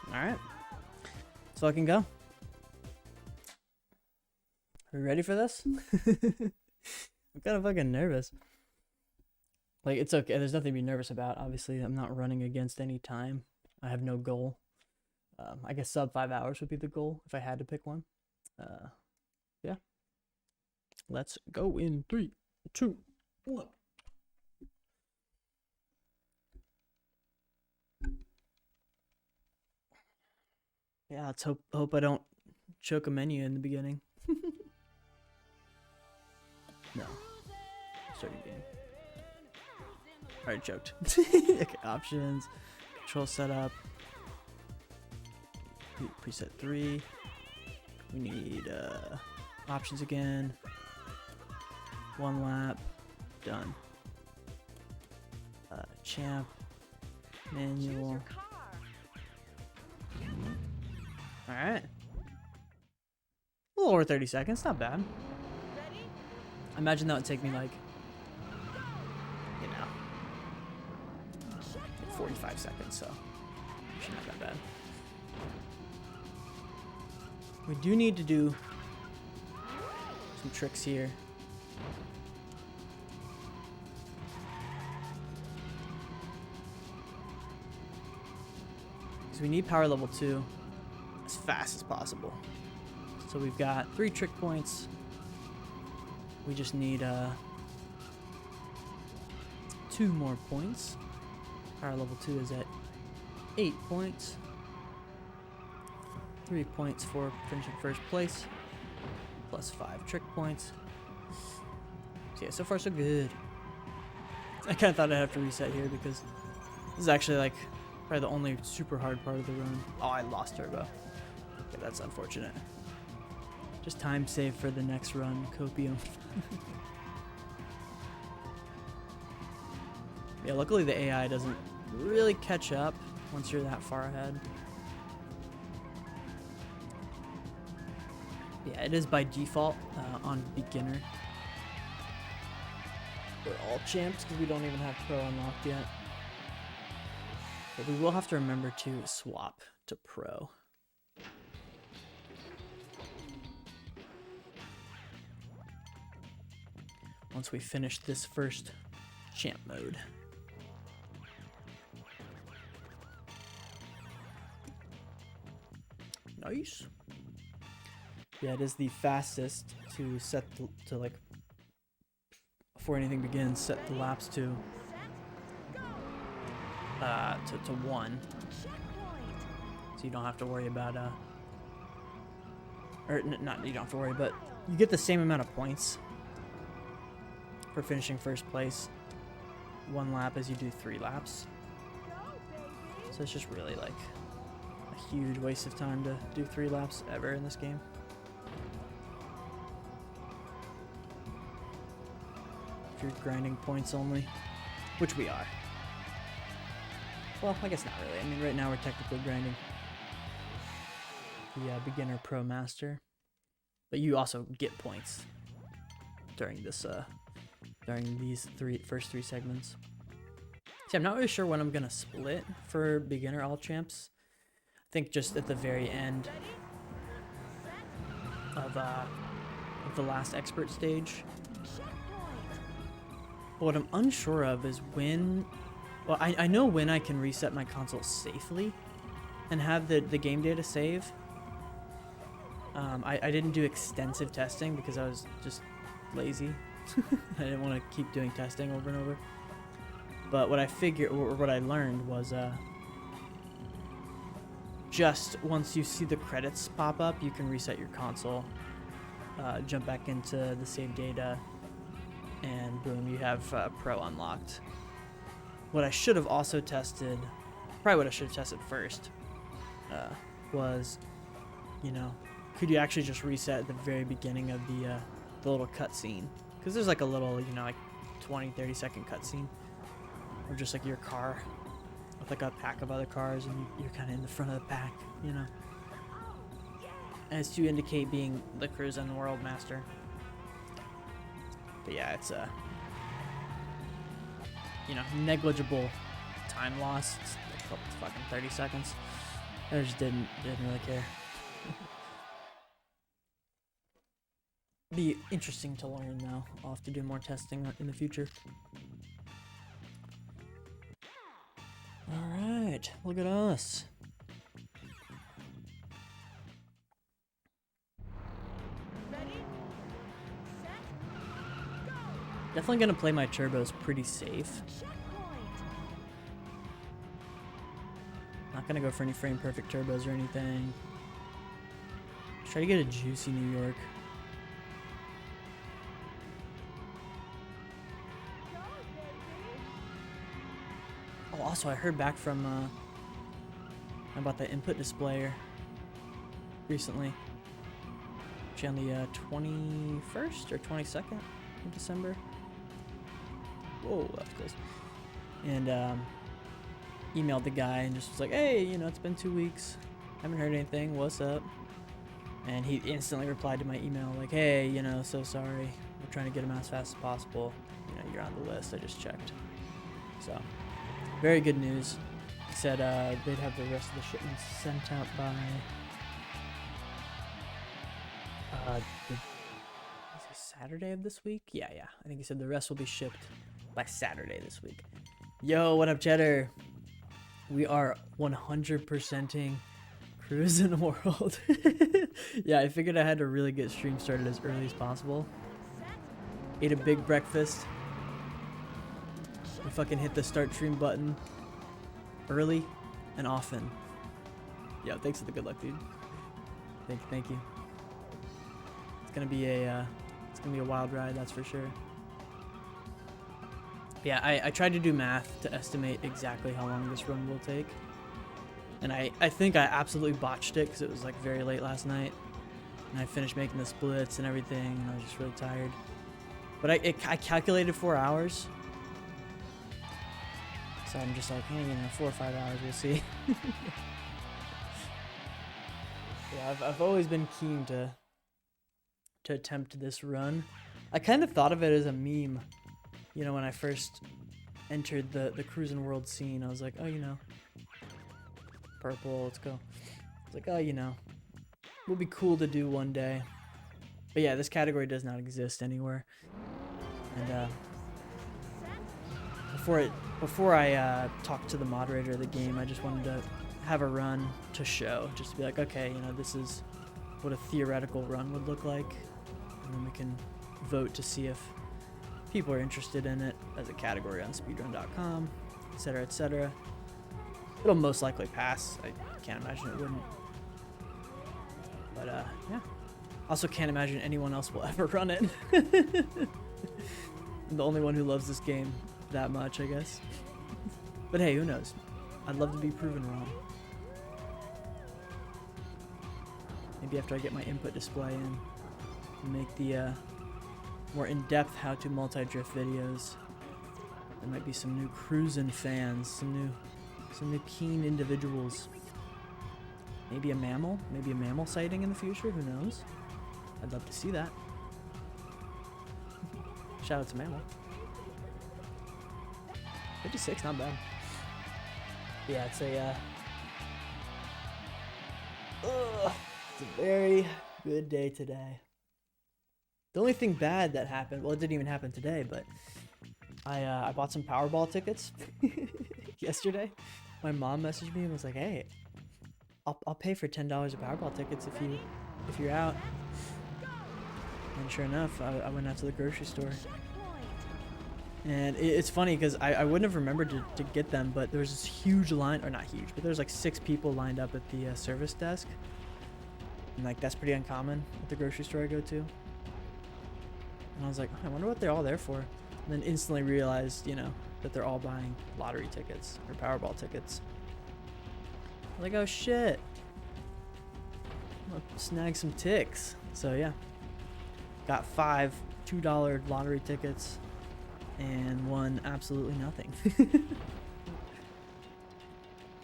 Alright. So I can go. Are we ready for this? I'm kind of fucking nervous. Like, it's okay. There's nothing to be nervous about. Obviously, I'm not running against any time. I have no goal. I guess sub 5 hours would be the goal if I had to pick one. Yeah. Let's go in 3, 2, 1. Yeah, let's hope I don't choke a menu in the beginning. No. Starting game. Alright, choked. Okay, options. Control setup. Preset 3. We need options again. 1 lap. Done. Champ. Manual. Alright. A little over 30 seconds, not bad. I imagine that would take me like, you know, 45 seconds, so actually not that bad. We do need to do some tricks here. Because we need power level 2 as fast as possible. So we've got 3 trick points. We just need 2 more points. Power level 2 is at 8 points. 3 points for finishing first place. Plus 5 trick points. So yeah, so far so good. I kind of thought I'd have to reset here because this is actually like probably the only super hard part of the run. Oh, I lost turbo. Okay, that's unfortunate. Just time save for the next run, Copium. Yeah, luckily the AI doesn't really catch up once you're that far ahead. Yeah, it is by default on beginner. We're all champs because we don't even have pro unlocked yet. But we will have to remember to swap to pro. Once we finish this first champ mode. Nice. Yeah, it is the fastest to set to like before anything begins. Set the laps to 1, so you don't have to worry about or not you don't have to worry, but you get the same amount of points for finishing first place 1 lap as you do 3 laps. So it's just really like a huge waste of time to do 3 laps ever in this game. If you're grinding points only, which we are. Well, I guess not really. I mean, right now we're technically grinding the beginner pro master, but you also get points during this during these first three segments. See, I'm not really sure when I'm gonna split for beginner all champs. I think just at the very end of the last expert stage. But what I'm unsure of is when. Well, I know when I can reset my console safely and have the game data save. I didn't do extensive testing because I was just lazy. I didn't want to keep doing testing over and over. But what I figured, or what I learned was just once you see the credits pop up, you can reset your console, jump back into the save data, and boom, you have Pro unlocked. What I should have also tested, probably what I should have tested first, was, you know, could you actually just reset at the very beginning of the little cutscene? Because there's like a little, you know, like 20-30 second cutscene, or just like your car with like a pack of other cars, and you're kind of in the front of the pack, you know, as to indicate being the Cruis'n World Master. But yeah, it's you know, negligible time loss. It's like fucking 30 seconds. I just didn't really care. Be interesting to learn though. I'll have to do more testing in the future. Alright, look at us. Ready, set, go. Definitely gonna play my turbos pretty safe. Checkpoint. Not gonna go for any frame perfect turbos or anything. Try to get a juicy New York. Go, baby. Oh, also I heard back from about the input display recently. Actually on the 21st or 22nd of December. Whoa, that's close. And emailed the guy and just was like, hey, you know, it's been 2 weeks. Haven't heard anything. What's up? And he instantly replied to my email like, hey, you know, so sorry. We're trying to get him as fast as possible. You know, you're on the list. I just checked. So, very good news. He said they'd have the rest of the shipments sent out by Saturday of this week? Yeah. I think he said the rest will be shipped by Saturday this week. Yo, what up, Cheddar? We are 100%ing Cruis'n World. Yeah, I figured I had to really get stream started as early as possible. Ate a big breakfast. We fucking hit the start stream button early and often. Yeah, thanks for the good luck, dude. Thank you. It's gonna be a wild ride, that's for sure. Yeah, I tried to do math to estimate exactly how long this run will take. And I think I absolutely botched it because it was like very late last night. And I finished making the splits and everything, and I was just really tired. But I calculated 4 hours. So I'm just like, hey, you know, 4 or 5 hours, we'll see. Yeah, I've always been keen to attempt this run. I kind of thought of it as a meme. You know, when I first entered the Cruis'n World scene, I was like, oh, you know, purple, let's go. It's like, oh, you know, would be cool to do one day. But yeah, this category does not exist anywhere. And before I talked to the moderator of the game, I just wanted to have a run to show, just to be like, okay, you know, this is what a theoretical run would look like, and then we can vote to see if people are interested in it as a category on speedrun.com, etc., etc. It'll most likely pass. I can't imagine it wouldn't. But yeah. Also can't imagine anyone else will ever run it. I'm the only one who loves this game that much, I guess. But hey, who knows? I'd love to be proven wrong. Maybe after I get my input display in and make the more in-depth how-to multi-drift videos, there might be some new Cruis'n fans, some new keen individuals. Maybe a mammal sighting in the future, who knows? I'd love to see that. Shout out to Mammal. 56, not bad. Yeah, it's a very good day today. The only thing bad that happened, well, it didn't even happen today, but I bought some Powerball tickets yesterday. My mom messaged me and was like, "Hey, I'll pay for $10 of Powerball tickets if you're out." And sure enough, I went out to the grocery store. And it's funny because I wouldn't have remembered to get them, but there was this huge line, or not huge, but there's like 6 people lined up at the service desk. And like, that's pretty uncommon at the grocery store I go to. And I was like, oh, I wonder what they're all there for. And then instantly realized, you know, that they're all buying lottery tickets or Powerball tickets. Like, oh shit. I'll snag some ticks. So yeah. Got 5 $2 lottery tickets and won absolutely nothing.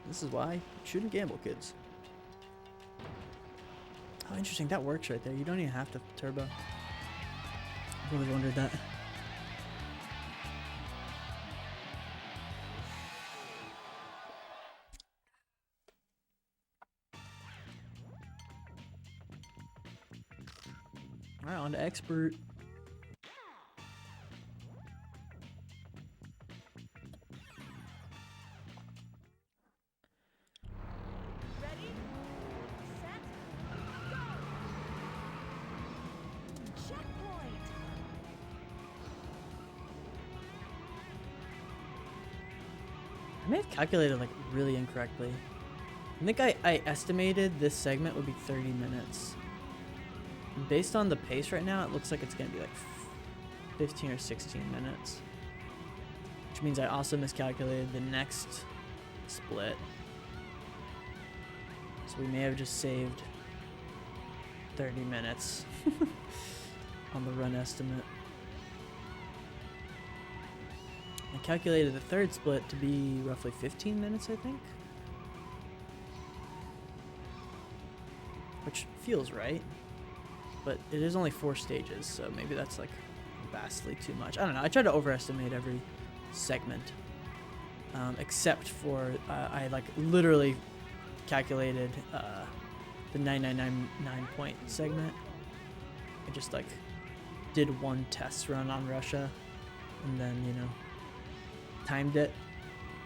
This is why you shouldn't gamble, kids. Oh, interesting. That works right there. You don't even have to turbo. I've always wondered that. All right, on to expert. Ready, set, go! Checkpoint! I may have calculated like really incorrectly. I think I estimated this segment would be 30 minutes. And based on the pace right now, it looks like it's gonna be like 15 or 16 minutes. Which means I also miscalculated the next split. So we may have just saved 30 minutes on the run estimate. I calculated the third split to be roughly 15 minutes, I think. Which feels right. But it is only 4 stages, so maybe that's like vastly too much. I don't know. I try to overestimate every segment. Except for, I like literally calculated the 9999 point segment. I just like did one test run on Russia and then, you know, timed it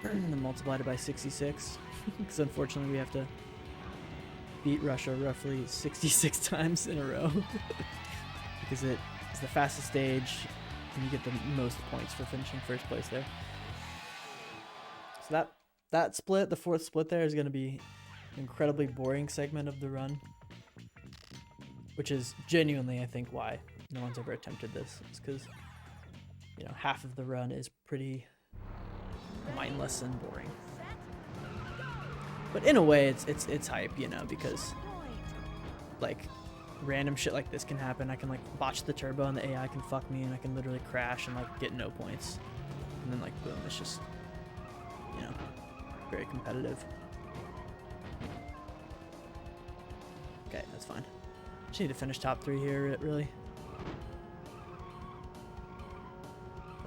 and then multiplied it by 66 because unfortunately we have to beat Russia roughly 66 times in a row because it is the fastest stage and you get the most points for finishing first place there. So that split, the fourth split there, is going to be an incredibly boring segment of the run, which is genuinely, I think, why no one's ever attempted this. It's because, you know, half of the run is pretty mindless and boring. But in a way, it's hype, you know, because like random shit like this can happen. I can like botch the turbo and the AI can fuck me, and I can literally crash and like get no points, and then like boom, it's just, you know, very competitive. Okay, that's fine. Just need to finish top 3 here, really.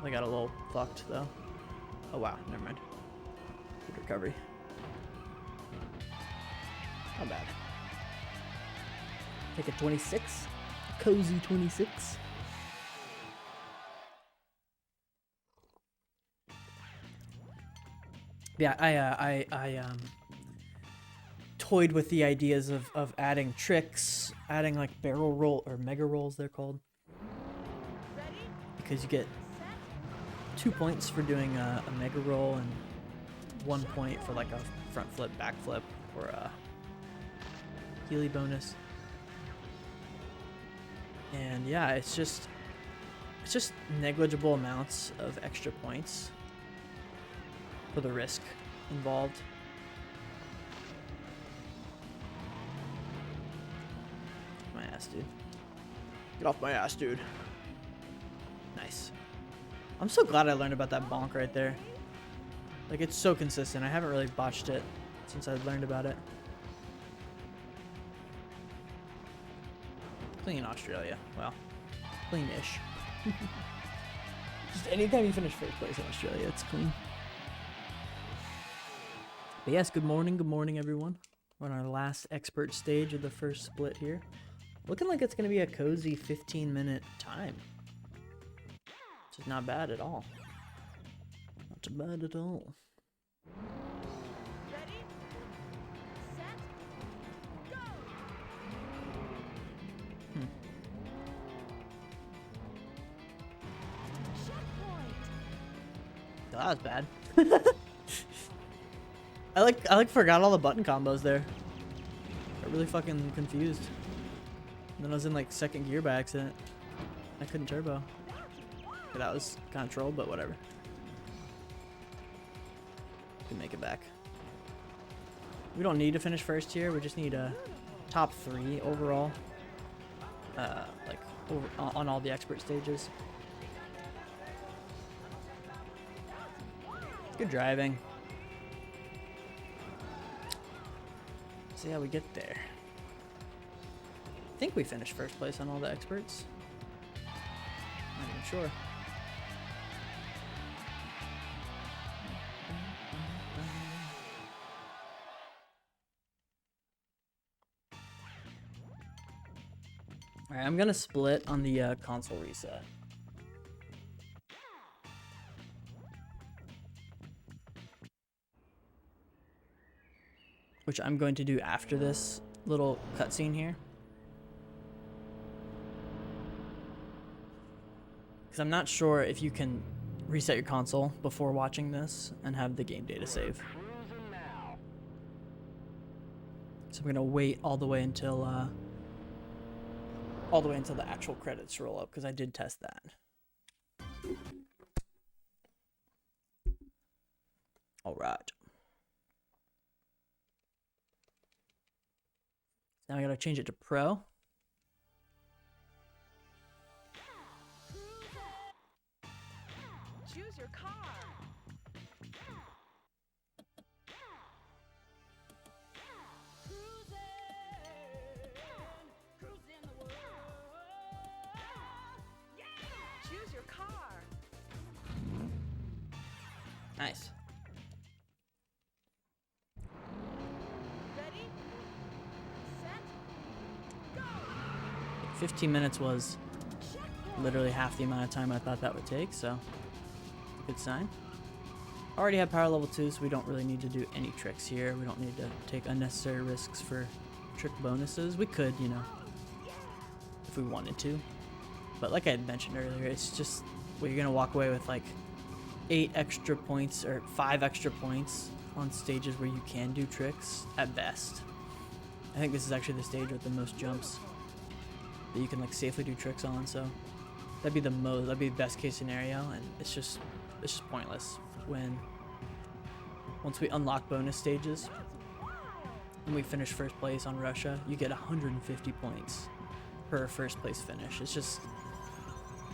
I got a little fucked though. Oh wow, never mind. Good recovery. Not bad. Take a 26. A cozy 26. Yeah, I toyed with the ideas of adding tricks, adding like barrel roll or mega rolls they're called, because you get 2 points for doing a mega roll and 1 point for like a front flip, back flip, or a Healy bonus. And yeah, it's just negligible amounts of extra points for the risk involved. My ass, dude. Get off my ass, dude. Nice. I'm so glad I learned about that bonk right there. Like, it's so consistent. I haven't really botched it since I learned about it. Clean Australia. Well, clean-ish. Just anytime you finish first place in Australia, it's clean. But yes, good morning everyone. We're on our last expert stage of the first split here. Looking like it's going to be a cozy 15-minute time. Which is not bad at all. Not too bad at all. Ready, set, go! Checkpoint! Oh, that was bad. I like forgot all the button combos there. Got really fucking confused. And then I was in like second gear by accident. I couldn't turbo. Okay, that was kind of troll, but whatever. Can make it back. We don't need to finish first here. We just need a top 3 overall. Like on all the expert stages. Good driving. See how we get there. I think we finished first place on all the experts. Not even sure. All right, I'm gonna split on the console reset. Which I'm going to do after this little cutscene here. Because I'm not sure if you can reset your console before watching this and have the game data save. So I'm gonna wait all the way until the actual credits roll up, because I did test that. All right. Now I gotta change it to Pro. Choose your car. Cruis'n the world. Yeah! Choose your car. Nice. Ready? Set. Go! 15 minutes was Checkpoint. literally half the amount of time I thought that would take, so good sign. Already have power level 2, so we don't really need to do any tricks here. We don't need to take unnecessary risks for trick bonuses. We could, you know, if we wanted to. But like I had mentioned earlier, it's just, well, you're going to walk away with like 8 extra points or 5 extra points on stages where you can do tricks at best. I think this is actually the stage with the most jumps that you can like safely do tricks on, so that'd be the best case scenario, and it's just pointless once we unlock bonus stages and we finish first place on Russia. You get 150 points per first place finish. It's just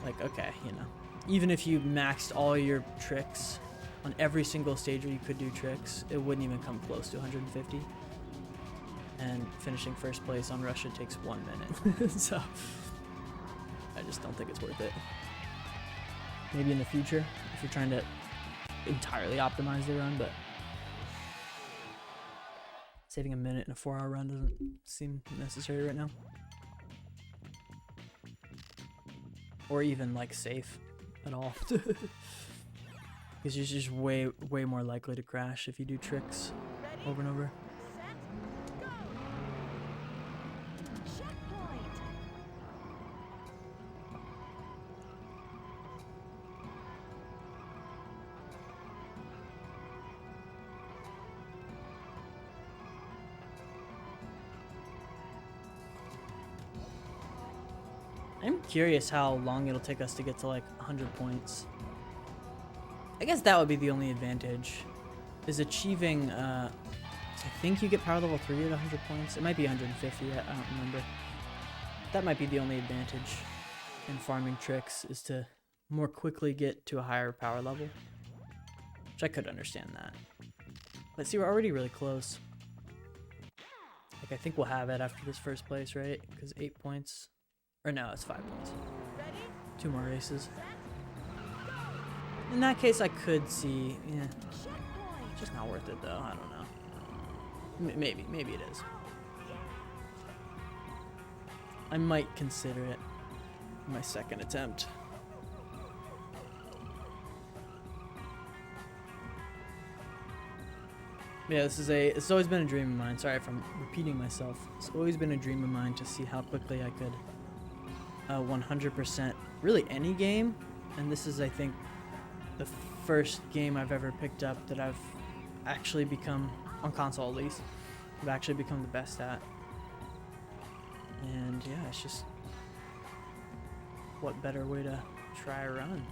like, okay, you know, even if you maxed all your tricks on every single stage where you could do tricks, it wouldn't even come close to 150. And finishing first place on Russia takes 1 minute. So I just don't think it's worth it. Maybe in the future if you're trying to entirely optimize the run, but saving a minute in a 4-hour run doesn't seem necessary right now. Or even like safe at all. Because you're just way more likely to crash if you do tricks over and over. Set. Go! Checkpoint. I'm curious how long it'll take us to get to like 100 points. I guess that would be the only advantage, is achieving, I think you get power level 3 at 100 points. It might be 150, I don't remember. That might be the only advantage in farming tricks, is to more quickly get to a higher power level. Which I could understand that. But see, we're already really close. Like, I think we'll have it after this first place, right? Because 8 points. Or no, it's 5 points. Ready? 2 more races. Set. In that case, I could see, yeah, Checkpoint. it's just not worth it though. I don't know. Maybe it is. I might consider it my second attempt. Yeah, it's always been a dream of mine. Sorry if I'm repeating myself. It's always been a dream of mine to see how quickly I could 100% really any game. And this is, I think, the first game I've ever picked up that I've actually become, on console at least, I've actually become the best at. And yeah, it's just, what better way to try a run?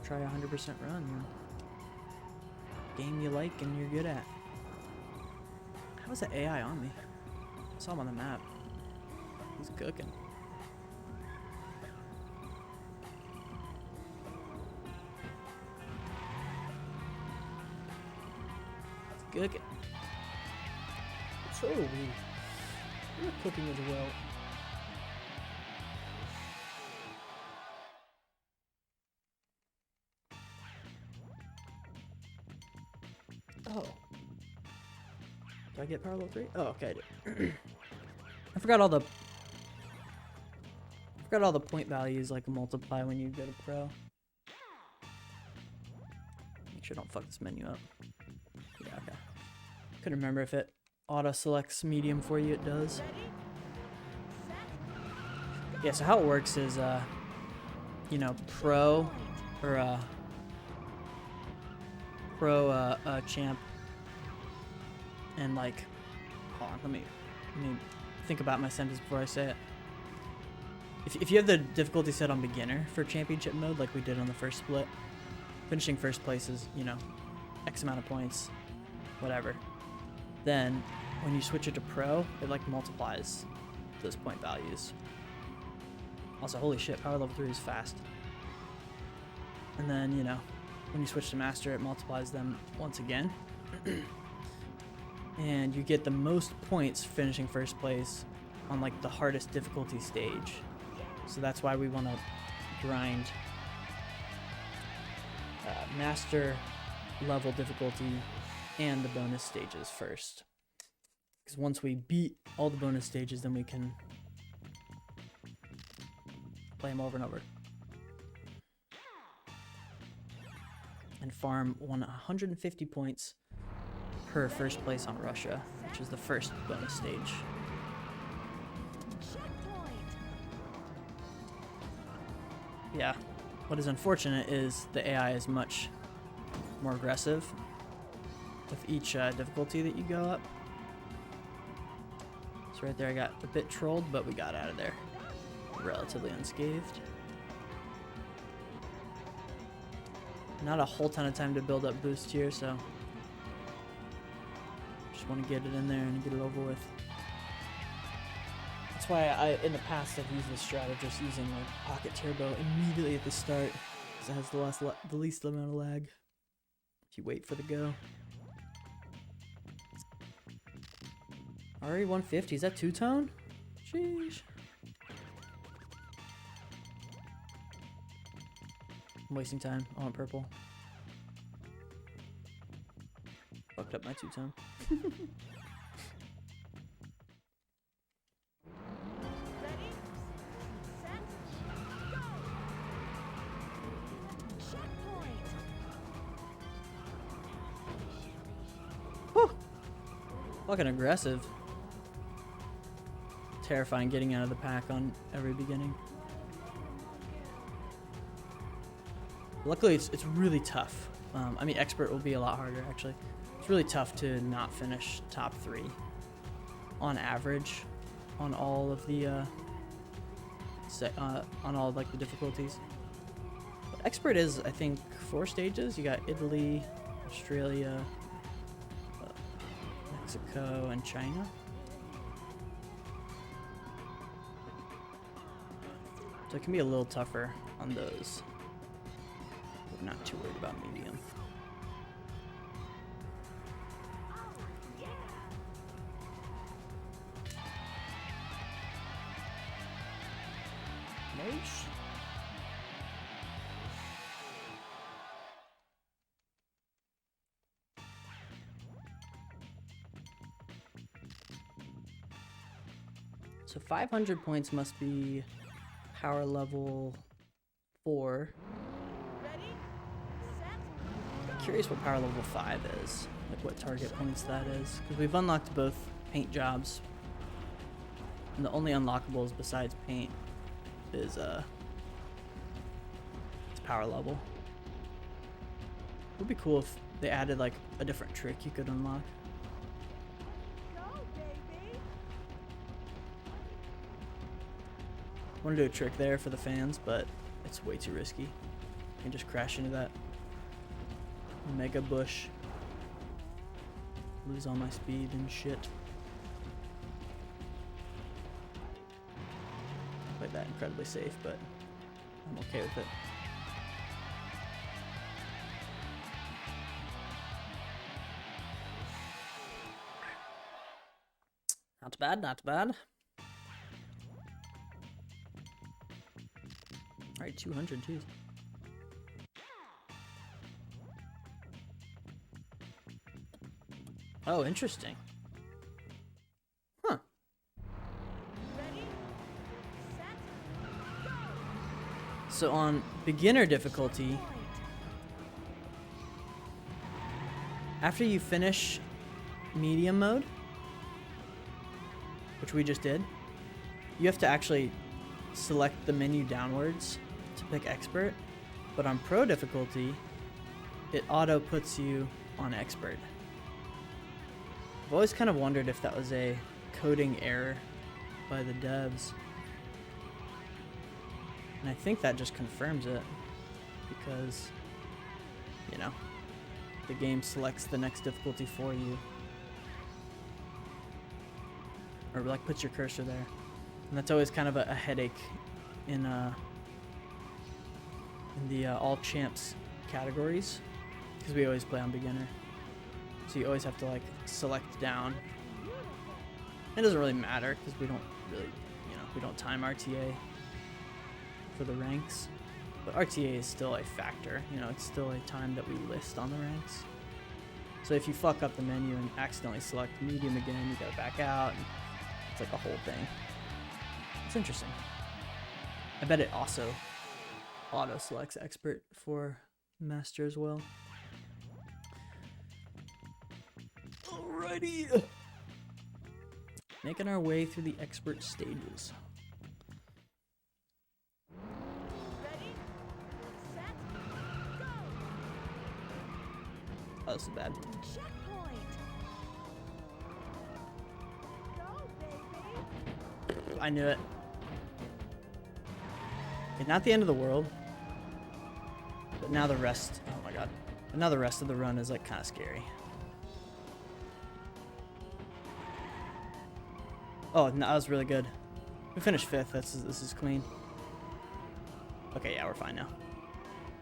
Try a 100% run than game you like and you're good at. How is that AI on me? I saw him on the map. He's cooking. He's cooking. So you're cooking as well. Oh. Do I get power level 3? Oh, okay, I did. I forgot all the forgot all the point values like multiply when you go to pro. Make sure I don't fuck this menu up. Yeah, okay. Couldn't remember if it auto selects medium for you. It does. Yeah, so how it works is, you know, pro or pro champ, and like, hold on, let me think about my sentence before I say it. If you have the difficulty set on beginner for championship mode, like we did on the first split, finishing first place is, you know, X amount of points, whatever. Then when you switch it to pro, it like multiplies those point values. Also, holy shit, power level 3 is fast. And then, you know, when you switch to master, it multiplies them once again. And you get the most points finishing first place on like the hardest difficulty stage. So that's why we want to grind master level difficulty and the bonus stages first. Because once we beat all the bonus stages, then we can play them over and over. And farm 150 points per first place on Russia, which is the first bonus stage. Yeah, what is unfortunate is the AI is much more aggressive with each difficulty that you go up. So right there I got a bit trolled, but we got out of there relatively unscathed. Not a whole ton of time to build up boost here, so just want to get it in there and get it over with. That's why in the past I've used this strategist using like pocket turbo immediately at the start, because it has the least amount of lag if you wait for the go. Already 150, is that two-tone? Sheesh. I'm wasting time. I want purple. Fucked up my two-tone. Whew. Fucking aggressive. Terrifying getting out of the pack on every beginning. Luckily, it's really tough. I mean, expert will be a lot harder, actually. It's really tough to not finish top 3 on average on all of the on all of, like the difficulties. But expert is, I think, 4 stages. You got Italy, Australia, Mexico, and China. So it can be a little tougher on those. But not too worried about medium. Nice. So 500 points must be power level 4. I'm curious what power level 5 is, like what target points that is, because we've unlocked both paint jobs, and the only unlockables besides paint is it's power level. It would be cool if they added like a different trick you could unlock. I want to do a trick there for the fans, but it's way too risky. I can just crash into that mega bush, lose all my speed and shit. Played that incredibly safe, but I'm okay with it. Not bad, not bad. Alright, 200, jeez. Oh, interesting. Huh. Ready, set, go! So on beginner difficulty, after you finish medium mode, which we just did, you have to actually select the menu downwards to pick expert. But on pro difficulty, it auto puts you on expert. I've always kind of wondered if that was a coding error by the devs. And I think that just confirms it, because, you know, the game selects the next difficulty for you. Or like puts your cursor there. And that's always kind of a headache in the all champs categories, because we always play on beginner. So you always have to like select down. It doesn't really matter because we don't really, you know, we don't time RTA for the ranks, but RTA is still a factor. You know, it's still a time that we list on the ranks. So if you fuck up the menu and accidentally select medium again, you gotta back out. And it's like a whole thing. It's interesting. I bet it also auto selects expert for master as well. Alrighty. Making our way through the expert stages. Ready, set, go! Oh, this is bad. Checkpoint! Go, baby! I knew it. Okay, not the end of the world. But now the rest, oh my god. But now the rest of the run is like kind of scary. Oh, no, that was really good. We finished 5th. This is clean. Okay, yeah, we're fine now.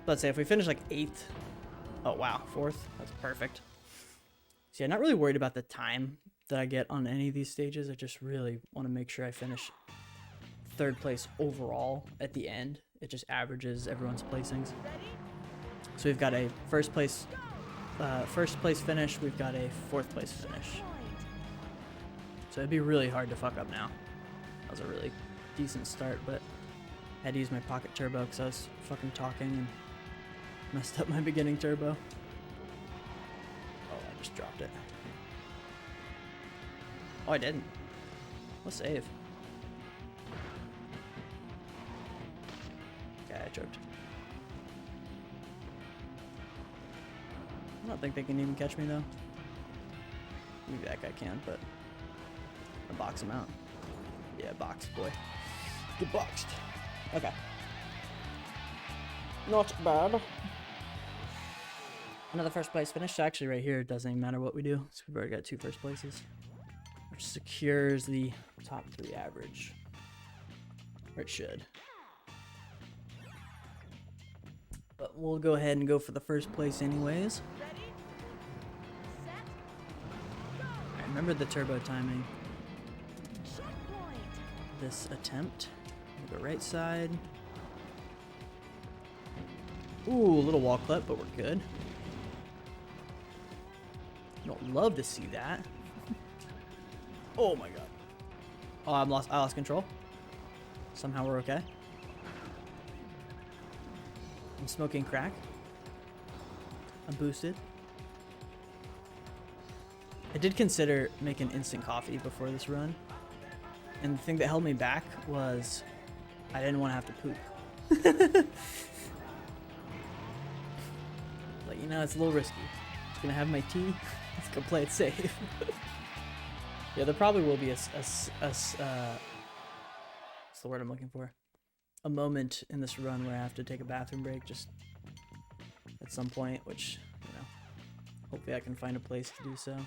Let's say if we finish like 8th. Oh wow, 4th. That's perfect. So yeah, not really worried about the time that I get on any of these stages. I just really want to make sure I finish 3rd place overall at the end. It just averages everyone's placings. So we've got a first place finish. We've got a 4th place finish. So it'd be really hard to fuck up now. That was a really decent start, but I had to use my pocket turbo because I was fucking talking and messed up my beginning turbo. Oh, I just dropped it. Oh, I didn't. Let's save. Okay, I choked. I don't think they can even catch me though. Maybe that guy can, but I'll box him out. Yeah, box, boy. Get boxed. Okay. Not bad. Another 1st place finish. So actually right here, it doesn't even matter what we do. So we've already got 2 first places, which secures the top 3 average. Or it should. But we'll go ahead and go for the 1st place anyways. Ready, set, go! I remember the turbo timing. Checkpoint! This attempt. We'll go right side. Ooh, a little wall clip, but we're good. Don't love to see that. Oh my god. Oh, I lost control. Somehow we're okay. I'm smoking crack. I'm boosted. I did consider making instant coffee before this run. And the thing that held me back was I didn't want to have to poop. Like, you know, it's a little risky. Just gonna have my tea. Let's go play it safe. Yeah, there probably will be what's the word I'm looking for? A moment in this run where I have to take a bathroom break just at some point, which, you know, hopefully I can find a place to do so.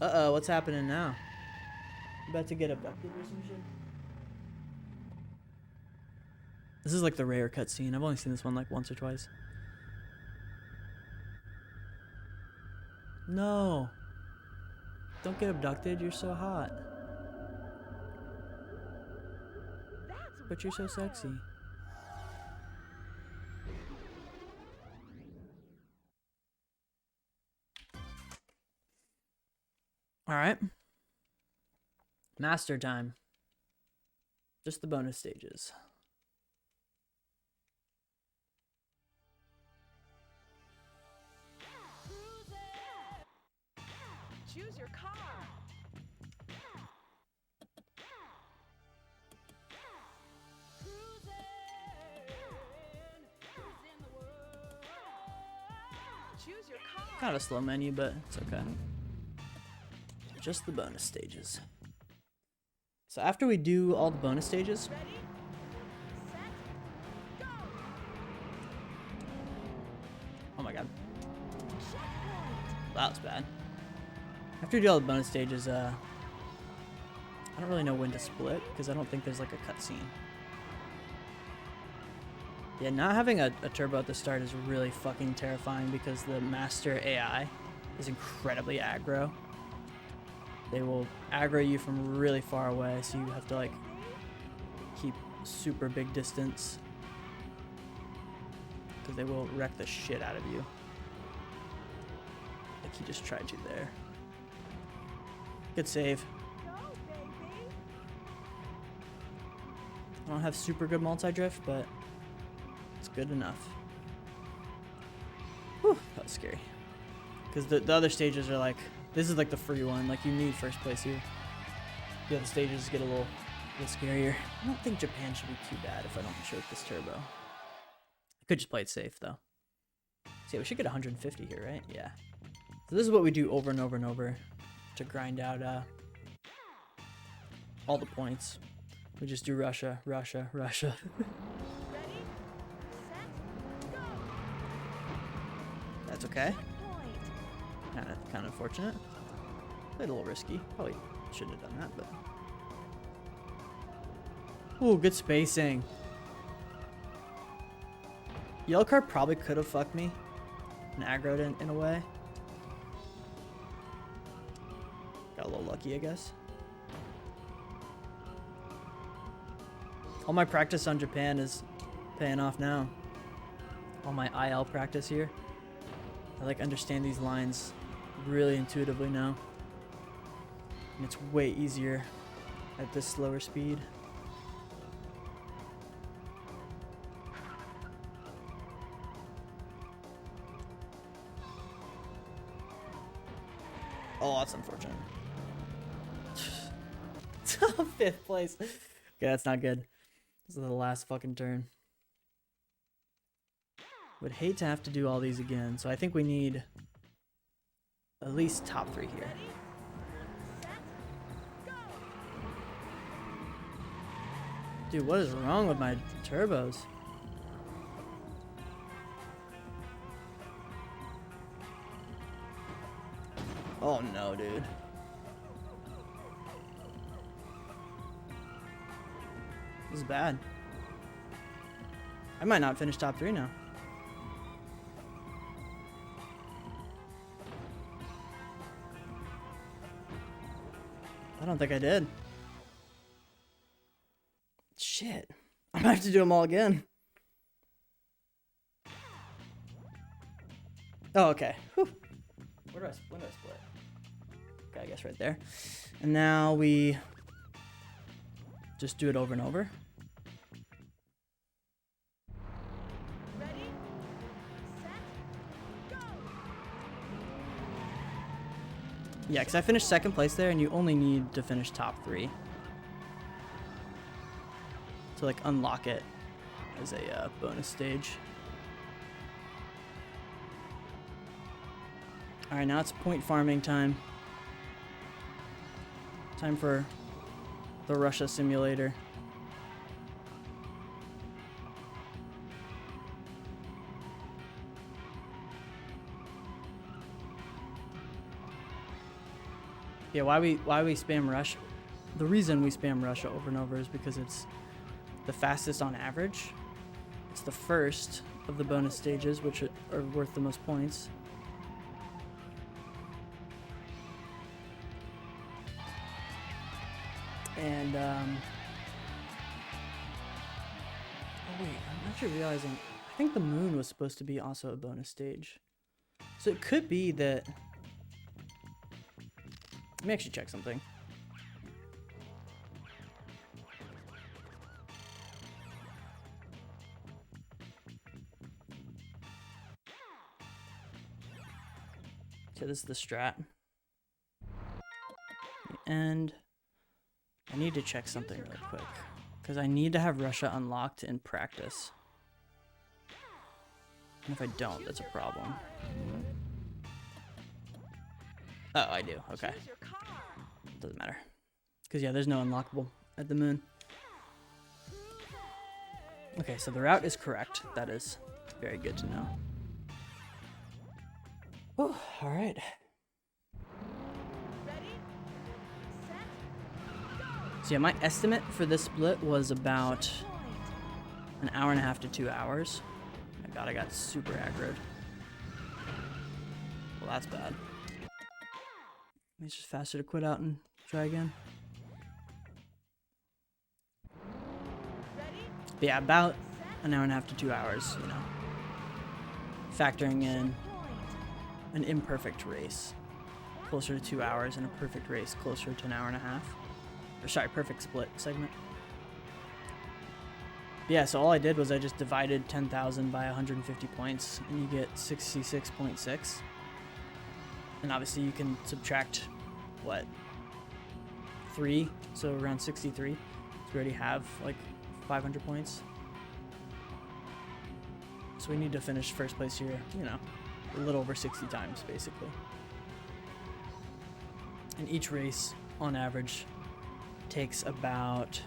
Uh-oh, what's happening now? About to get abducted or some shit? This is like the rare cutscene. I've only seen this one like once or twice. No. Don't get abducted, you're so hot. But you're so sexy. Alright. Master time. Just the bonus stages. Choose your car. Cruising the world. Choose your car. Kind of a slow menu, but it's okay. Just the bonus stages. So after we do all the bonus stages, Ready, set, go. oh my god, Checkpoint. that was bad. After we do all the bonus stages, I don't really know when to split because I don't think there's like a cutscene. Yeah, not having a turbo at the start is really fucking terrifying because the master AI is incredibly aggro. They will aggro you from really far away, so you have to like keep super big distance because they will wreck the shit out of you. Like he just tried to there. Good save. Go, baby. I don't have super good multi-drift, but it's good enough. Whew, that was scary. Because the other stages are like, this is like the free one, like you need first place here. The other stages get a little scarier. I don't think Japan should be too bad if I don't choke this turbo. I could just play it safe though. So yeah, we should get 150 here, right? Yeah. So this is what we do over and over and over to grind out all the points. We just do Russia, Russia, Russia. Ready, set, go. That's okay. Checkpoint. Kind of unfortunate. Played a little risky. Probably shouldn't have done that, but. Ooh, good spacing. Yellow car probably could have fucked me and aggroed in a way. Got a little lucky, I guess. All my practice on Japan is paying off now. All my IL practice here. I like understand these lines really intuitively now. And it's way easier at this slower speed. Oh, that's unfortunate. 5th place. Okay, that's not good. This is the last fucking turn. Would hate to have to do all these again, so I think we need at least top 3 here. Ready, set, go. Dude, what is wrong with my turbos? Oh no, dude. This is bad. I might not finish top 3 now. I don't think I did. Shit. I might have to do them all again. Oh, okay. Whew. When do I split? Okay, I guess right there. And now we just do it over and over. Ready, set, go. Yeah, because I finished 2nd place there, and you only need to finish top 3 to like unlock it as a bonus stage. All right, now it's point farming time. Time for the Russia simulator. Yeah, why we spam Russia? The reason we spam Russia over and over is because it's the fastest on average. It's the first of the bonus stages, which are worth the most points. And oh wait, I'm actually realizing I think the moon was supposed to be also a bonus stage. So it could be that. Let me actually check something. So this is the strat. And I need to check something really quick. Because I need to have Russia unlocked in practice. And if I don't, that's a problem. Oh, I do. Okay. Doesn't matter. Because, yeah, there's no unlockable at the moon. Okay, so the route is correct. That is very good to know. Oh, all right. So yeah, my estimate for this split was about an hour and a half to 2 hours. My god, I got super aggroed. Well, that's bad. Maybe it's just faster to quit out and try again. But yeah, about an hour and a half to 2 hours, you know. Factoring in an imperfect race. Closer to 2 hours, and a perfect race closer to an hour and a half. Or sorry, perfect split segment. Yeah, so all I did was I just divided 10,000 by 150 points, and you get 66.6. And obviously you can subtract, what, 3? So around 63. So we already have like 500 points. So we need to finish first place here, you know, a little over 60 times, basically. And each race, on average, takes about,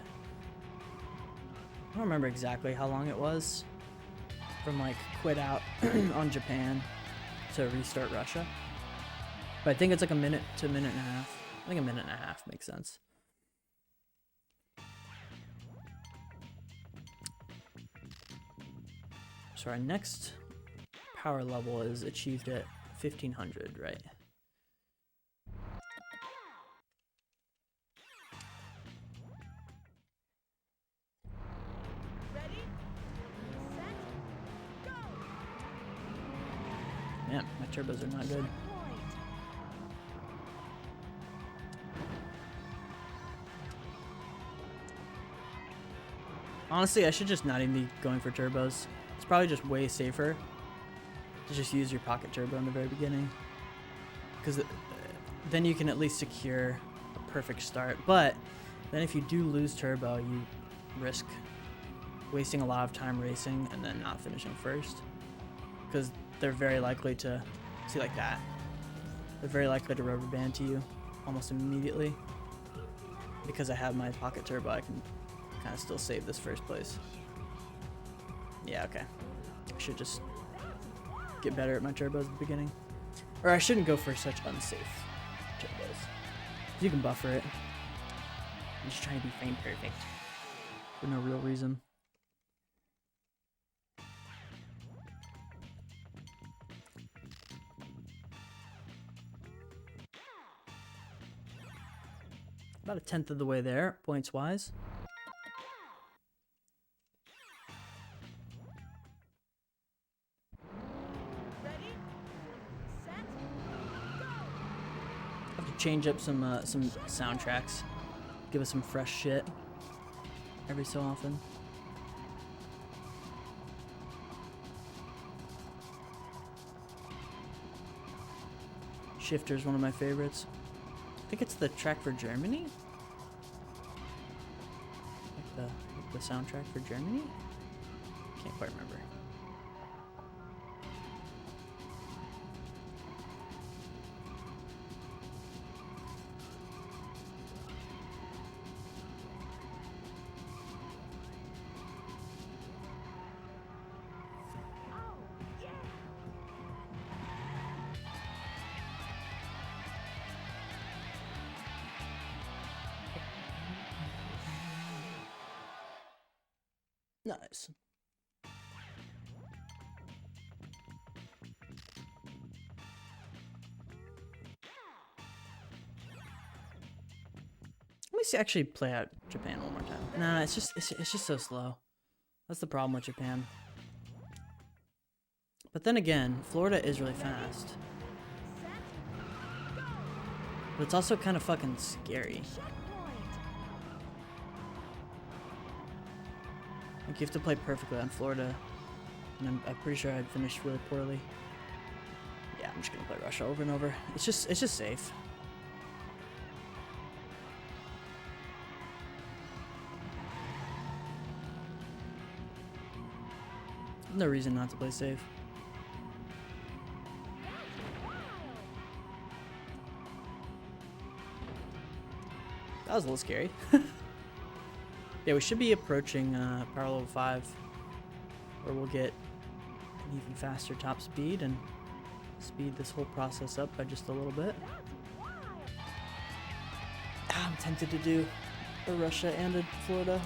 I don't remember exactly how long it was, from like quit out on Japan to restart Russia. But I think it's like a minute to a minute and a half. I think a minute and a half makes sense. So our next power level is achieved at 1500, right? Man, my turbos are not good. Honestly, I should just not even be going for turbos. It's probably just way safer to just use your pocket turbo in the very beginning. Because then you can at least secure a perfect start. But then if you do lose turbo, you risk wasting a lot of time racing and then not finishing first. Because they're very likely to, see like that, they're very likely to rubber band to you almost immediately. Because I have my pocket turbo, I can kind of still save this first place. Yeah, okay. I should just get better at my turbos at the beginning. Or I shouldn't go for such unsafe turbos. You can buffer it. I'm just trying to be frame perfect for no real reason. About a tenth of the way there, points wise. Have to change up some soundtracks. Give us some fresh shit every so often. Shifter's one of my favorites. I think it's the track for Germany? Like the soundtrack for Germany? Can't quite remember. Nice. Let me see, actually play out Japan one more time. Nah, it's just so slow. That's the problem with Japan. But then again, Florida is really fast. But it's also kind of fucking scary. Like, you have to play perfectly on Florida, and I'm pretty sure I'd finish really poorly. Yeah, I'm just gonna play Russia over and over. It's just safe. No reason not to play safe. That was a little scary. Yeah, we should be approaching power level 5, where we'll get an even faster top speed and speed this whole process up by just a little bit. I'm tempted to do a Russia and a Florida.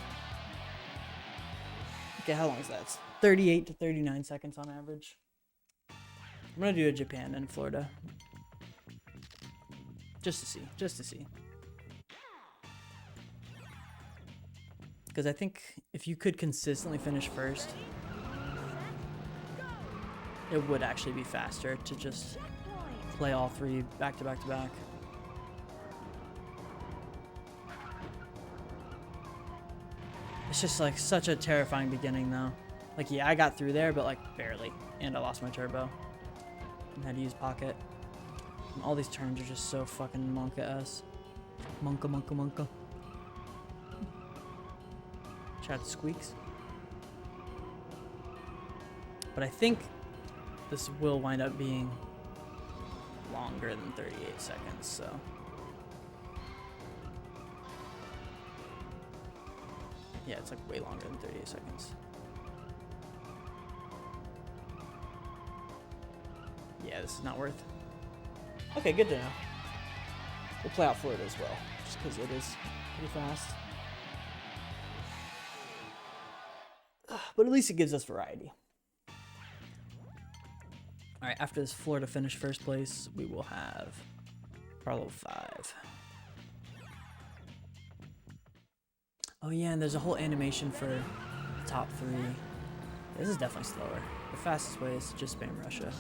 Okay, how long is that? It's 38 to 39 seconds on average. I'm gonna do a Japan and Florida. Just to see. Because I think if you could consistently finish first, it would actually be faster to just play all 3 back to back to back. It's just like such a terrifying beginning though. Like, yeah, I got through there, but like barely. And I lost my turbo. And had to use pocket. And all these turns are just so fucking monka-esque. Monka. Chat squeaks. But I think this will wind up being longer than 38 seconds, so. Yeah, it's like way longer than 38 seconds. Yeah, this is not worth. Okay, good to know. We'll play out Florida as well, just because it is pretty fast. But at least it gives us variety. Alright, after this Florida finish first place, we will have Parlo 5. Oh yeah, and there's a whole animation for the top 3. This is definitely slower. The fastest way is to just spam Russia,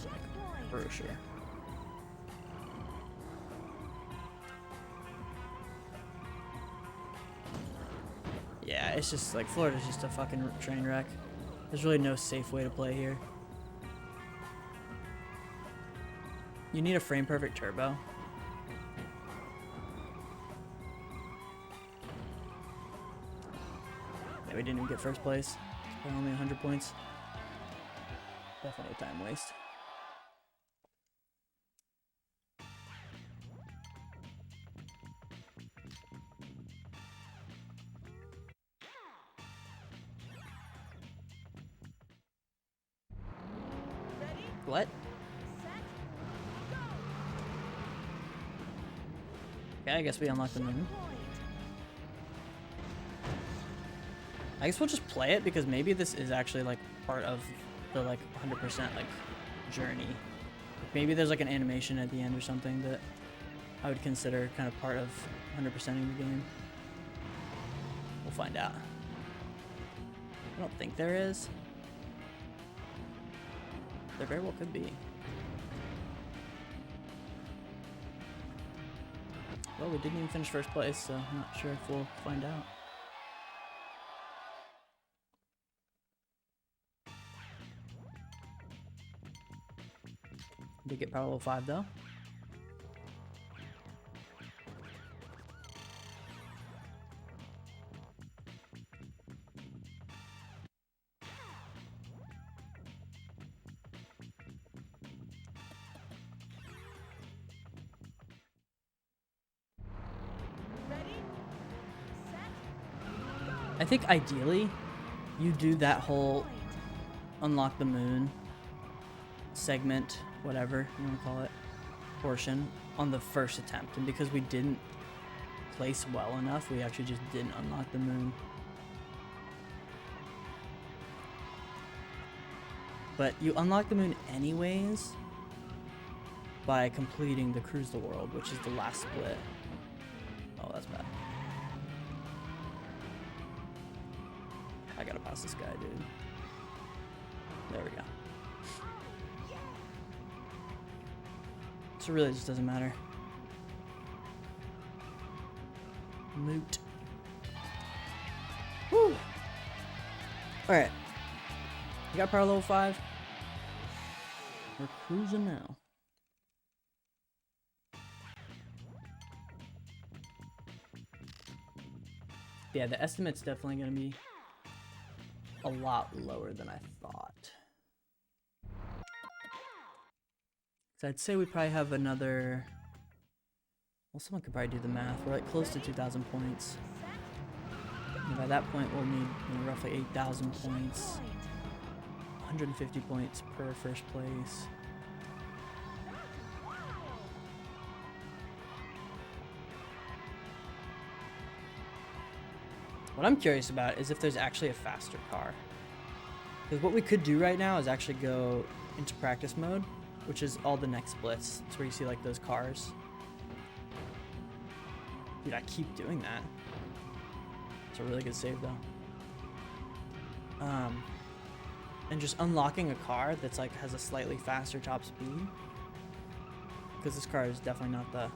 for sure. Yeah, it's just like Florida's just a fucking train wreck. There's really no safe way to play here. You need a frame perfect turbo. Yeah, we didn't even get first place by only 100 points. Definitely a time waste. What? Okay, I guess we unlocked the moon. I guess we'll just play it because maybe this is actually like part of the like 100% like journey. Maybe there's like an animation at the end or something that I would consider kind of part of 100%ing the game. We'll find out. I don't think there is. There very well could be. Well, we didn't even finish first place, so I'm not sure if we'll find out. Did get power level 5 though. I think ideally you do that whole unlock the moon segment, whatever you want to call it, portion on the first attempt, and because we didn't place well enough, we actually just didn't unlock the moon. But you unlock the moon anyways by completing the Cruise the World, which is the last split. Oh, that's bad. I gotta pass this guy, dude. There we go. So really, it just doesn't matter. Moot. Woo! Alright. You got power level 5. We're cruising now. Yeah, the estimate's definitely going to be a lot lower than I thought. So I'd say we probably have another... Well, someone could probably do the math. We're like close to 2,000 points. And by that point, we'll need roughly 8,000 points. 150 points per first place. What I'm curious about is if there's actually a faster car. Because what we could do right now is actually go into practice mode, which is all the next splits. It's where you see like those cars. Dude, I keep doing that. It's a really good save though. And just unlocking a car that's like has a slightly faster top speed. Because this car is definitely not the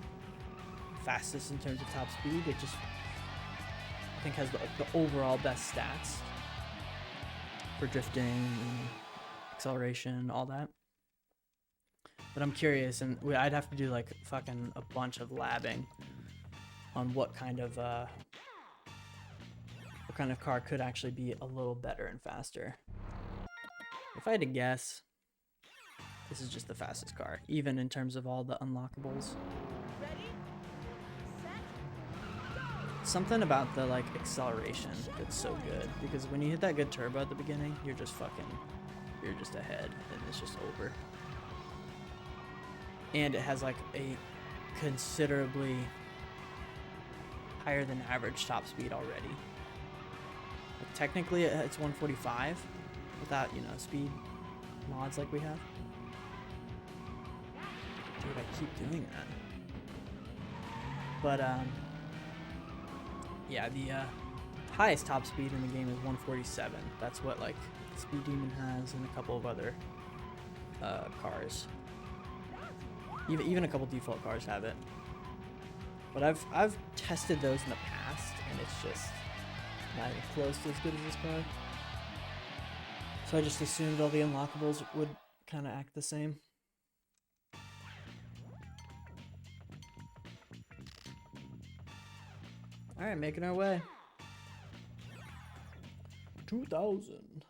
fastest in terms of top speed. It just, I think, has the overall best stats for drifting and acceleration, all that. But I'm curious, and I'd have to do like fucking a bunch of labbing on what kind of car could actually be a little better and faster. If I had to guess, this is just the fastest car, even in terms of all the unlockables. Something about the like acceleration that's so good, because when you hit that good turbo at the beginning, you're just ahead, and it's just over. And it has like a considerably higher than average top speed already. Like, technically it's 145 without, you know, speed mods like we have. Dude, I keep doing that. But yeah, the highest top speed in the game is 147. That's what like Speed Demon has and a couple of other cars. Even a couple default cars have it. But I've tested those in the past, and it's just not even close to as good as this car. So I just assumed all the unlockables would kind of act the same. Alright, making our way. 2,000.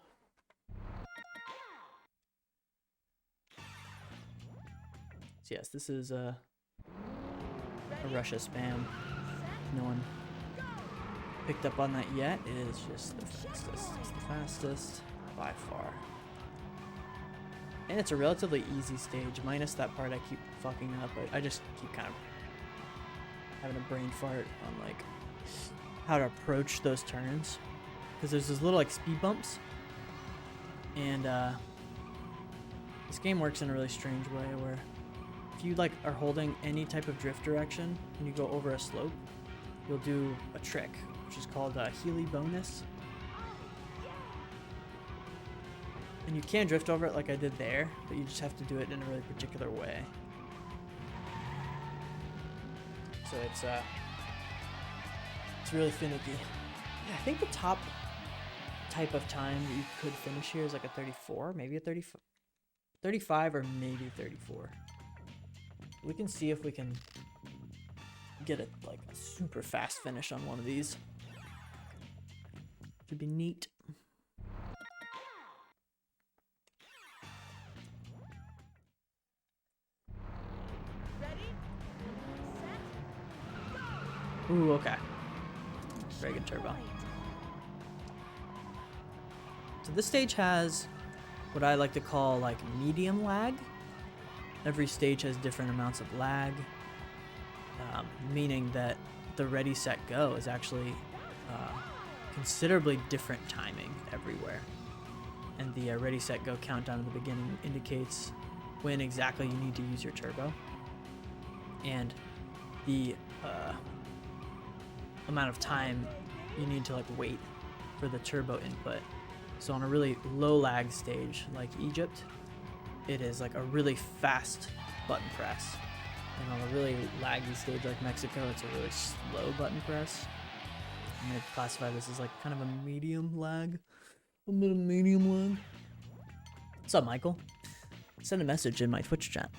So yes, this is a Russia spam. No one picked up on that yet. It is just the fastest. It's the fastest by far. And it's a relatively easy stage, minus that part I keep fucking up. I just keep kind of having a brain fart on like how to approach those turns, because there's those little like speed bumps, and this game works in a really strange way where if you like are holding any type of drift direction and you go over a slope, you'll do a trick which is called a Healy bonus, and you can drift over it like I did there, but you just have to do it in a really particular way. So it's really finicky. Yeah, I think the top type of time that you could finish here is like a 34, maybe a 35 or maybe 34. We can see if we can get like a super fast finish on one of these. Should be neat. Ooh, okay. Very good turbo. So this stage has what I like to call like medium lag. Every stage has different amounts of lag, meaning that the ready, set, go is actually considerably different timing everywhere. And the ready, set, go countdown at the beginning indicates when exactly you need to use your turbo. And the amount of time you need to like wait for the turbo input. So on a really low lag stage like Egypt, it is like a really fast button press. And on a really laggy stage like Mexico, it's a really slow button press. I'm gonna classify this as like kind of a medium lag. A bit of medium lag. What's up, Michael? Send a message in my Twitch chat.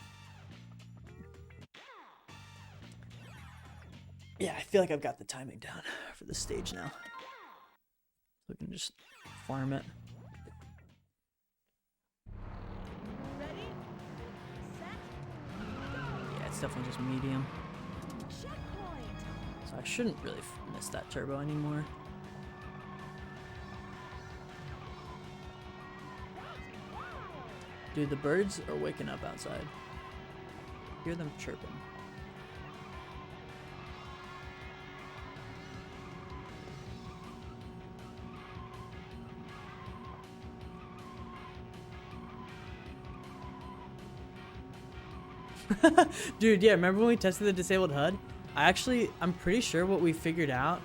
Yeah, I feel like I've got the timing down for this stage now. can just farm it. Ready? Set. Yeah, it's definitely just medium. Checkpoint. So I shouldn't really miss that turbo anymore. Dude, the birds are waking up outside. Hear them chirping. Dude, yeah, remember when we tested the disabled HUD? I'm pretty sure what we figured out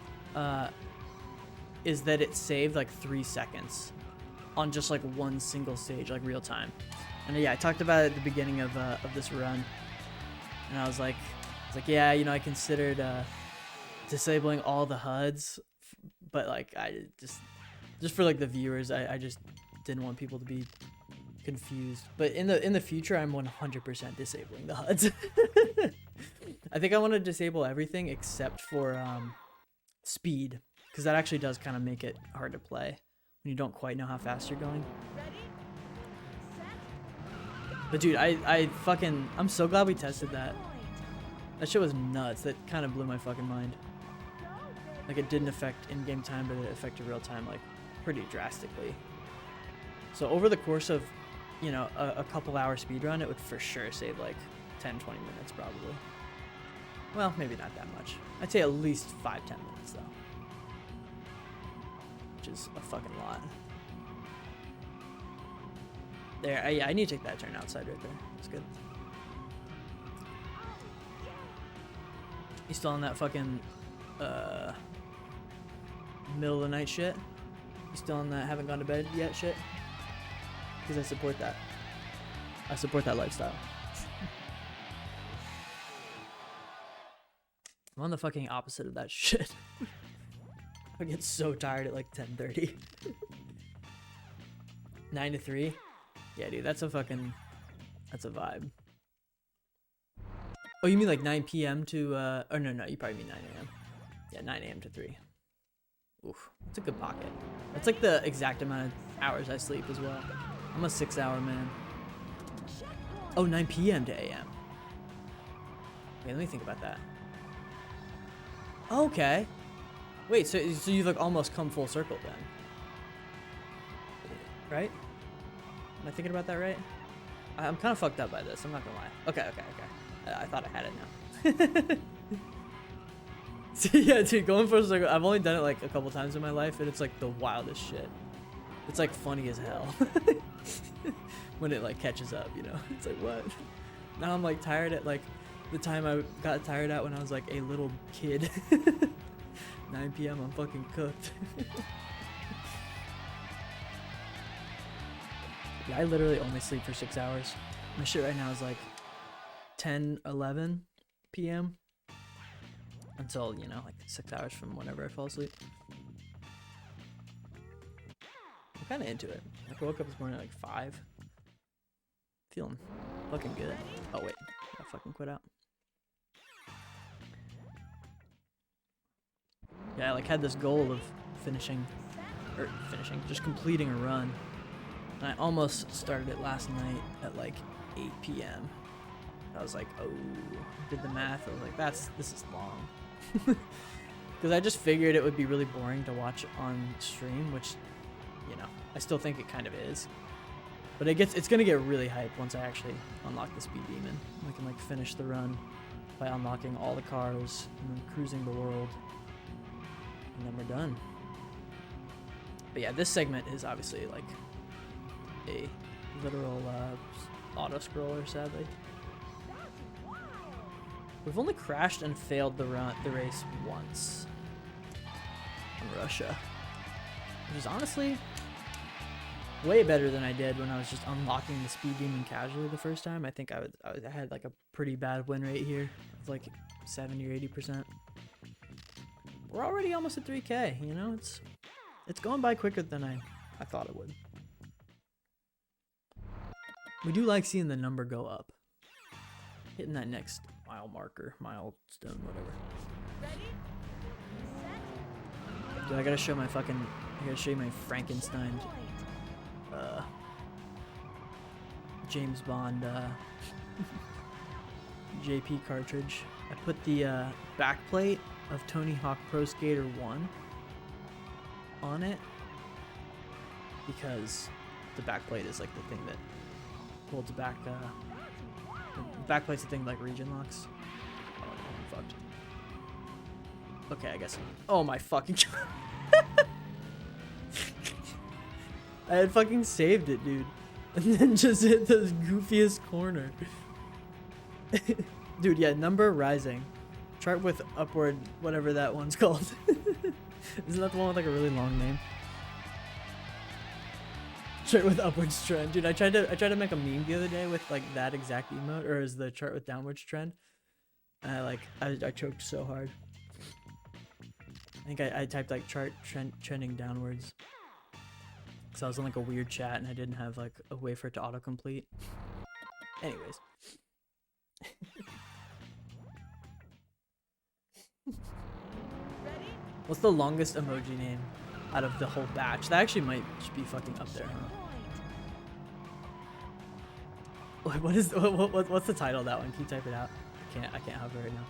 is that it saved like 3 seconds on just like one single stage, like real time. And yeah, I talked about it at the beginning of this run, and I was like, yeah, you know, I considered disabling all the HUDs, but like I just for like the viewers, I just didn't want people to be confused. But in the future, I'm 100% disabling the HUDs. I think I want to disable everything except for speed, because that actually does kind of make it hard to play when you don't quite know how fast you're going. Ready? Set. But dude, I'm so glad we tested that. Checkpoint. That shit was nuts. That kind of blew my fucking mind. Go, baby. Like, it didn't affect in-game time, but it affected real time like pretty drastically. So over the course of, you know, a couple hour speed run, it would for sure save like 10-20 minutes probably. Well, maybe not that much. I'd say at least 5-10 minutes though, which is a fucking lot. There, yeah, I need to take that turn outside right there. That's good. You still on that fucking middle of the night shit? You still on that haven't gone to bed yet shit? Because I support that. I support that lifestyle. I'm on the fucking opposite of that shit. I get so tired at like 10:30. 9 to 3? Yeah, dude, that's a vibe. Oh, you mean like 9 p.m. to, oh no, you probably mean 9 a.m. Yeah, 9 a.m. to 3. Oof, that's a good pocket. That's like the exact amount of hours I sleep as well. I'm a 6-hour man. Oh, 9 p.m. to a.m. Wait, let me think about that. Okay. Wait, so you've like almost come full circle then. Right? Am I thinking about that right? I'm kind of fucked up by this, I'm not gonna lie. Okay. I thought I had it now. So yeah, dude, going full circle, I've only done it like a couple times in my life, and it's like the wildest shit. It's like funny as hell. When it like catches up, you know? It's like, what? Now I'm like tired at like the time I got tired at when I was like a little kid. 9 p.m. I'm fucking cooked. Yeah, I literally only sleep for 6 hours. My shit right now is like 10-11 p.m. until, you know, like 6 hours from whenever I fall asleep. I'm kind of into it. Like, I woke up this morning at like 5. Feeling fucking good. Oh wait, I fucking quit out. Yeah, I like had this goal of just completing a run. And I almost started it last night at like 8 p.m. I was like, oh, did the math. I was like, this is long. Because I just figured it would be really boring to watch on stream, which, you know, I still think it kind of is. But it's gonna get really hype once I actually unlock the speed demon. We can like finish the run by unlocking all the cars and then cruising the world, and then we're done. But yeah, this segment is obviously like a literal auto scroller, sadly. We've only crashed and failed the race once in Russia, which is honestly way better than I did when I was just unlocking the speed demon casually the first time. I think I had like a pretty bad win rate here of like 70 or 80%. We're already almost at 3K, you know, it's going by quicker than I thought it would. We do like seeing the number go up. Hitting that next milestone, whatever. Ready? Set. Dude, I gotta show my fucking I gotta show you my Frankenstein James Bond JP cartridge. I put the backplate of Tony Hawk Pro Skater 1 on it because the backplate is like the thing that holds back. The backplate's the thing like region locks. Oh, I'm fucked. Okay, I guess. Oh my fucking. I had fucking saved it, dude. And then just hit the goofiest corner. Dude, yeah, number rising. Chart with upward, whatever that one's called. Isn't that the one with like a really long name? Chart with upwards trend. Dude, I tried to make a meme the other day with like that exact emote, or is the chart with downwards trend. And I choked so hard. I think I typed like chart trending downwards. So I was in like a weird chat and I didn't have like a way for it to autocomplete. Anyways. What's the longest emoji name out of the whole batch? That actually might just be fucking up there, huh? What's the title of that one? Can you type it out? I can't hover right now.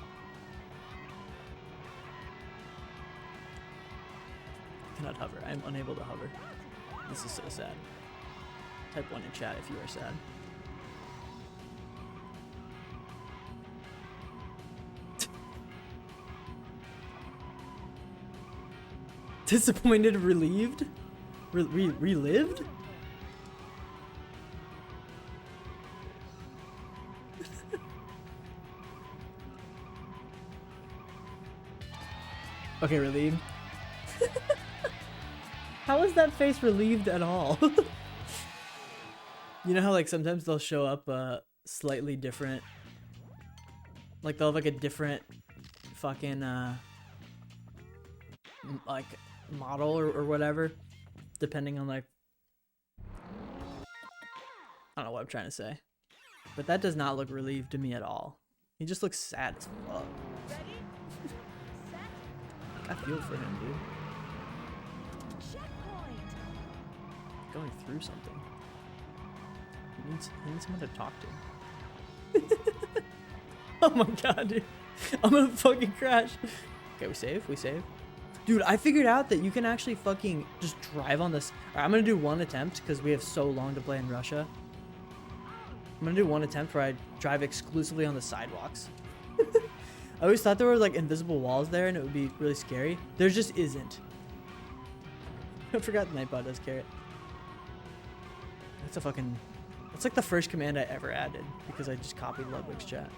I cannot hover. I'm unable to hover. This is so sad. Type 1 in chat if you are sad. Disappointed, relieved? Relived? Okay, relieved. How is that face relieved at all? You know how like sometimes they'll show up slightly different, like they'll have like a different fucking like model or whatever, depending on like, I don't know what I'm trying to say, but that does not look relieved to me at all. He just looks sad as fuck. I feel for him, dude. Going through something. He needs someone to talk to. Oh my god, dude. I'm gonna fucking crash. Okay, we save. Dude, I figured out that you can actually fucking just drive on this. Alright, I'm gonna do one attempt because we have so long to play in Russia. I'm gonna do one attempt where I drive exclusively on the sidewalks. I always thought there were like invisible walls there and it would be really scary. There just isn't. I forgot the Nightbot does carry it. That's like the first command I ever added because I just copied Ludwig's chat.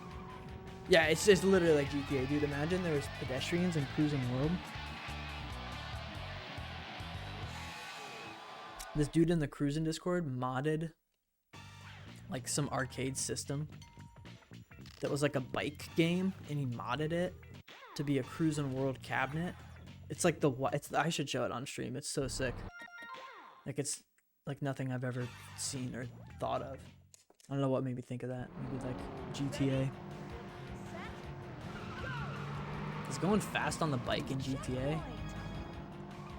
Yeah, it's just literally like GTA, dude. Imagine there was pedestrians in Cruis'n World. This dude in the Cruis'n Discord modded like some arcade system that was like a bike game, and he modded it to be a Cruis'n World cabinet. It's like I should show it on stream. It's so sick. Like it's like nothing I've ever seen or thought of. I don't know what made me think of that. Maybe like GTA. Is going fast on the bike in GTA?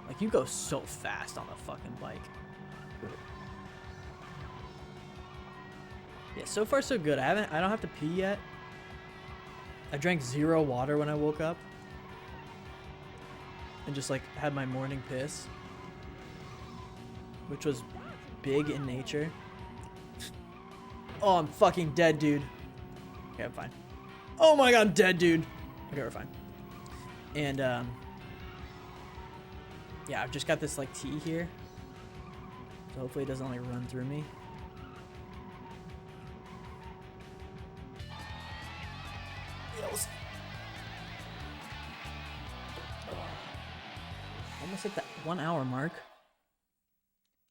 Like you go so fast on the fucking bike. Yeah, so far so good. I don't have to pee yet. I drank 0 water when I woke up. And just like had my morning piss. Which was big in nature. Oh, I'm fucking dead, dude. Okay, I'm fine. Oh my god, I'm dead, dude. Okay, we're fine. And yeah, I've just got this like tea here. So hopefully it doesn't like run through me. Almost at that 1 hour mark.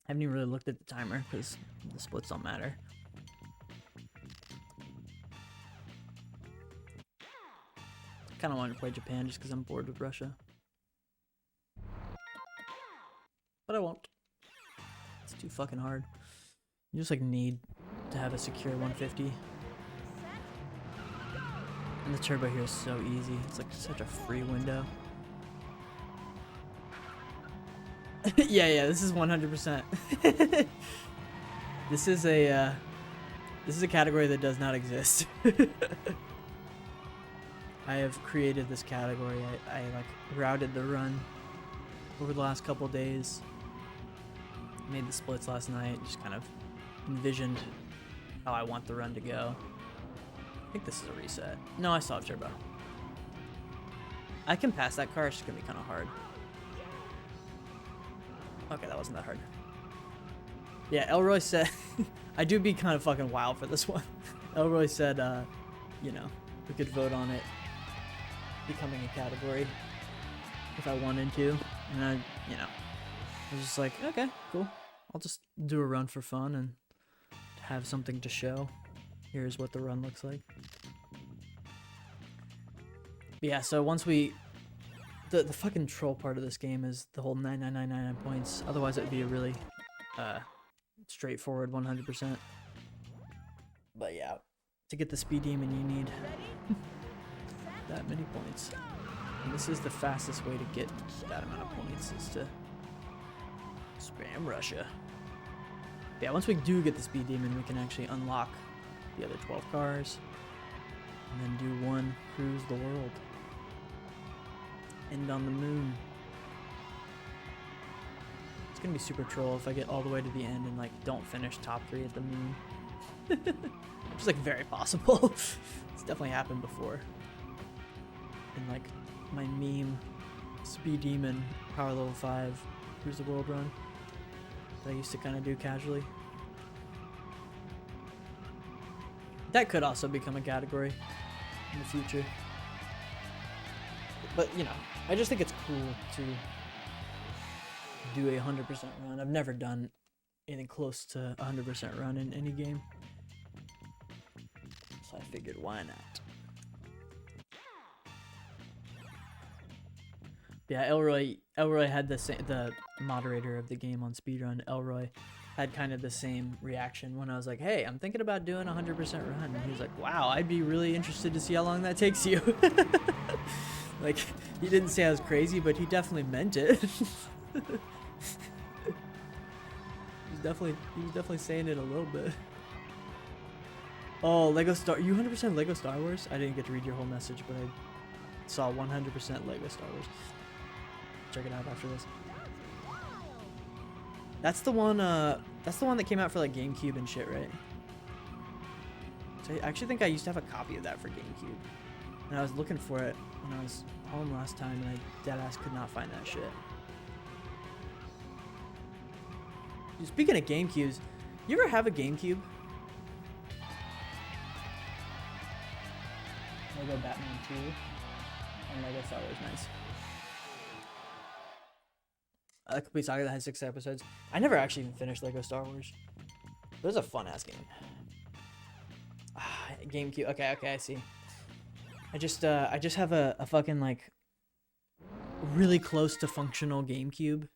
I haven't even really looked at the timer because the splits don't matter. Kind of wanted to play Japan just because I'm bored with Russia. But I won't. It's too fucking hard. You just like need to have a secure 150. And the turbo here is so easy. It's like such a free window. Yeah, this is 100%. This is a category that does not exist. I have created this category. I like routed the run over the last couple days. Made the splits last night. Just kind of envisioned how I want the run to go. I think this is a reset. No, I still have turbo. I can pass that car. It's just gonna be kind of hard. Okay, that wasn't that hard. Yeah, Elroy said I do be kind of fucking wild for this one. Elroy said, you know, we could vote on it becoming a category if I wanted to, and I was just like, okay, cool. I'll just do a run for fun and have something to show. Here's what the run looks like. But yeah, so once we the fucking troll part of this game is the whole 9999 points. Otherwise, it would be a really straightforward 100%. But yeah, to get the speed demon, you need that many points. And this is the fastest way to get that amount of points, is to spam Russia. Yeah, once we do get the speed demon, we can actually unlock the other 12 cars and then do one cruise the world. End on the moon. It's gonna be super troll if I get all the way to the end and like don't finish top 3 at the moon. Which is like very possible. It's definitely happened before. In like my meme speed demon power level 5 cruise the world run that I used to kind of do casually. That could also become a category in the future. But, you know, I just think it's cool to do a 100% run. I've never done anything close to a 100% run in any game. So I figured, why not? Yeah, Elroy had the moderator of the game on speedrun, Elroy, had kind of the same reaction when I was like, hey, I'm thinking about doing a 100% run. And he was like, wow, I'd be really interested to see how long that takes you. Like, he didn't say I was crazy, but he definitely meant it. He was definitely saying it a little bit. Oh, Lego Star, you 100% Lego Star Wars? I didn't get to read your whole message, but I saw 100% Lego Star Wars. Check it out after this. That's the one that came out for like GameCube and shit, right? So I actually think I used to have a copy of that for GameCube. And I was looking for it when I was home last time, and I deadass could not find that shit. Speaking of GameCubes, you ever have a GameCube? Lego Batman 2 and Lego Star Wars, nice. A complete saga that has 6 episodes. I never actually even finished Lego Star Wars. It was a fun ass game. GameCube. Okay, I see. I just have a fucking like really close to functional GameCube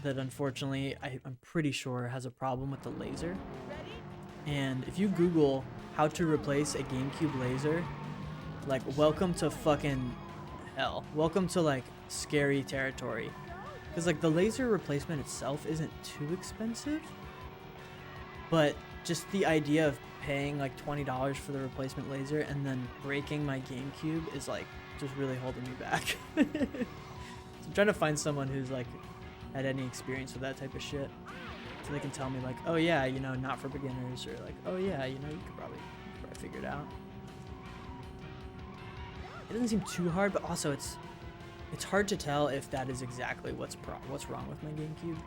that unfortunately I'm pretty sure has a problem with the laser. And if you Google how to replace a GameCube laser, like, welcome to fucking hell. Welcome to like scary territory. Because like the laser replacement itself isn't too expensive, but just the idea of paying like $20 for the replacement laser and then breaking my GameCube is like just really holding me back. So I'm trying to find someone who's like had any experience with that type of shit, so they can tell me like, oh yeah, you know, not for beginners, or like, oh yeah, you know, you could probably figure it out. It doesn't seem too hard, but also it's hard to tell if that is exactly what's wrong with my GameCube.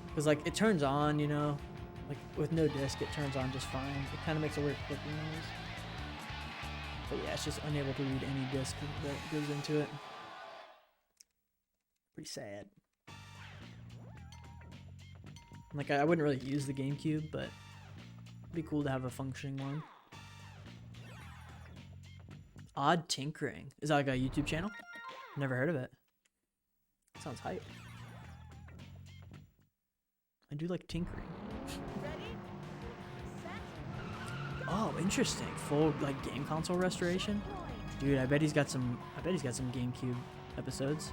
Because like it turns on, you know, like with no disc, it turns on just fine. It kind of makes a weird clicking noise. But yeah, it's just unable to read any disc that goes into it. Pretty sad. Like I wouldn't really use the GameCube, but it'd be cool to have a functioning one. Odd Tinkering. Is that like a YouTube channel? Never heard of it. Sounds hype. I do like tinkering. Oh, interesting. Full like game console restoration. Dude, I bet he's got some GameCube episodes.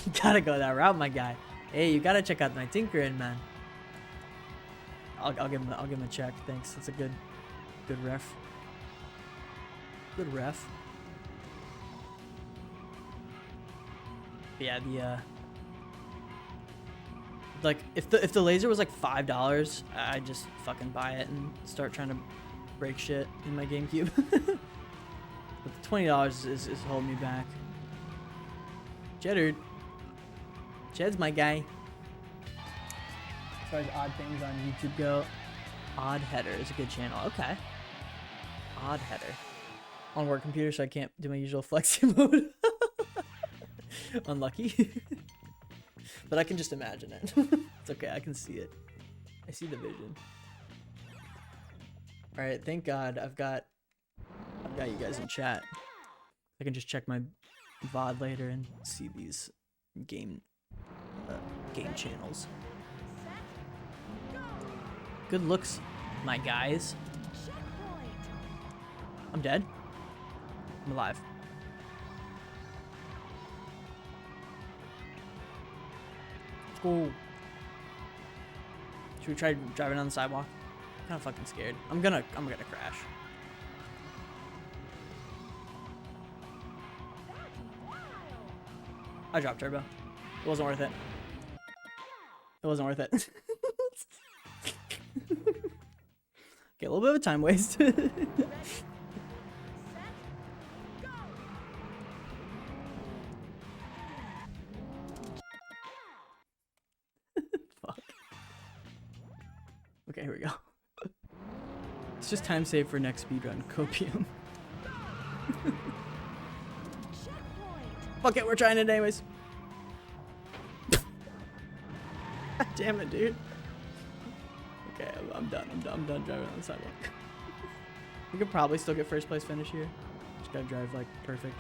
You gotta go that route, my guy. Hey, you gotta check out my tinkering, man. I'll give him a check. Thanks. That's a good ref. Good ref. But yeah, the like if the laser was like $5, I'd just fucking buy it and start trying to break shit in my GameCube. But the $20 is holding me back. Cheddar. Ched's my guy. As far as odd things on YouTube go, Odd Header is a good channel. Okay. Odd Header. On work computer, so I can't do my usual flexi mode. Unlucky. But I can just imagine it. It's okay, I can see it. I see the vision. Alright, thank God I've got you guys in chat. I can just check my VOD later and see these game channels. Good looks, my guys. I'm dead. I'm alive. Let's go. Should we try driving on the sidewalk? I'm kind of fucking scared. I'm gonna crash. I dropped turbo. It wasn't worth it. It wasn't worth it. Okay, a little bit of a time waste. Fuck. Okay, here we go. It's just time save for next speedrun. Copium. Fuck it, we're trying it anyways. Damn it, dude. Okay, I'm done. I'm done driving on the sidewalk. We could probably still get first place finish here. Just gotta drive like perfect.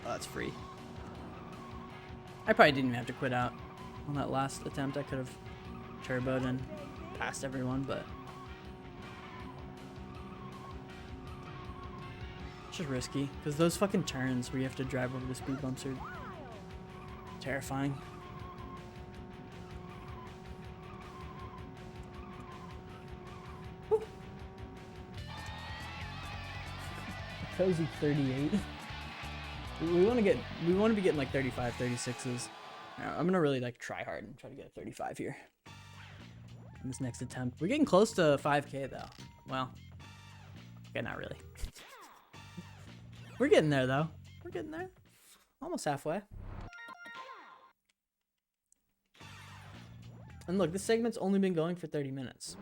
Oh, that's free. I probably didn't even have to quit out on that last attempt. I could have turboed and passed everyone, but it's just risky because those fucking turns where you have to drive over the speed bumps are terrifying. Cozy 38. We want to be getting like 35, 36s. I'm gonna really like try hard and try to get a 35 here in this next attempt. We're getting close to 5K though. Well, okay, not really. We're getting there though. We're getting there. Almost halfway. And look, this segment's only been going for 30 minutes.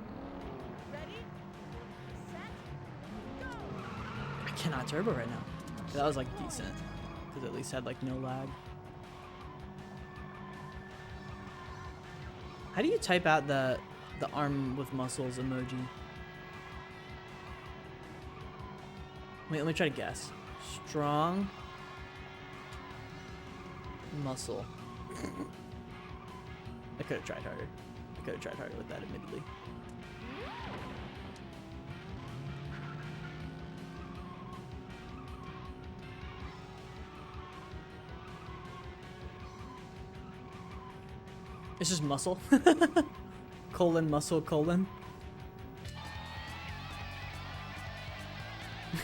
I cannot turbo right now. That was like decent, because at least had like no lag. How do you type out the arm with muscles emoji? Wait, let me try to guess. Strong muscle. I could have tried harder. I could have tried harder with that, admittedly. It's just muscle. Colon, muscle, colon.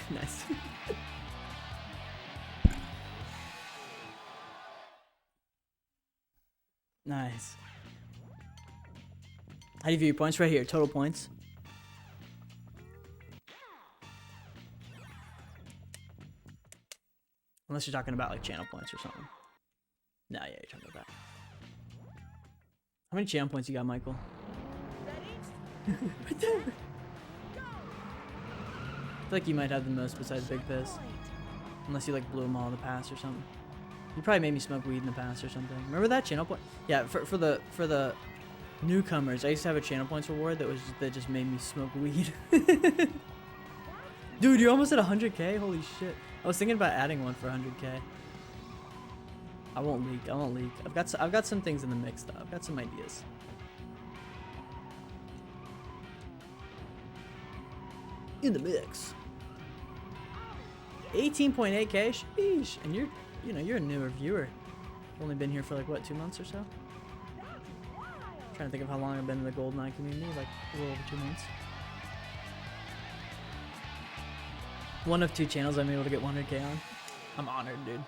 Nice. Nice. How do you view your points? Right here, total points. Unless you're talking about like channel points or something. Nah, yeah, you're talking about that. How many channel points you got, Michael? Right there. I feel like you might have the most besides Big Piss. Unless you like blew them all in the past or something. You probably made me smoke weed in the past or something. Remember that channel point? Yeah, for the newcomers, I used to have a channel points reward that just made me smoke weed. Dude, you're almost at 100K? Holy shit. I was thinking about adding one for 100K. I won't leak. I won't leak. I've got some things in the mix though. I've got some ideas. In the mix. 18.8K, sheesh. And you're, you know, you're a newer viewer. Only been here for like what, 2 months or so? Trying to think of how long I've been in the GoldenEye community, like a little over 2 months. One of 2 channels I'm able to get 100K on. I'm honored, dude.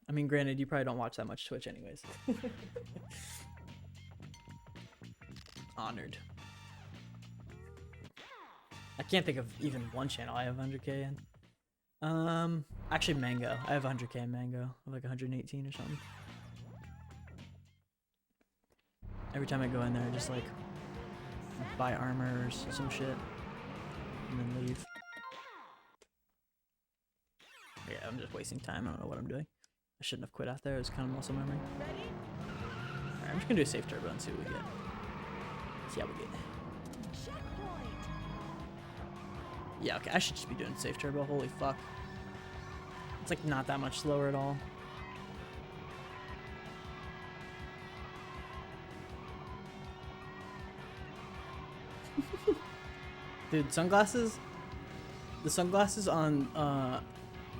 I mean, granted, you probably don't watch that much Twitch anyways. Honored. I can't think of even one channel I have 100K in. Actually Mango. I have 100K in Mango. I have like 118 or something. Every time I go in there, I just like buy armor or some shit and then leave. Yeah, I'm just wasting time. I don't know what I'm doing. I shouldn't have quit out there. It was kind of muscle memory. Alright, I'm just gonna do a safe turbo and see what we get. See how we get. Yeah, okay, I should just be doing safe turbo. Holy fuck. It's like not that much slower at all. Dude, sunglasses? The sunglasses on,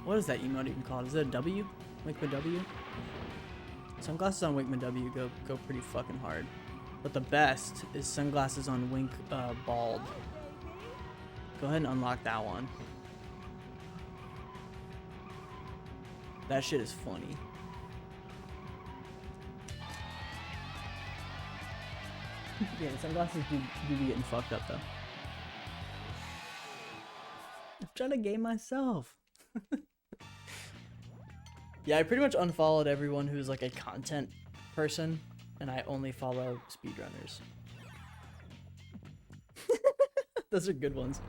what is that emote even called? Is it a W? Winkman W? Sunglasses on Winkman W go pretty fucking hard. But the best is sunglasses on Wink, Bald. Go ahead and unlock that one. That shit is funny. Yeah, the sunglasses do be getting fucked up though. I'm trying to game myself. Yeah, I pretty much unfollowed everyone who's like a content person, and I only follow speedrunners. Those are good ones.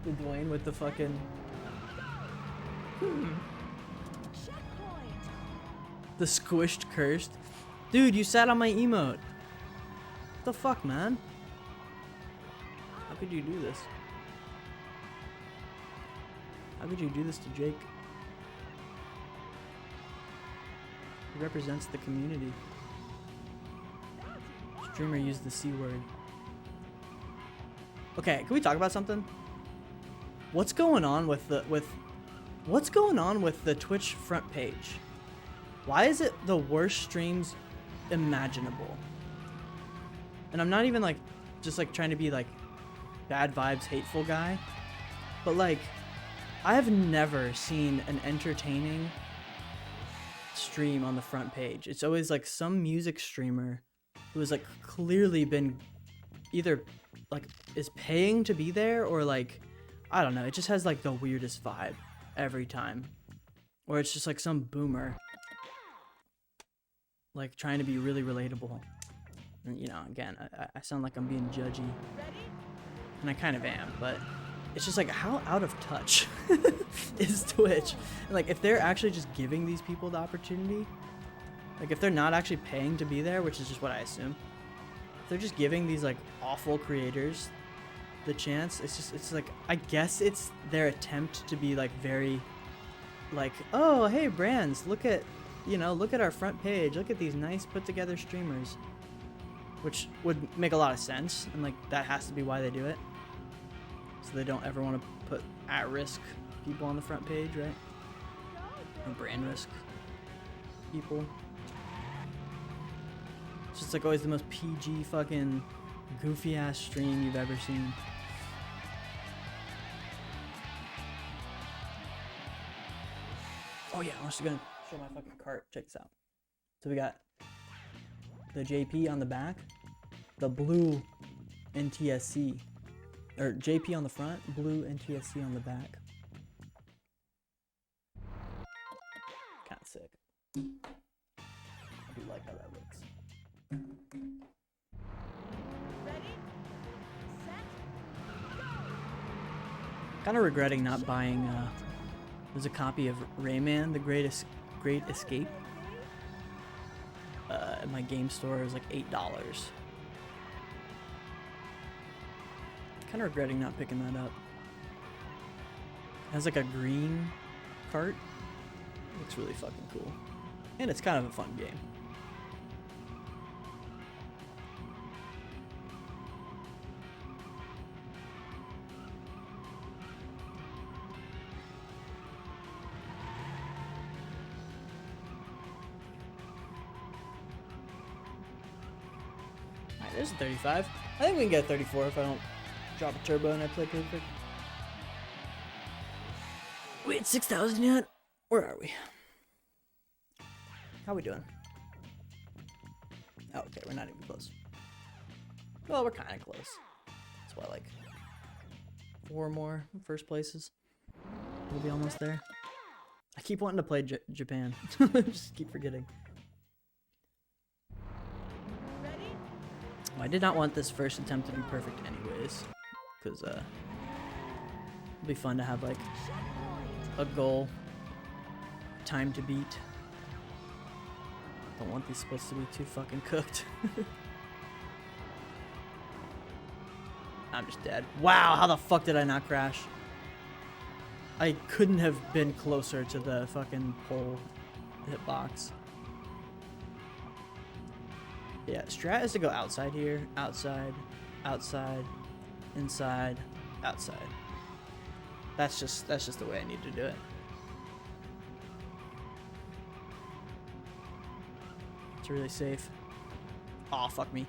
The Dwayne with the fucking... The squished cursed. Dude, you sat on my emote. What the fuck, man? How could you do this? How could you do this to Jake? He represents the community. Streamer used the C word. Okay, can we talk about something? What's going on with the what's going on with the Twitch front page? Why is it the worst streams imaginable? And I'm not even like just like trying to be like bad vibes hateful guy, but like I have never seen an entertaining stream on the front page. It's always like some music streamer who has like clearly been either like is paying to be there or like I don't know, it just has like the weirdest vibe every time. Or it's just like some boomer like trying to be really relatable. And you know, again, I sound like I'm being judgy. And I kind of am, but it's just like how out of touch is Twitch? And like if they're actually just giving these people the opportunity, like if they're not actually paying to be there, which is just what I assume, if they're just giving these like awful creators the chance, it's like I guess it's their attempt to be like very like, oh hey brands, look at, you know, look at our front page, look at these nice put together streamers, which would make a lot of sense, and like that has to be why they do it, so they don't ever want to put at risk people on the front page, right? Or brand risk people. It's just like always the most PG fucking goofy ass stream you've ever seen. Oh yeah, I'm just gonna show my fucking cart. Check this out. So we got the JP on the back, the blue NTSC, or JP on the front, blue NTSC on the back. Kind of sick. I do like how that looks. Kind of regretting not buying. There's a copy of Rayman: The Great Escape. At my game store, it was like $8. Kind of regretting not picking that up. It has like a green cart. Looks really fucking cool, and it's kind of a fun game. There's a 35. I think we can get a 34 if I don't drop a turbo and I play perfect. We at 6,000 yet? Where are we? How we doing? Oh, okay, we're not even close. Well, we're kind of close. That's why, like, 4 more first places. We'll be almost there. I keep wanting to play Japan. Just keep forgetting. Well, I did not want this first attempt to be perfect anyways. Because, it'll be fun to have, like, a goal. Time to beat. Don't want these splits to be too fucking cooked. I'm just dead. Wow, how the fuck did I not crash? I couldn't have been closer to the fucking pole hitbox. Yeah, strat is to go outside here, outside, outside, inside, outside. That's just the way I need to do it. It's really safe. Aw, fuck me.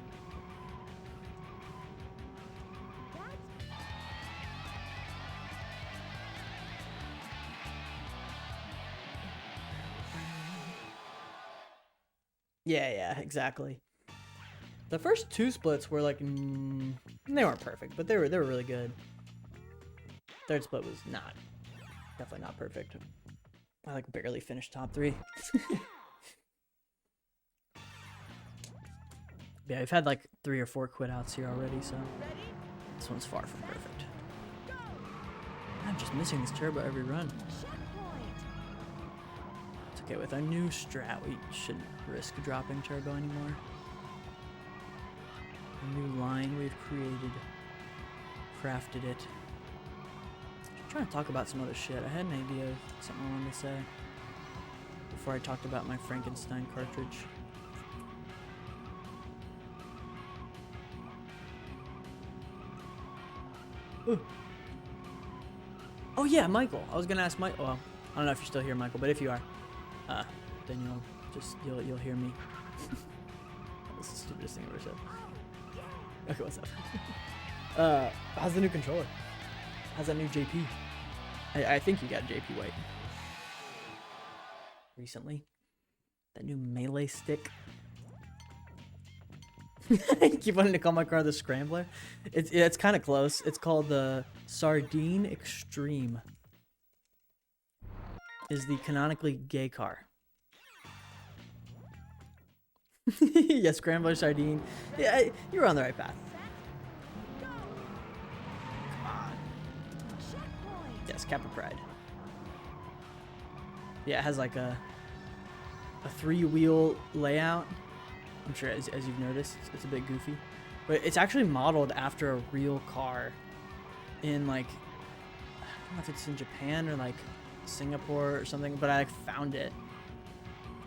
Yeah, exactly. The first 2 splits were like, they weren't perfect, but they were really good. Third split was definitely not perfect. I like barely finished top 3. Yeah, we've had like 3 or 4 quit outs here already, so this one's far from perfect. I'm just missing this turbo every run. It's okay, with our new strat, we shouldn't risk dropping turbo anymore. A new line we've created, crafted it. I'm trying to talk about some other shit. I had an idea of something I wanted to say before I talked about my Frankenstein cartridge. Ooh. Oh yeah, Michael. I was gonna ask Michael. Well, I don't know if you're still here, Michael, but if you are, then you'll hear me. That's the stupidest thing I've ever said. Okay, what's up? How's the new controller? How's that new JP? I think you got JP White recently. That new melee stick. I keep wanting to call my car the Scrambler. It's kind of close. It's called the Sardine Extreme. Is the canonically gay car. Yeah, Scrambler, Sardine. Yeah, you're on the right path. Come on. Yes, Kappa Pride. Yeah, it has like a 3-wheel layout. I'm sure as you've noticed, it's a bit goofy. But it's actually modeled after a real car in like, I don't know if it's in Japan or like Singapore or something, but I like found it.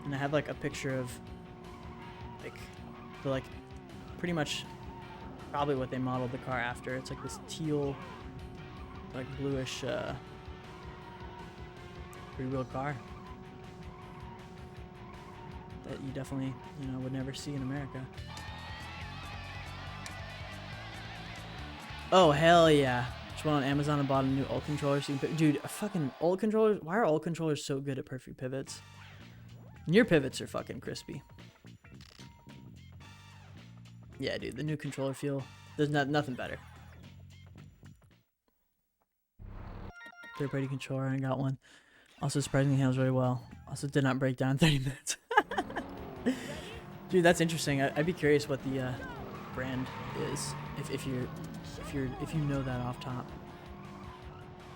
And I have like a picture of like pretty much probably what they modeled the car after. It's like this teal, like bluish 3-wheel car that you definitely, would never see in America. Oh, hell yeah. Just went on Amazon and bought a new ult controller. So you can dude, a fucking ult controller. Why are ult controllers so good at perfect pivots? And your pivots are fucking crispy. Yeah, dude, the new controller feel. There's nothing better. Third-party controller, I got one. Also, surprisingly handles really well. Also, did not break down in 30 minutes. Dude, that's interesting. I'd be curious what the brand is, if you know that off top.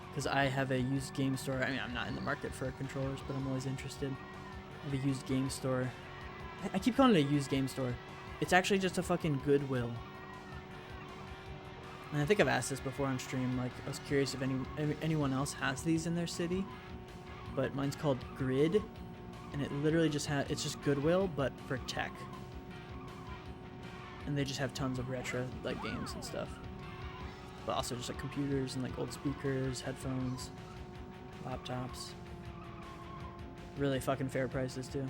Because I have a used game store. I mean, I'm not in the market for controllers, but I'm always interested. I have a used game store. I keep calling it a used game store. It's actually just a fucking Goodwill. And I think I've asked this before on stream. Like, I was curious if anyone else has these in their city. But mine's called Grid, and it literally just it's just Goodwill, but for tech. And they just have tons of retro like games and stuff. But also just like computers and like old speakers, headphones, laptops. Really fucking fair prices too.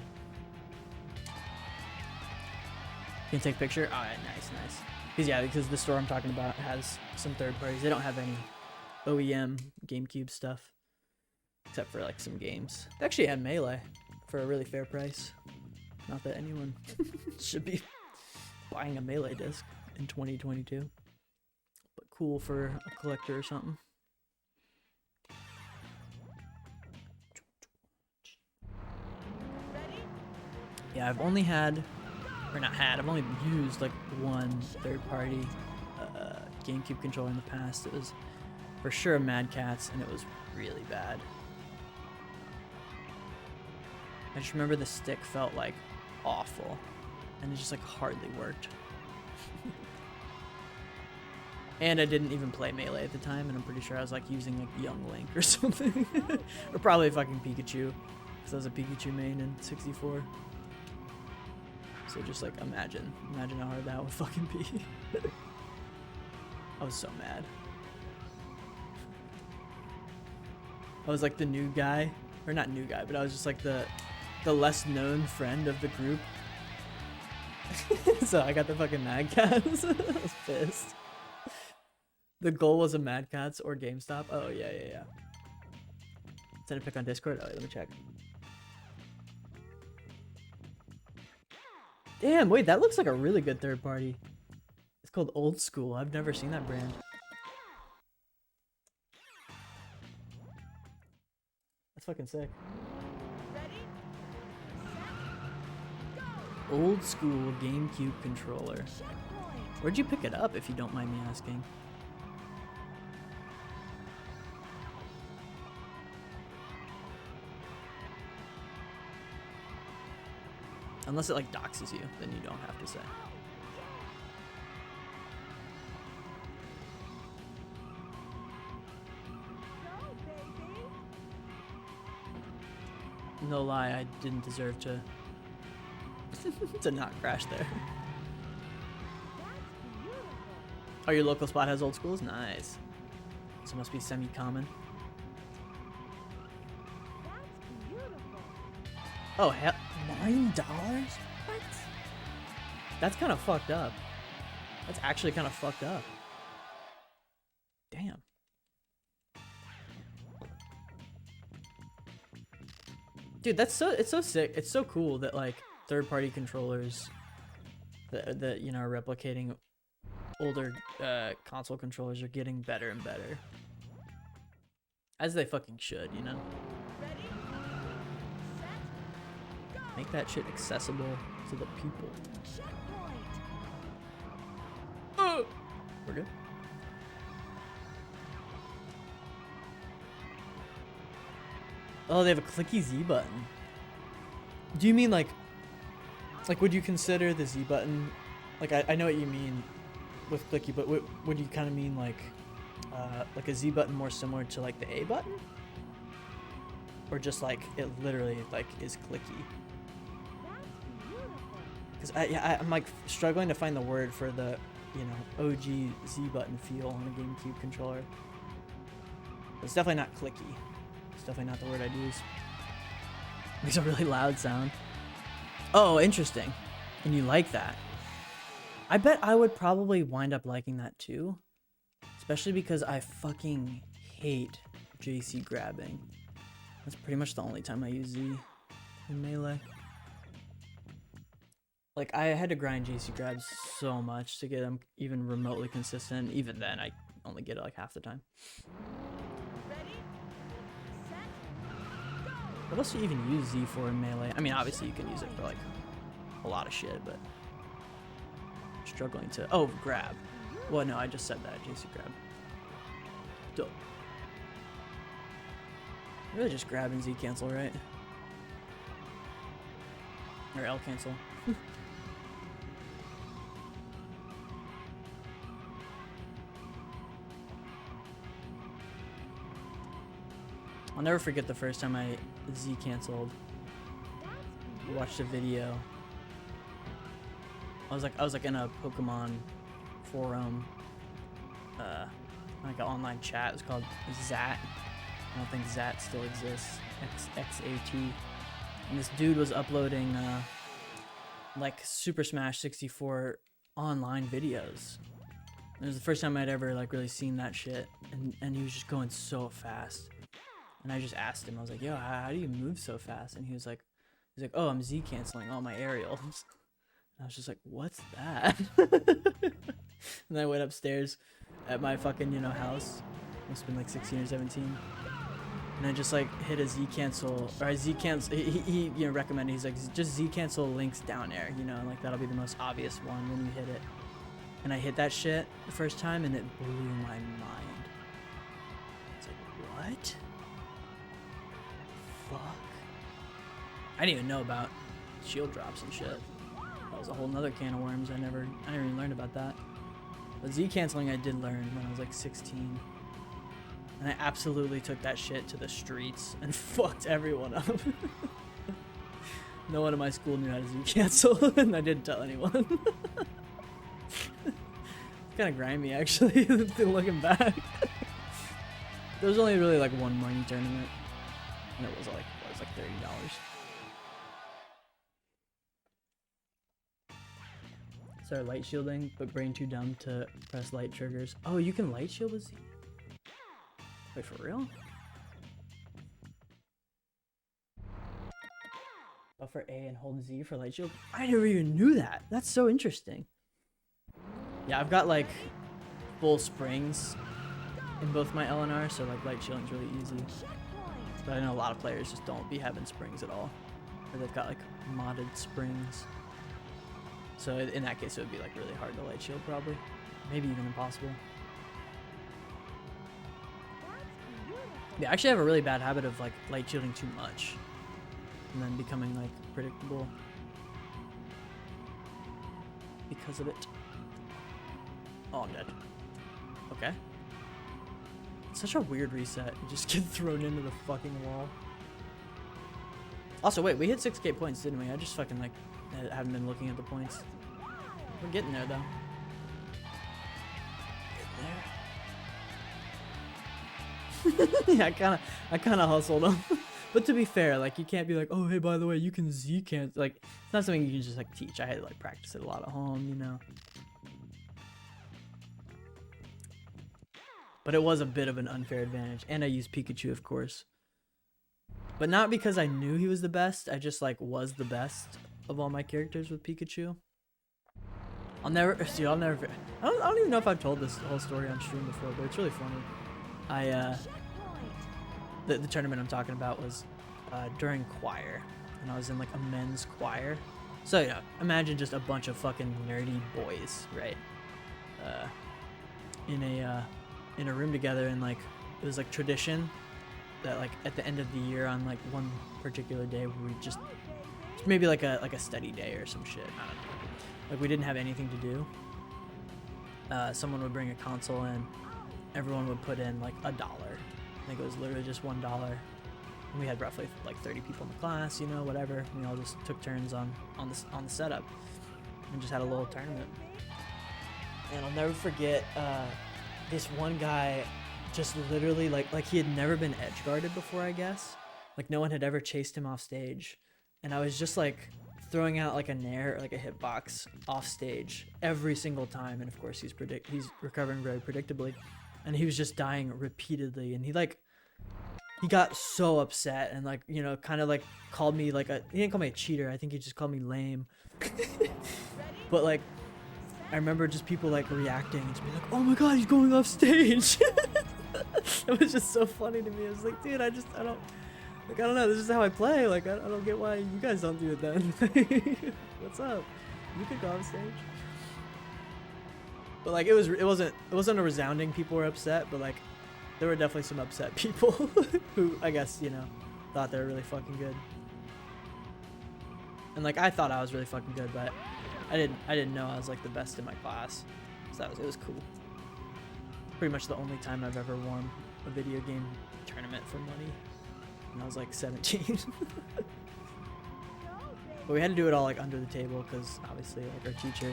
Can take a picture? Alright, nice, nice. Because yeah, because the store I'm talking about has some third parties. They don't have any OEM GameCube stuff. Except for like some games. They actually had Melee for a really fair price. Not that anyone should be buying a Melee disc in 2022. But cool for a collector or something. Yeah, I've only had, or not had, I've only used like one third-party GameCube controller in the past. It was for sure Mad Catz, and it was really bad. I just remember the stick felt like awful, and it just like hardly worked. And I didn't even play Melee at the time, and I'm pretty sure I was like using like Young Link or something. Or probably fucking Pikachu, because I was a Pikachu main in 64. So just like imagine how hard that would fucking be. I was so mad. I was like the new guy, or not new guy, but I was just like the less known friend of the group. So I got the fucking Mad Catz. I was pissed. The goal was a Mad Catz or GameStop. Oh yeah. Send a pic on Discord. Oh, let me check. Damn, wait, that looks like a really good third party. It's called Old School. I've never seen that brand. That's fucking sick. Old School GameCube controller. Where'd you pick it up, if you don't mind me asking? Unless it like doxes you, then you don't have to say. No lie, I didn't deserve to to not crash there. Oh, your local spot has Old Schools? Nice. So it must be semi-common. Oh, hell, $9? What? That's kind of fucked up. That's actually kind of fucked up. Damn. Dude, it's so sick. It's so cool that like third-party controllers that you know are replicating older console controllers are getting better and better. As they fucking should, you know? Make that shit accessible to the people. We're good. Oh, they have a clicky Z button. Do you mean like would you consider the Z button, like I know what you mean with clicky, but would you kind of mean like a Z button more similar to like the A button? Or just like it literally like is clicky? Because I'm like struggling to find the word for the, you know, OG Z button feel on a GameCube controller. It's definitely not clicky. It's definitely not the word I'd use. Makes a really loud sound. Oh, interesting. And you like that. I bet I would probably wind up liking that too. Especially because I fucking hate JC grabbing. That's pretty much the only time I use Z in Melee. Like, I had to grind JC grabs so much to get them even remotely consistent. Even then, I only get it like half the time. What else do you even use Z for in Melee? I mean, obviously you can use it for like a lot of shit, but I'm struggling to... Oh, grab. Well, no, I just said that. JC grab. Dope. Really just grab and Z cancel, right? Or L cancel. I'll never forget the first time I Z canceled. I watched a video. I was like in a Pokemon forum, like an online chat. It was called Zat. I don't think Zat still exists. XAT. And this dude was uploading like Super Smash 64 online videos. It was the first time I'd ever like really seen that shit, and he was just going so fast. And I just asked him, I was like, yo, how do you move so fast? And he's like, oh, I'm Z canceling all my aerials. And I was just like, what's that? And I went upstairs at my fucking, you know, house. Must have been like 16 or 17. And I just like hit a Z cancel, or a Z cancel. He you know, recommended. He's like, just Z cancel links down air, you know, like that'll be the most obvious one when you hit it. And I hit that shit the first time, and it blew my mind. It's like, what? Fuck. I didn't even know about shield drops and shit. That was a whole nother can of worms. I never even learned about that. But Z canceling I did learn when I was like 16. And I absolutely took that shit to the streets and fucked everyone up. No one in my school knew how to Z cancel, and I didn't tell anyone. It's kind of grimy, actually, looking back. There was only really like one money tournament, and it was like $30. Started light shielding, but brain too dumb to press light triggers. Oh, you can light shield with Z? Wait, for real? Buffer A and hold Z for light shield? I never even knew that. That's so interesting. Yeah, I've got like full springs in both my LNR, so like light shielding's really easy. But I know a lot of players just don't be having springs at all. Or they've got like modded springs. So in that case it would be like really hard to light shield probably. Maybe even impossible. Yeah, I actually have a really bad habit of like light shielding too much and then becoming like predictable because of it. Oh, I'm dead. Okay. It's such a weird reset. You just get thrown into the fucking wall. Also, wait, we hit 6k points, didn't we? I just fucking like haven't been looking at the points. We're getting there though. Yeah, I kind of hustled him. But to be fair, like you can't be like, oh hey, by the way, you can Z cancel. Like it's not something you can just like teach. I had to like practice it a lot at home, you know. But it was a bit of an unfair advantage, and I used Pikachu, of course. But not because I knew he was the best. I just like was the best of all my characters with Pikachu. I'll never. I don't even know if I've told this whole story on stream before, but it's really funny. The tournament I'm talking about was during choir, and I was in like a men's choir. So yeah, imagine just a bunch of fucking nerdy boys, right? In a room together, and like it was like tradition that like at the end of the year on like one particular day we just maybe like a study day or some shit. I don't know. Like we didn't have anything to do. Someone would bring a console in. Everyone would put in like $1. I think it was literally just $1. And we had roughly like 30 people in the class, you know, whatever. We all just took turns on the setup and just had a little tournament. And I'll never forget this one guy just literally like he had never been edge guarded before, I guess. Like no one had ever chased him off stage. And I was just like throwing out like a nair or like a hitbox off stage every single time. And of course he's recovering very predictably. And he was just dying repeatedly. And he got so upset and like, you know, kind of like called me like he didn't call me a cheater. I think he just called me lame. But like, I remember just people like reacting and just being like, oh my God, he's going off stage. It was just so funny to me. I was like, dude, I don't know. This is how I play. Like, I don't get why you guys don't do it then. What's up? You could go off stage. But like, it wasn't a resounding people were upset, but like, there were definitely some upset people who I guess, you know, thought they were really fucking good. And like, I thought I was really fucking good, but I didn't know I was like the best in my class. So it was cool. Pretty much the only time I've ever won a video game tournament for money. And I was like 17. But we had to do it all like under the table because obviously like our teacher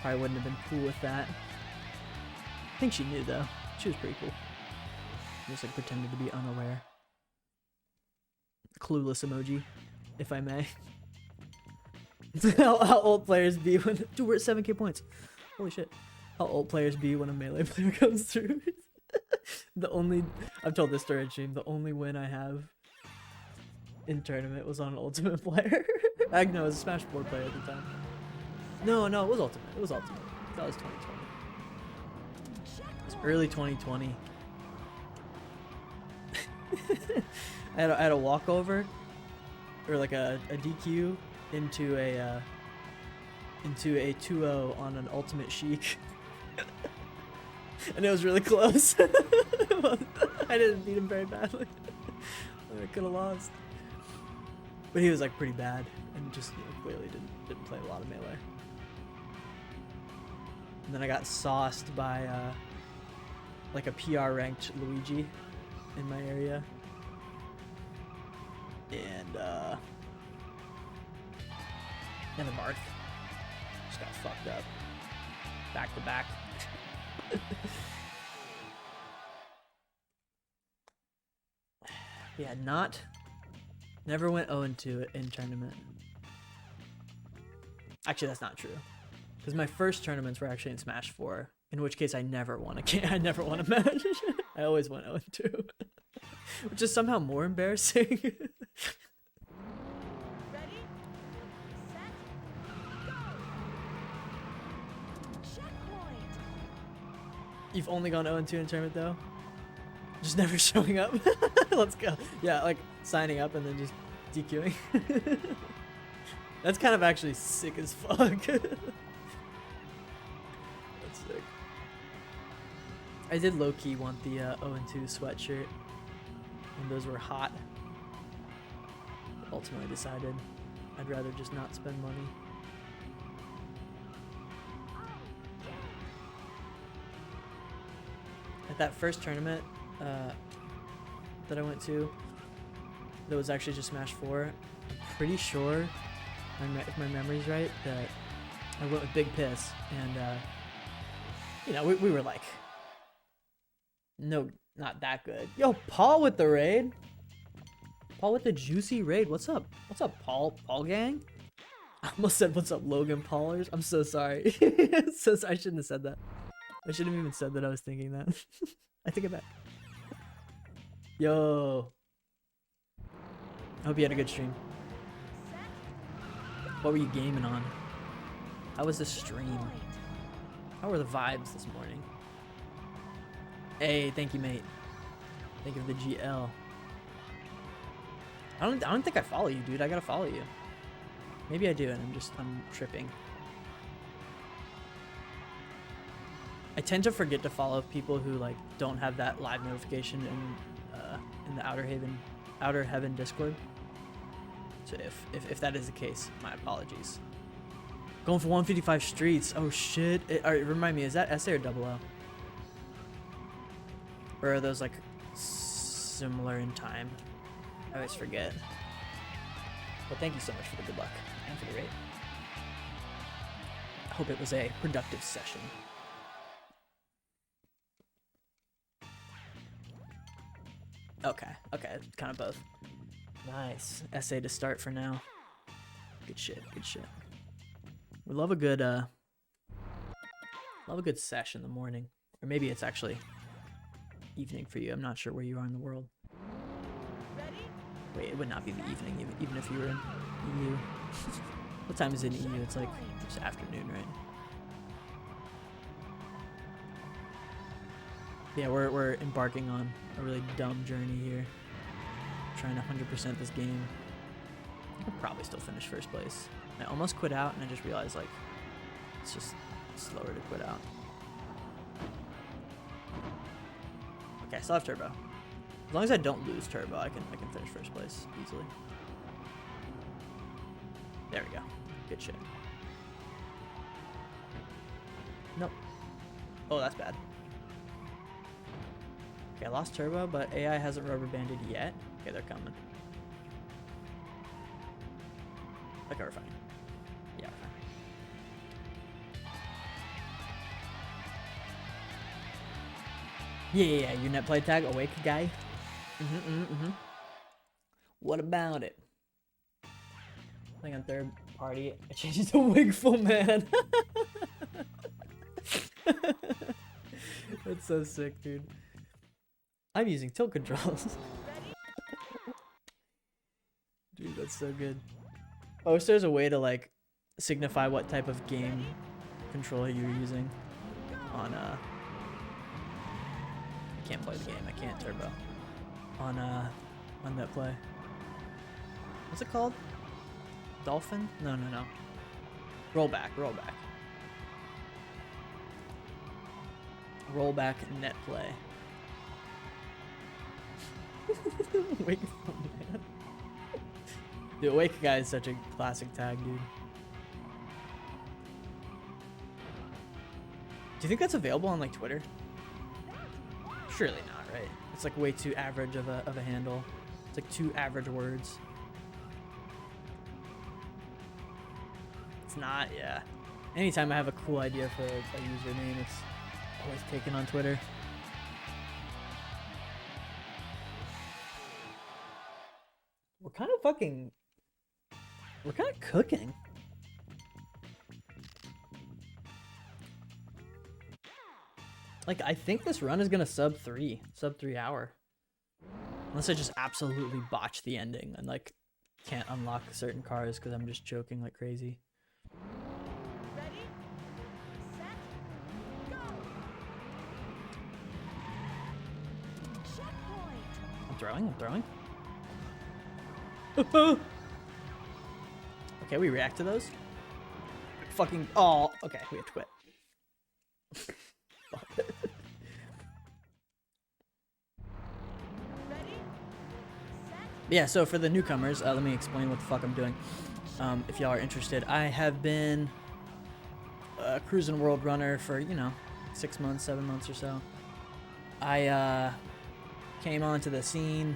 probably wouldn't have been cool with that. I think she knew though. She was pretty cool. Just like pretended to be unaware. Clueless emoji, if I may. How old players be when dude, we're at 7k points. Holy shit. How old players be when a melee player comes through. I've told this story in stream, the only win I have in tournament was on an ultimate player. I know it was a Smash 4 player at the time. No, it was ultimate. It was ultimate. That was 2020. It was early 2020. I had a walkover or like a DQ into a 2-0 on an ultimate Sheik. And it was really close. I didn't beat him very badly. I could have lost. But he was like pretty bad and just clearly didn't play a lot of melee. And then I got sauced by like a PR ranked Luigi in my area. And the Marth just got fucked up. Back to back. Yeah, never went 0-2 in tournament. Actually, that's not true. Because my first tournaments were actually in Smash 4, in which case I never won a match. I always went 0-2. Which is somehow more embarrassing. Ready? Set. Go. Checkpoint. You've only gone 0-2 in tournament though? Just never showing up? Let's go. Yeah, like signing up and then just DQing. That's kind of actually sick as fuck. That's sick. I did low-key want the 0-2 sweatshirt when those were hot. But ultimately decided I'd rather just not spend money. At that first tournament that I went to, that was actually just Smash 4, I'm pretty sure, if my memory's right, that I went with Big Piss, and you know, we were like, no, not that good. Yo, Paul with the raid. Paul with the juicy raid. What's up? What's up, Paul? Paul gang? I almost said what's up, Logan Paulers. I'm so sorry. So sorry. I shouldn't have said that. I shouldn't have even said that I was thinking that. I take it back. Yo. I hope you had a good stream. What were you gaming on? How was the stream? How were the vibes this morning? Hey, thank you, mate. Thank you for the GL. I don't think I follow you, dude. I gotta follow you. Maybe I do, and I'm tripping. I tend to forget to follow people who like don't have that live notification in the Outer Heaven Discord. So if that is the case, my apologies. Going for 155 streets. Oh shit! Alright, remind me, is that SA or double L? Or are those like similar in time? I always forget. But thank you so much for the good luck and for the raid. I hope it was a productive session. Okay, kind of both. Nice. SA to start for now. Good shit, good shit. We love a good sesh in the morning. Or maybe it's actually evening for you. I'm not sure where you are in the world. Ready? Wait, it would not be the evening even if you were in EU. What time is it in EU? It's like it's afternoon, right? Yeah, we're embarking on a really dumb journey here. Trying to 100% this game. I could probably still finish first place. I almost quit out and I just realized like it's just slower to quit out. Okay, I still have turbo. As long as I don't lose turbo, I can finish first place easily. There we go. Good shit. Nope. Oh, that's bad. Okay, I lost turbo, but AI hasn't rubber banded yet. Okay, they're coming. Okay, we're fine. Yeah, we're fine. Yeah, your net play tag, awake guy. What about it? I think on third. Party. I changed it to Wigful Man. That's so sick, dude. I'm using tilt controls. Dude, that's so good. I wish there's a way to like signify what type of game controller you're using on I can't play the game, I can't turbo. On NetPlay. What's it called? Dolphin? No. Rollback. Rollback NetPlay. Wake man. The Awake guy is such a classic tag, dude. Do you think that's available on like Twitter? Surely not, right? It's like way too average of a handle. It's like 2 average words. It's not, yeah. Anytime I have a cool idea for a username, it's always taken on Twitter. We're kind of cooking. Like, I think this run is gonna sub 3 hour. Unless I just absolutely botch the ending and like can't unlock certain cars because I'm just choking like crazy. Ready, set, go. Checkpoint. I'm throwing. Okay, we react to those. Fucking, oh, okay, we have to quit. Ready, set, Yeah, so for the newcomers, let me explain what the fuck I'm doing. If y'all are interested, I have been a Cruis'n World runner for, 6 months, 7 months or so. I came onto the scene.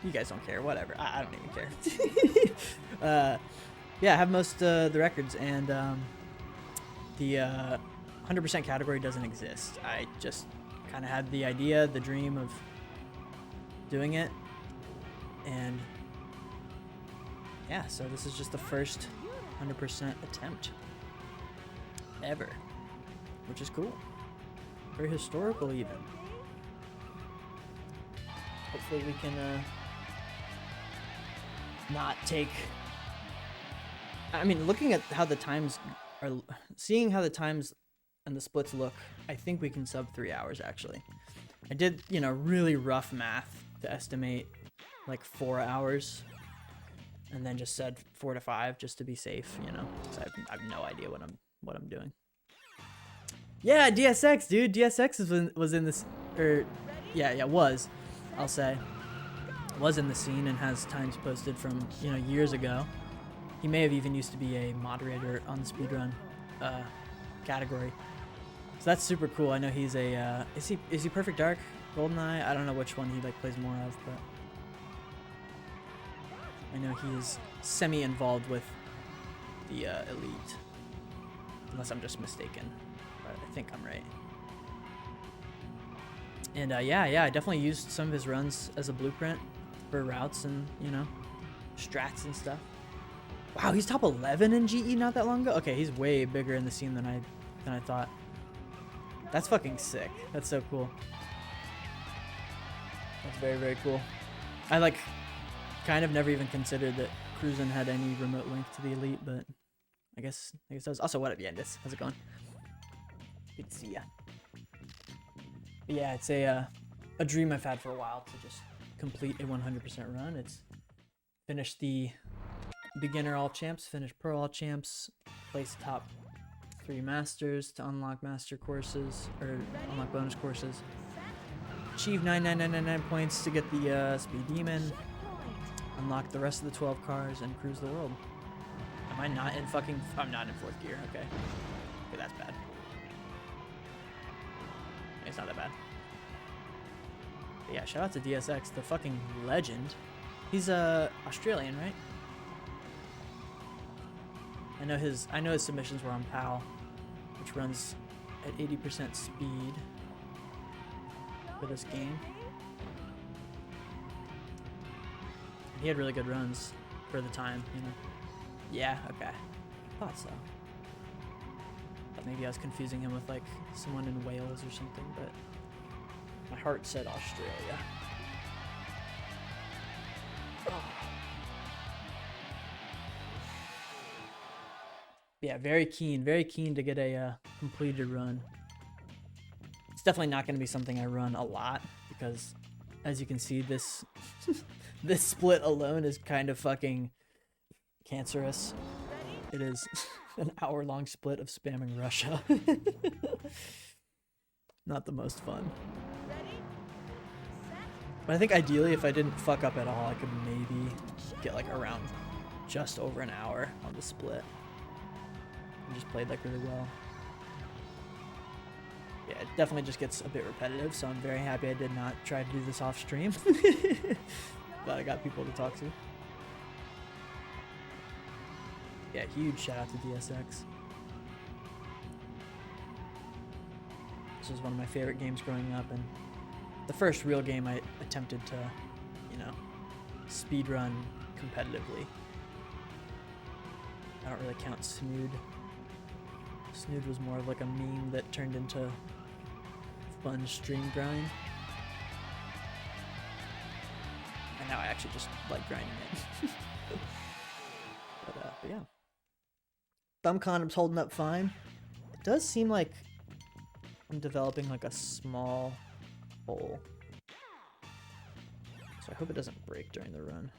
You guys don't care, whatever. I don't even care. Yeah, I have most of the records, and the 100% category doesn't exist. I just kind of had the idea, the dream of doing it, and yeah, so this is just the first 100% attempt ever, which is cool. Very historical, even. Hopefully we can not take... I mean, looking at how the times are... Seeing how the times and the splits look, I think we can sub 3 hours, actually. I did, really rough math to estimate, like, 4 hours. And then just said 4 to 5 just to be safe, because I have no idea what I'm doing. Yeah, DSX, dude. DSX was in this... was... I'll say, was in the scene and has times posted from, years ago. He may have even used to be a moderator on the speedrun category. So that's super cool. I know he's a, is he Perfect Dark? GoldenEye? I don't know which one he plays more of, but I know he's semi-involved with the Elite. Unless I'm just mistaken, but I think I'm right. And yeah, I definitely used some of his runs as a blueprint for routes and, strats and stuff. Wow, he's top 11 in GE not that long ago? Okay, he's way bigger in the scene than I thought. That's fucking sick. That's so cool. That's very, very cool. I kind of never even considered that Cruis'n had any remote link to the Elite, but I guess it does. Also, what up, Yandis? How's it going? Good to see ya. But yeah, it's a dream I've had for a while to just complete a 100% run. It's finish the beginner all champs, finish pro all champs, place top 3 masters to unlock master courses or unlock bonus courses, achieve 99999 points to get the speed demon, unlock the rest of the 12 cars, and cruise the world. Am I not in fucking... I'm not in 4th gear. Okay, that's bad. It's not that bad. But yeah, shout out to DSX, the fucking legend. He's Australian, right? I know his submissions were on PAL, which runs at 80% speed for this game. He had really good runs for the time, Yeah, okay. Thought so. Thought maybe I was confusing him with like someone in Wales or something, but my heart said Australia. Oh. Yeah, very keen to get a completed run. It's definitely not going to be something I run a lot because, as you can see, this this split alone is kind of fucking cancerous. It is an hour-long split of spamming Russia. Not the most fun. But I think ideally, if I didn't fuck up at all, I could maybe get like around just over an hour on the split. I just played like really well. Yeah, it definitely just gets a bit repetitive, so I'm very happy I did not try to do this off stream. Glad I got people to talk to. Yeah, huge shout out to DSX. This was one of my favorite games growing up, and the first real game I attempted to, you know, speedrun competitively. I don't really count Snood. Snood was more of like a meme that turned into fun stream grind. And now I actually just like grinding it. But yeah. Thumb condom's holding up fine. It does seem like I'm developing like a small hole. So I hope it doesn't break during the run.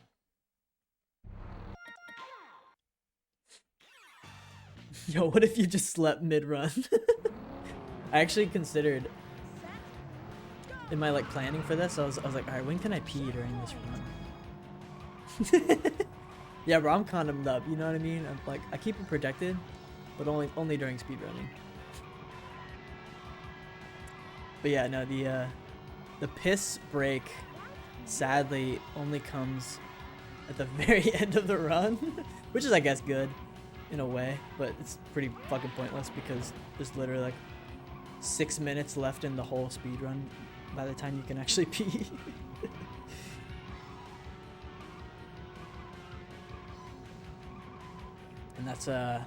Yo, what if you just slept mid-run? I actually considered in my like planning for this, I was like, alright, when can I pee during this run? Yeah, bro, I'm condomed up, you know what I mean? I'm like, I keep it protected, but only during speedrunning. But yeah, no, the piss break sadly only comes at the very end of the run, which is I guess good in a way, but it's pretty fucking pointless because there's literally like 6 minutes left in the whole speed run by the time you can actually pee. And that's yeah,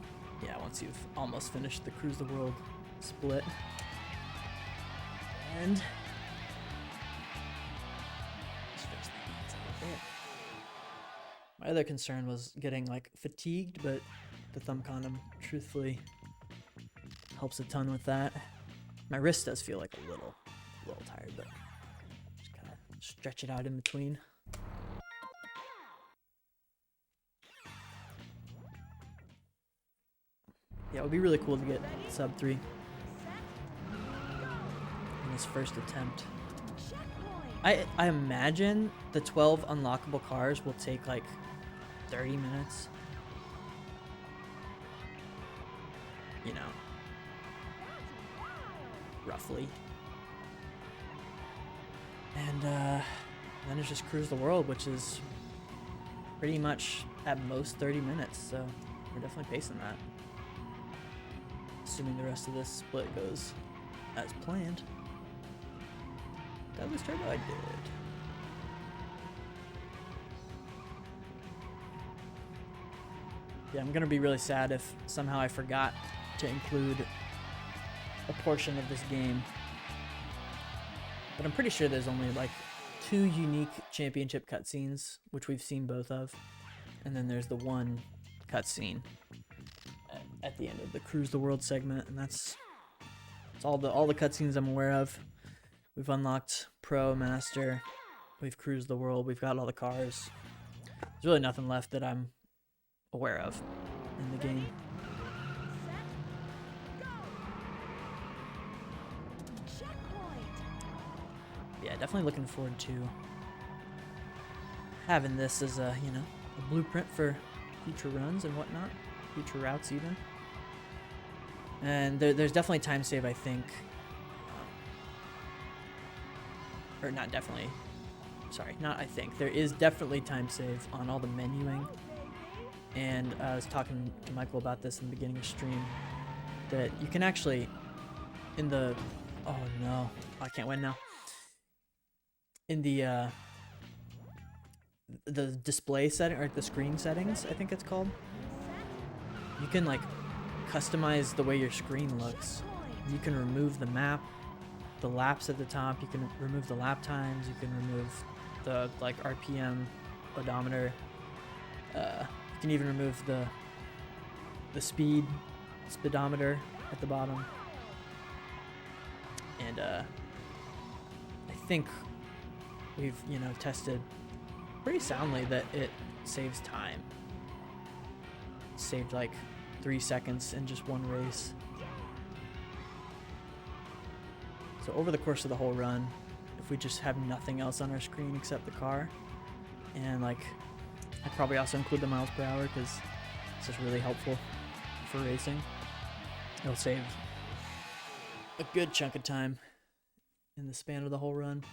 once you've almost finished the Cruise the World split. And my other concern was getting like fatigued, but the thumb condom truthfully helps a ton with that. My wrist does feel like a little tired, but just kind of stretch it out in between. Yeah, it would be really cool to get sub 3 in this first attempt. I imagine the 12 unlockable cars will take like 30 minutes. You know, roughly. And then it's just Cruise the World, which is pretty much at most 30 minutes, so we're definitely pacing that. Assuming the rest of this split goes as planned. That was turbo, I did. Yeah, I'm gonna be really sad if somehow I forgot to include a portion of this game. But I'm pretty sure there's only like 2 unique championship cutscenes, which we've seen both of. And then there's the one cutscene at the end of the Cruise the World segment, and that's all the cutscenes I'm aware of. We've unlocked Pro, Master, we've cruised the world, we've got all the cars. There's really nothing left that I'm aware of in the game. Yeah, definitely looking forward to having this as a, you know, a blueprint for future runs and whatnot, future routes even. And there's definitely time save, I think. Or not definitely. Sorry, not I think. There is definitely time save on all the menuing. And I was talking to Michael about this in the beginning of stream, that you can actually, in the, oh no, I can't win now. In the display setting, or the screen settings, I think it's called. you can like customize the way your screen looks. You can remove the map, the laps at the top. You can remove the lap times. You can remove the like RPM odometer. You can even remove the speedometer at the bottom. And I think we've, you know, tested pretty soundly that it saves time. It saved like 3 seconds in just one race. So over the course of the whole run, if we just have nothing else on our screen except the car, and like I'd probably also include the miles per hour because it's just really helpful for racing. It'll save a good chunk of time in the span of the whole run.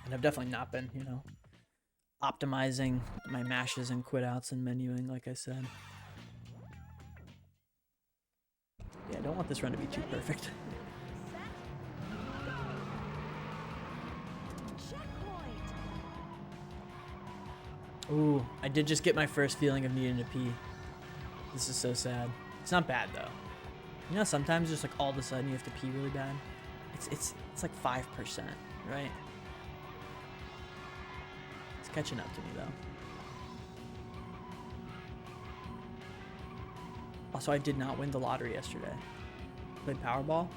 And I've definitely not been, you know, optimizing my mashes and quit outs and menuing, like I said. Yeah, I don't want this run to be too perfect. Ooh, I did just get my first feeling of needing to pee. This is so sad. It's not bad though. You know, sometimes just like all of a sudden you have to pee really bad. It's like 5%, right? It's catching up to me though. Also, I did not win the lottery yesterday. Played Powerball.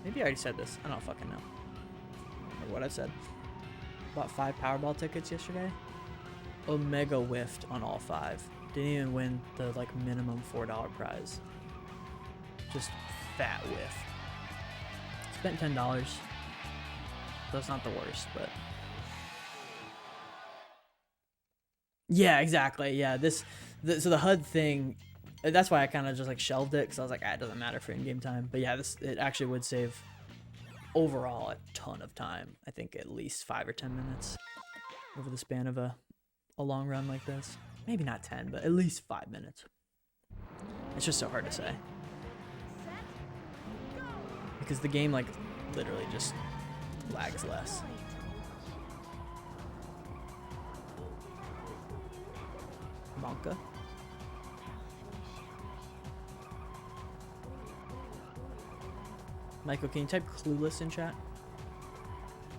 Maybe I already said this. I don't fucking know. Or what I said. Bought 5 Powerball tickets yesterday. Omega whiffed on all 5. Didn't even win the like minimum $4 prize. Just fat whiff. Spent $10. That's not the worst, but yeah, exactly. Yeah, so the HUD thing. That's why I kind of just like shelved it because I was like, it doesn't matter for in-game time. But yeah, it actually would save overall a ton of time. I think at least 5 or 10 minutes over the span of a long run like this. Maybe not 10, but at least 5 minutes. It's just so hard to say. Because the game like literally just lags less. Monka. Michael, can you type clueless in chat?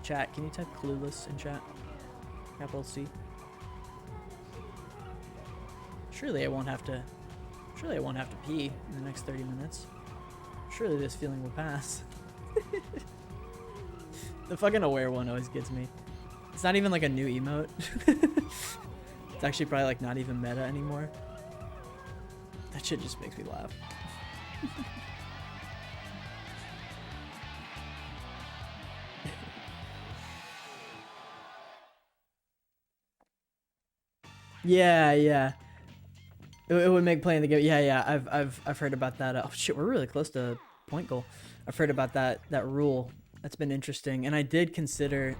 Chat, can you type clueless in chat? Capital C. Surely I won't have to pee in the next 30 minutes. Surely this feeling will pass. The fucking aware one always gets me. It's not even like a new emote. It's actually probably like not even meta anymore. That shit just makes me laugh. Yeah. It would make playing the game. Yeah. I've heard about that. Oh shit, we're really close to point goal. I've heard about that rule. That's been interesting, and I did consider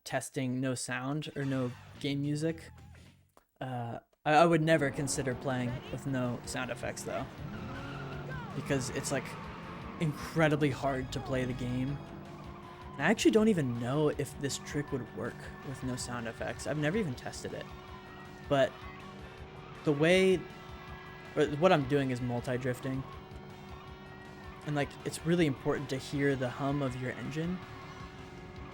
testing no sound or no game music. I would never consider playing with no sound effects though, because it's like incredibly hard to play the game. And I actually don't even know if this trick would work with no sound effects. I've never even tested it. But the way, or what I'm doing is multi-drifting. And like, it's really important to hear the hum of your engine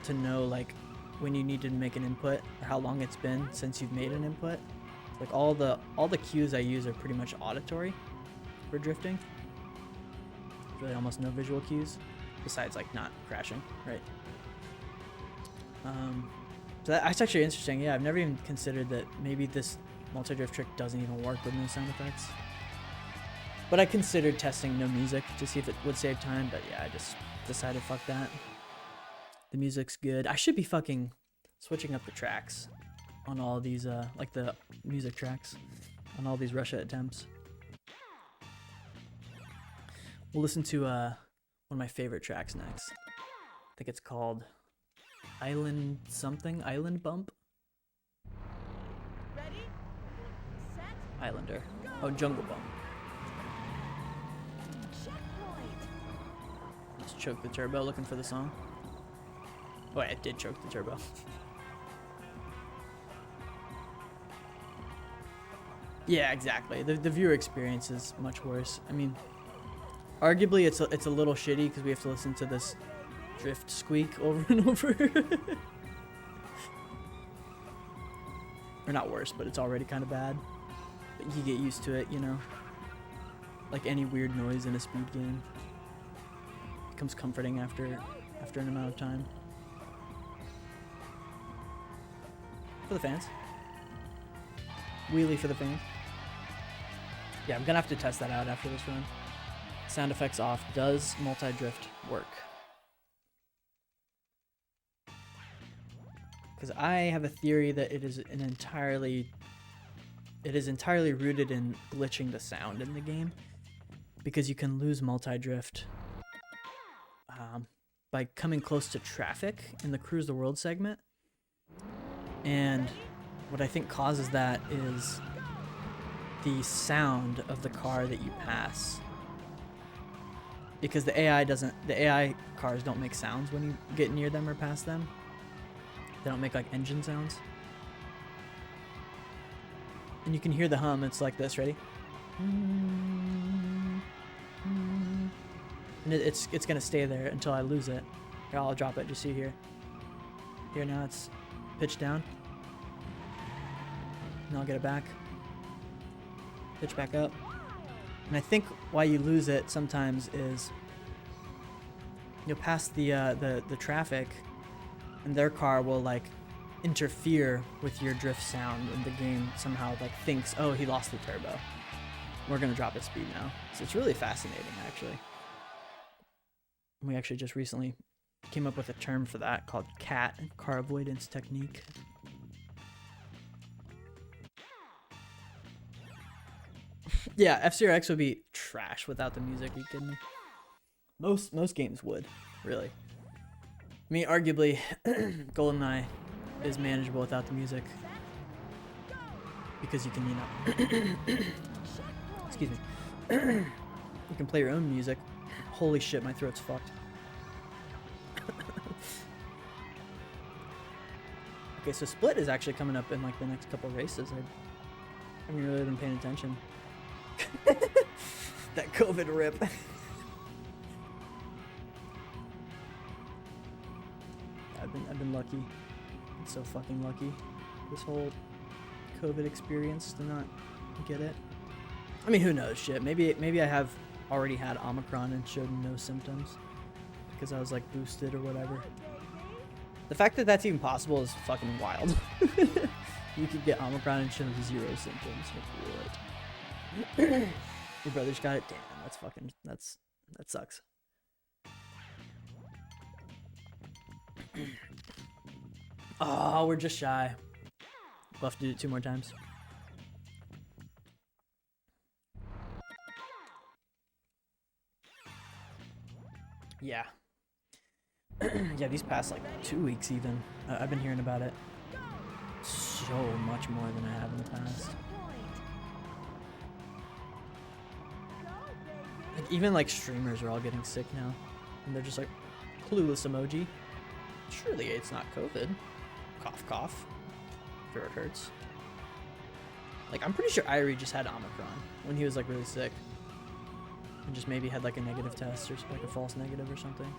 to know like when you need to make an input or how long it's been since you've made an input. Like all the cues I use are pretty much auditory for drifting. There's really almost no visual cues besides like not crashing, right? So that's actually interesting. Yeah, I've never even considered that maybe this multi-drift trick doesn't even work with no sound effects. But I considered testing no music to see if it would save time, but yeah, I just decided fuck that. The music's good. I should be fucking switching up the tracks on all these, like the music tracks on all these Russia attempts. We'll listen to one of my favorite tracks next. I think it's called Island something? Island Bump? Ready, set, Islander. Oh, Jungle Bump. checkpoint. Let's choke the turbo looking for the song. Oh, yeah, it did choke the turbo. Yeah, exactly. The viewer experience is much worse. I mean, arguably it's a little shitty because we have to listen to this drift squeak over and over. Or not worse, but it's already kind of bad. But you get used to it, you know. Like any weird noise in a speed game. It becomes comforting after an amount of time. For the fans. Wheelie for the fans. Yeah, I'm gonna have to test that out after this run. Sound effects off. Does multi-drift work? Because I have a theory that it is entirely rooted in glitching the sound in the game, because you can lose multi-drift by coming close to traffic in the Cruise the World segment, and what I think causes that is the sound of the car that you pass, because the AI cars don't make sounds when you get near them or past them. They don't make like engine sounds. And you can hear the hum. It's like this. Ready? And it's gonna stay there until I lose it. Here, I'll drop it just so you hear. Here, now it's pitched down. And I'll get it back. Pitch back up. And I think why you lose it sometimes is you'll pass the traffic, and their car will like interfere with your drift sound, and the game somehow like thinks, oh, he lost the turbo, we're gonna drop his speed now. So it's really fascinating, actually. We actually just recently came up with a term for that called CAT, car avoidance technique. Yeah, F-Zero X would be trash without the music. Are you kidding me? Most games would, really. I mean, arguably, GoldenEye is manageable without the music, because you can, you know, excuse me, you can play your own music. Holy shit, my throat's fucked. Okay, so Split is actually coming up in like the next couple races. I haven't really been paying attention. That COVID rip. I've been lucky. I'm so fucking lucky. This whole COVID experience to not get it. I mean, who knows? Shit. Maybe I have already had Omicron and showed no symptoms because I was like boosted or whatever. The fact that that's even possible is fucking wild. You could get Omicron and show 0 symptoms. Like, what? Your brother just got it? Damn, that's fucking, that sucks. Oh, we're just shy. We'll have to do it 2 more times. Yeah. Yeah, these past like 2 weeks even, I've been hearing about it so much more than I have in the past. Like, even like streamers are all getting sick now, and they're just like clueless emoji. Surely it's not COVID. Cough, cough. Sure, it hurts. Like, I'm pretty sure Irie just had Omicron when he was like really sick, and just maybe had like a negative test or like a false negative or something.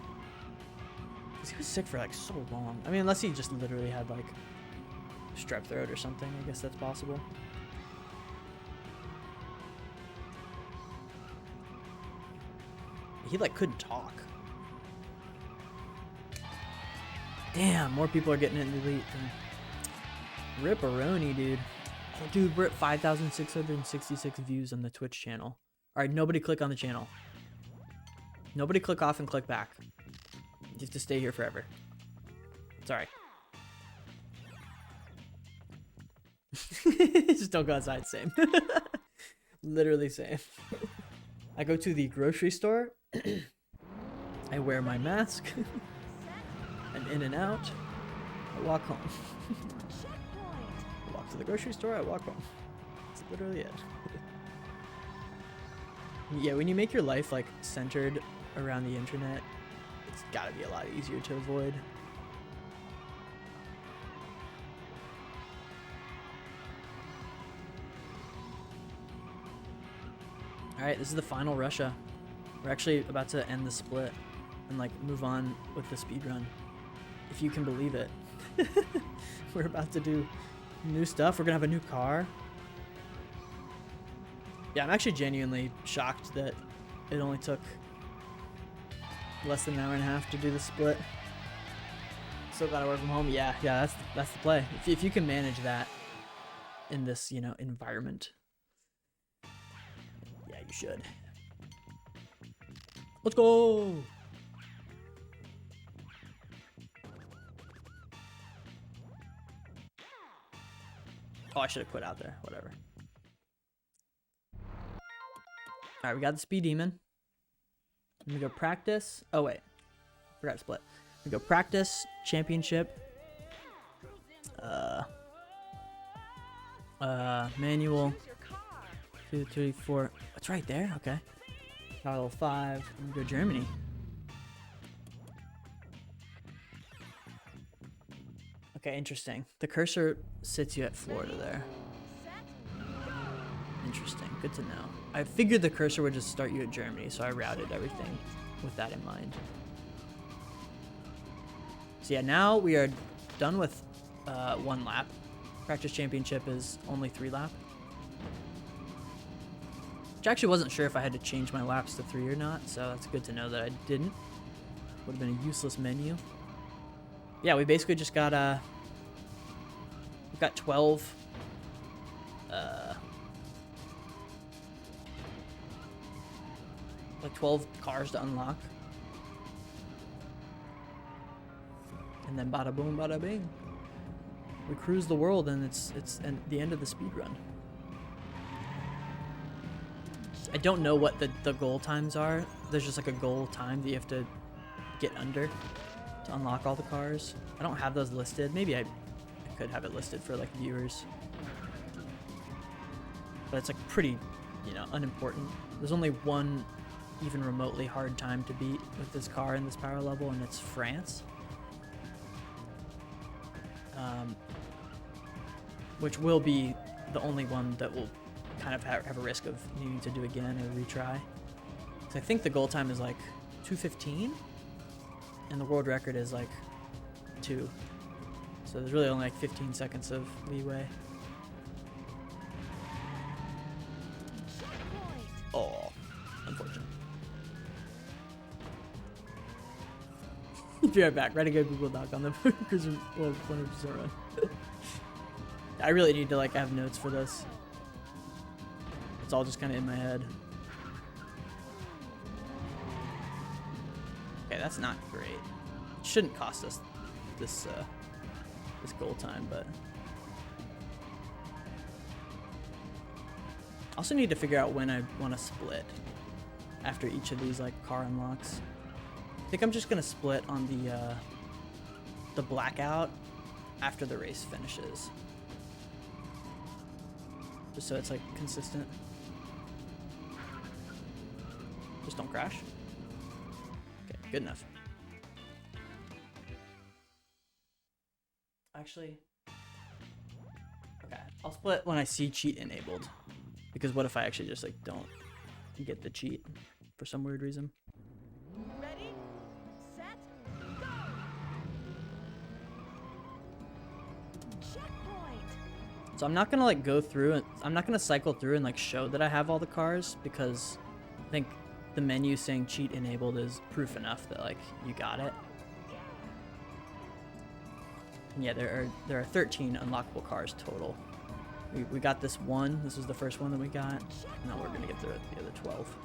Cause he was sick for like so long. I mean, unless he just literally had like strep throat or something. I guess that's possible. He like couldn't talk. Damn, more people are getting it in the elite. Ripperoni, dude. Oh, dude, we're at 5,666 views on the Twitch channel. All right, nobody click on the channel. Nobody click off and click back. You have to stay here forever. Sorry. Just don't go outside. Same. Literally same. I go to the grocery store. I wear my mask. I'm in and out. I walk home. I walk to the grocery store. I walk home. That's literally it. Yeah, when you make your life like centered around the internet, it's gotta be a lot easier to avoid All right, this is the final Russia. We're actually about to end the split and like move on with the speed run, if you can believe it. We're about to do new stuff. We're gonna have a new car. Yeah, I'm actually genuinely shocked that it only took less than an hour and a half to do the split. So glad I work from home. Yeah, that's the play. If you can manage that in this, you know, environment, yeah, you should. Let's go. Oh, I should have quit out there. Whatever. All right, we got the speed demon. Let me go practice. Oh wait, forgot to split. We go practice, championship, manual, 2, 3, 4. It's right there. Okay. Title 5. Let me go Germany. Okay, interesting. The cursor sits you at Florida there. Interesting. Good to know. I figured the cursor would just start you at Germany, so I routed everything with that in mind. So yeah, now we are done with 1 lap. Practice championship is only 3 lap. Which I actually wasn't sure if I had to change my laps to 3 or not, so that's good to know that I didn't. Would have been a useless menu. Yeah, we basically just got we've got 12 like 12 cars to unlock. And then bada boom, bada bing. We cruise the world, and it's the end of the speed run. I don't know what the goal times are. There's just like a goal time that you have to get under to unlock all the cars. I don't have those listed. Maybe I could have it listed for like viewers. But it's like pretty, you know, unimportant. There's only one even remotely hard time to beat with this car in this power level, and it's France. Which will be the only one that will kind of have a risk of needing to do again or retry. So I think the goal time is like 2:15, and the world record is like 2. So there's really only like 15 seconds of leeway. Oh, unfortunate. Be right back. Ready to go Google Doc on the Cruis'n 100% run. I really need to like have notes for this. It's all just kind of in my head. Okay, that's not great. It shouldn't cost us this goal time, but also need to figure out when I want to split after each of these like car unlocks. I think I'm just gonna split on the blackout after the race finishes, just so it's like consistent. Just don't crash. Okay, good enough. Actually, okay, I'll split when I see cheat enabled, because what if I actually just like don't get the cheat for some weird reason? Ready, set, go! Checkpoint! So I'm not gonna like go through and I'm not gonna cycle through and like show that I have all the cars, because I think the menu saying cheat enabled is proof enough that like you got it. And yeah, there are 13 unlockable cars total. We got this one. This was the first one that we got. Now we're gonna get the other 12.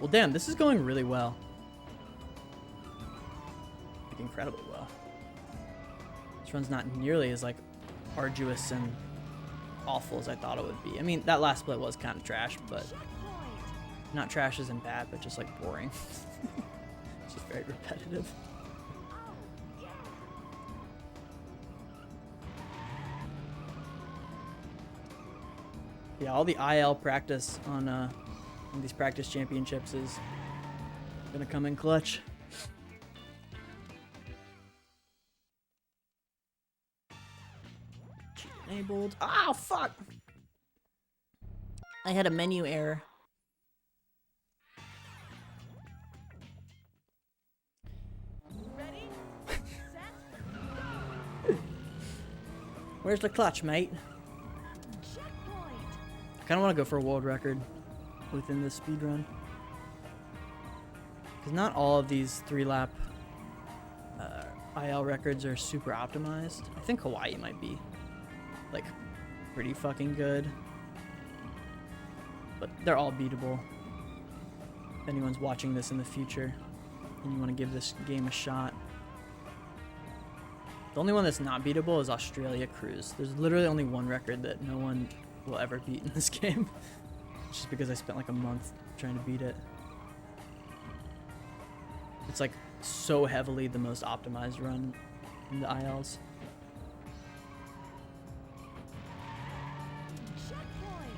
Well, damn, this is going really well. Like, incredibly well. This run's not nearly as like arduous and awful as I thought it would be. I mean, that last split was kind of trash, but not trash isn't bad, but just like boring. It's just very repetitive. Yeah, all the IL practice on these practice championships is gonna come in clutch. Cheating. enabled. Oh, fuck! I had a menu error. Ready, set, Where's the clutch, mate? checkpoint. I kind of want to go for a world record within this speed run. Because not all of these 3-lap IL records are super optimized. I think Hawaii might be, like, pretty fucking good. But they're all beatable. If anyone's watching this in the future and you want to give this game a shot. The only one that's not beatable is Australia Cruise. There's literally only one record that no one will ever beat in this game. Just because I spent like a month trying to beat it. It's like so heavily the most optimized run in the ILs. Checkpoint.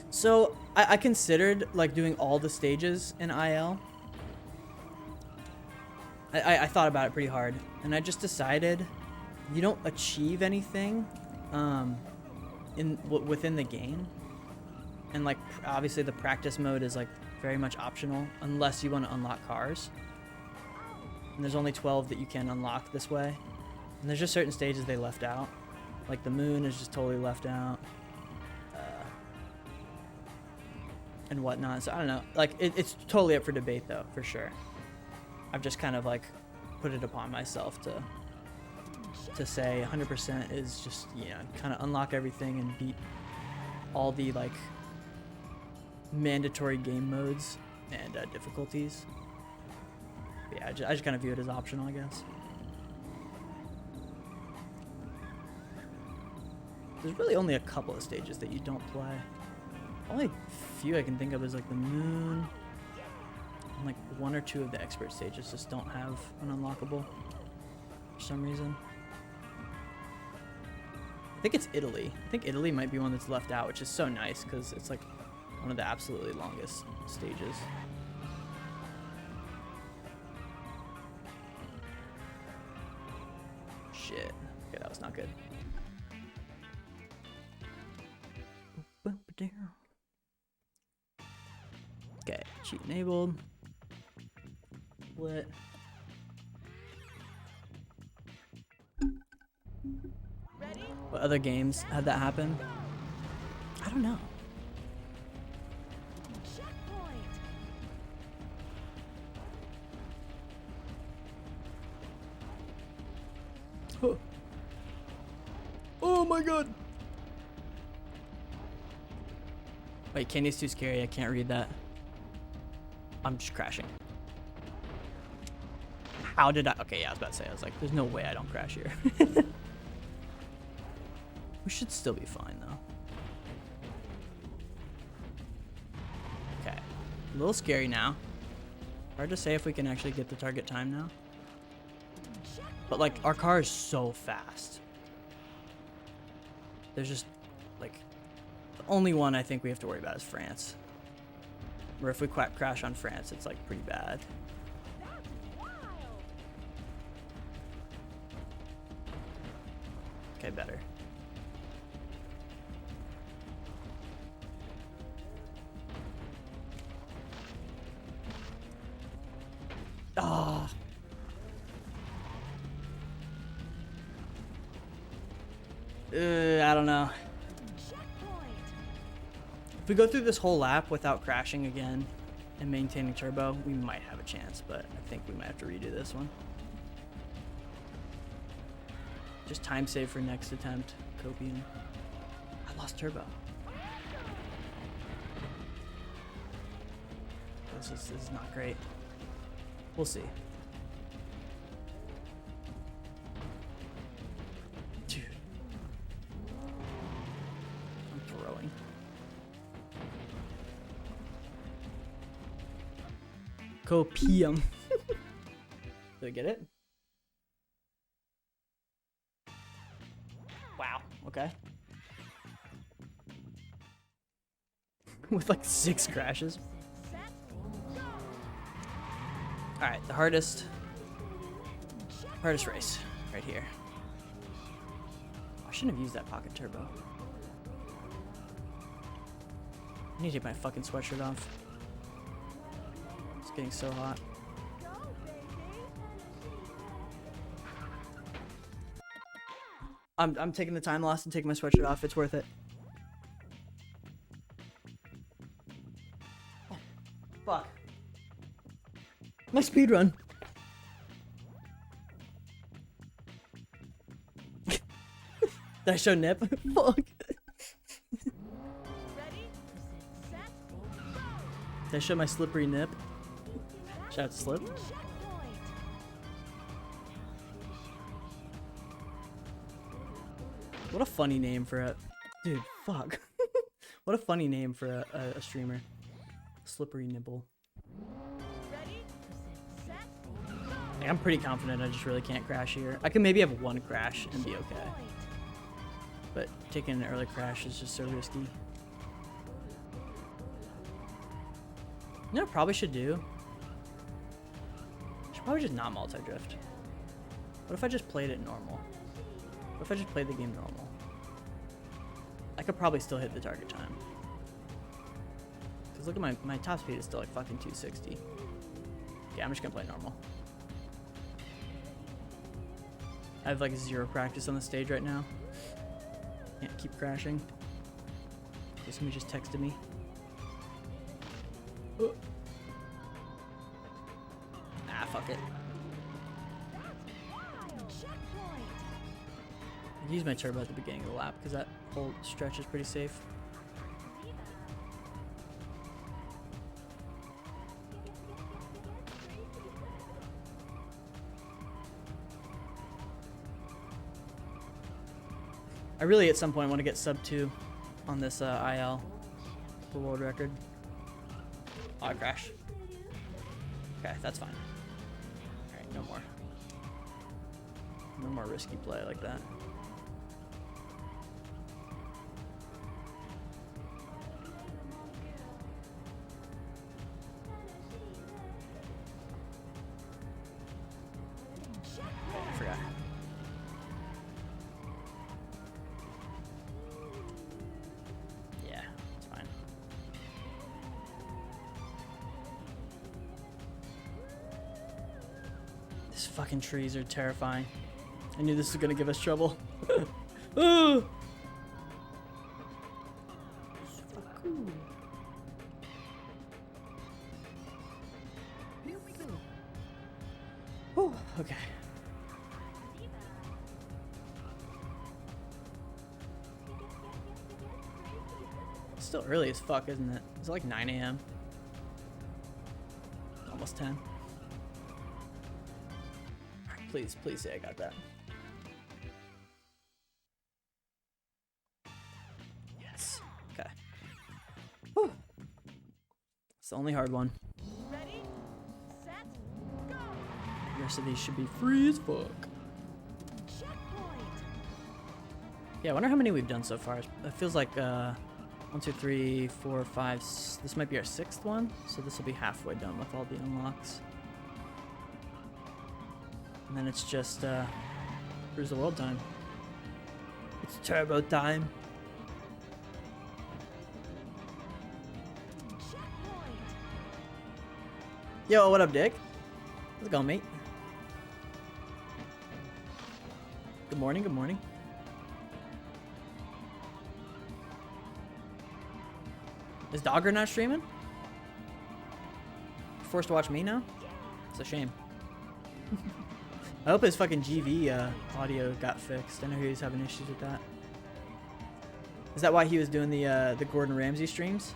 So I considered like doing all the stages in IL. I thought about it pretty hard, and I just decided you don't achieve anything within the game, and like obviously the practice mode is like very much optional unless you want to unlock cars. And there's only 12 that you can unlock this way, and there's just certain stages they left out, like the moon is just totally left out. And whatnot. So I don't know. Like it's totally up for debate though, for sure. I've just kind of like put it upon myself to say 100% is just, you know, kind of unlock everything and beat all the like mandatory game modes and difficulties. But yeah, I just kind of view it as optional, I guess. There's really only a couple of stages that you don't play. Only few I can think of is like the moon, and like 1 or 2 of the expert stages just don't have an unlockable for some reason. I think it's Italy. I think Italy might be one that's left out, which is so nice because it's like one of the absolutely longest stages. Shit. Okay, that was not good. Okay, cheat enabled. Split. Ready, What other games had that happen? I don't know. checkpoint. Huh. Oh my god! Wait, Candy's too scary. I can't read that. I'm just crashing. How did I? Okay, yeah, I was about to say. I was like, there's no way I don't crash here. We should still be fine, though. Okay. A little scary now. Hard to say if we can actually get the target time now. But, like, our car is so fast. There's just, like, the only one I think we have to worry about is France. Where if we crash on France, it's, like, pretty bad. That's wild. Okay, better. Ah. I don't know. Checkpoint. If we go through this whole lap without crashing again and maintaining turbo, we might have a chance, but I think we might have to redo this one. Just time save for next attempt, Copian. I lost turbo. This is not great. We'll see. Dude. I'm throwing. Copium. Did I get it? Wow, okay. With like 6 crashes. Set, go. Alright, the hardest. Checkpoint. Hardest race, right here. I shouldn't have used that pocket turbo. I need to take my fucking sweatshirt off. It's getting so hot. I'm taking the time loss and taking my sweatshirt off. It's worth it. Oh, fuck. My speed run. Did I show nip? Fuck. Did I show my slippery nip? Shout out to Slip. What a funny name for a... Dude, fuck. What a funny name for a streamer. Slippery nibble. Like, I'm pretty confident I just really can't crash here. I can maybe have one crash and be okay. But taking an early crash is just so risky. You know what I probably should do? I should probably just not multi-drift. What if I just played it normal? What if I just played the game normal? I could probably still hit the target time. Because look at my top speed is still like fucking 260. Yeah, I'm just gonna play normal. I have like 0 practice on the stage right now. Can't keep crashing. Somebody just texted me. Oh. Ah, fuck it. I use my turbo at the beginning of the lap because that whole stretch is pretty safe. I really at some point want to get sub 2 on this IL for world record. Oh, I crashed. Okay, that's fine. Alright, no more. No more risky play like that. I forgot. Yeah, it's fine. These fucking trees are terrifying. I knew this was gonna give us trouble. Ooh. Whew, okay. It's still early as fuck, isn't it? It's like 9 a.m. Almost 10. Please, please say I got that. Yes. Okay. Whew. It's the only hard one. Ready, set, go. The rest of these should be free as fuck. Checkpoint. Yeah, I wonder how many we've done so far. It feels like 1, 2, 3, 4, 5. This might be our 6th one, so this will be halfway done with all the unlocks. And then it's just Cruise the World time. It's turbo time. Checkpoint. Yo, what up, Dick? How's it going, mate? Good morning, good morning. Is Dogger not streaming? Forced to watch me now? It's a shame. I hope his fucking GV audio got fixed. I know he was having issues with that. Is that why he was doing the Gordon Ramsay streams?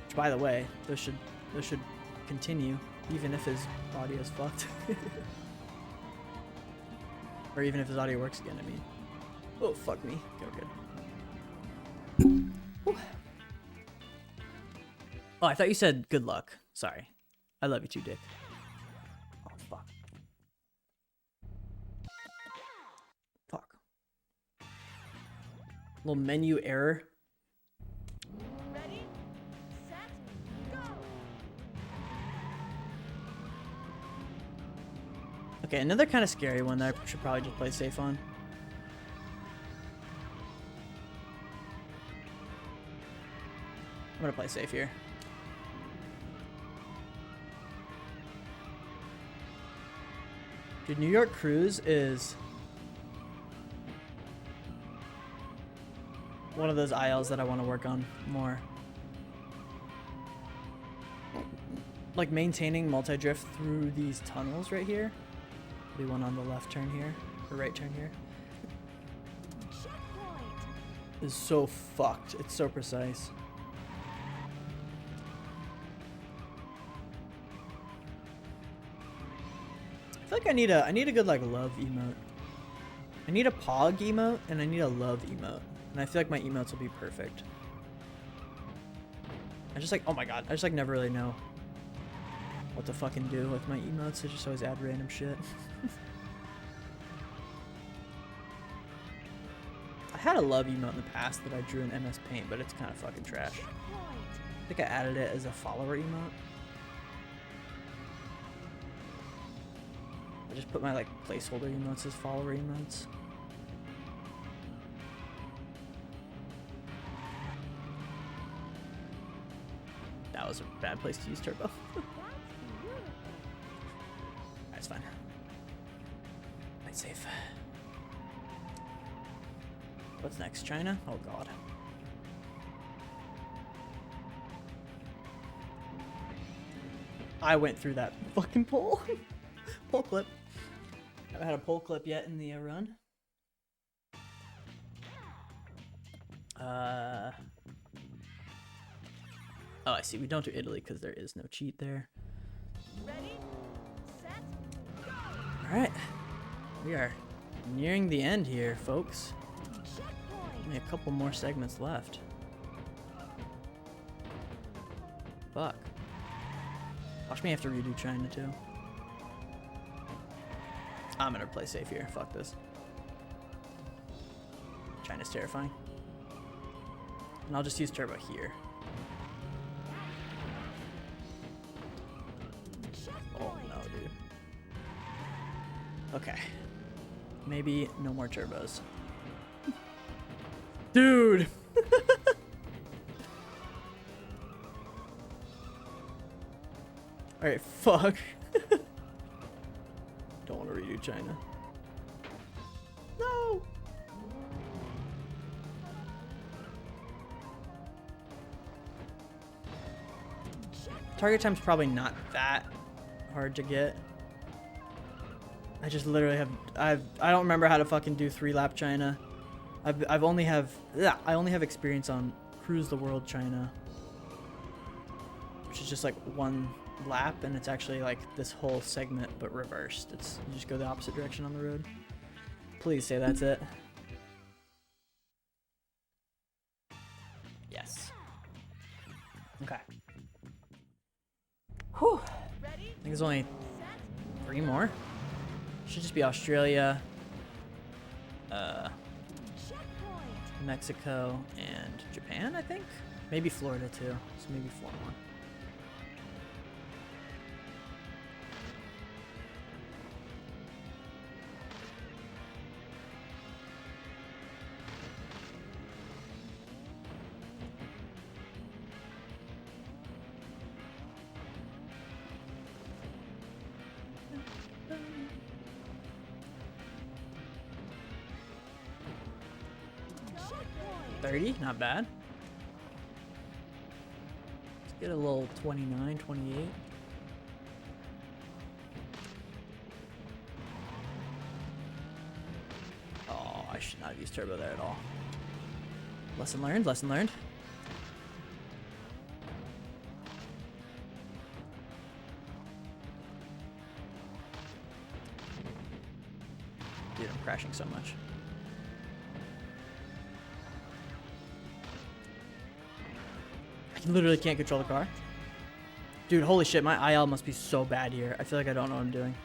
Which, by the way, those should continue, even if his audio is fucked, or even if his audio works again. I mean, oh fuck me. Okay, good. Whew. Oh, I thought you said good luck. Sorry. I love you too, Dick. Oh fuck. Fuck. Little menu error. Ready, set, go. Okay, another kind of scary one that I should probably just play safe on. I'm gonna play safe here. Dude, New York Cruise is one of those aisles that I want to work on more. Like maintaining multi-drift through these tunnels right here. The one on the left turn here, or right turn here. Is so fucked. It's so precise. I feel like I need a good like love emote. I need a pog emote and I need a love emote. And I feel like my emotes will be perfect. I just like, oh my god, I just like never really know what to fucking do with my emotes. I just always add random shit. I had a love emote in the past that I drew in MS Paint, but it's kind of fucking trash. I think I added it as a follower emote. I just put my like placeholder emotes as follower emotes. That was a bad place to use turbo. That's fine. Right, safe. What's next? China? Oh god. I went through that fucking pole. Pole clip. Haven't had a pole clip yet in the run. Oh, I see. We don't do Italy because there is no cheat there. Ready, set, go. All right, we are nearing the end here, folks. Checkpoint. Only a couple more segments left. Fuck. Watch me have to redo China too. I'm gonna play safe here. Fuck this. China's terrifying. And I'll just use turbo here. Oh no, dude. Okay. Maybe no more turbos. Dude! Alright, fuck. Don't want to redo China. No! Target time's probably not that hard to get. I just literally have I don't remember how to fucking do 3-lap China. I only have experience on Cruise the World China, which is just like 1 lap, and it's actually like this whole segment but reversed. It's you just go the opposite direction on the road. Please say that's it. Yes. Okay. Whew. I think there's only 3 more. Should just be Australia, Mexico, and Japan, I think. Maybe Florida too. So maybe 4 more. Checkpoint. 30, not bad. Let's get a little 29, 28. Oh, I should not have used turbo there at all. Lesson learned, lesson learned. Dude, I'm crashing so much. I literally can't control the car. Dude, holy shit, my IL must be so bad here. I feel like I don't know what I'm doing.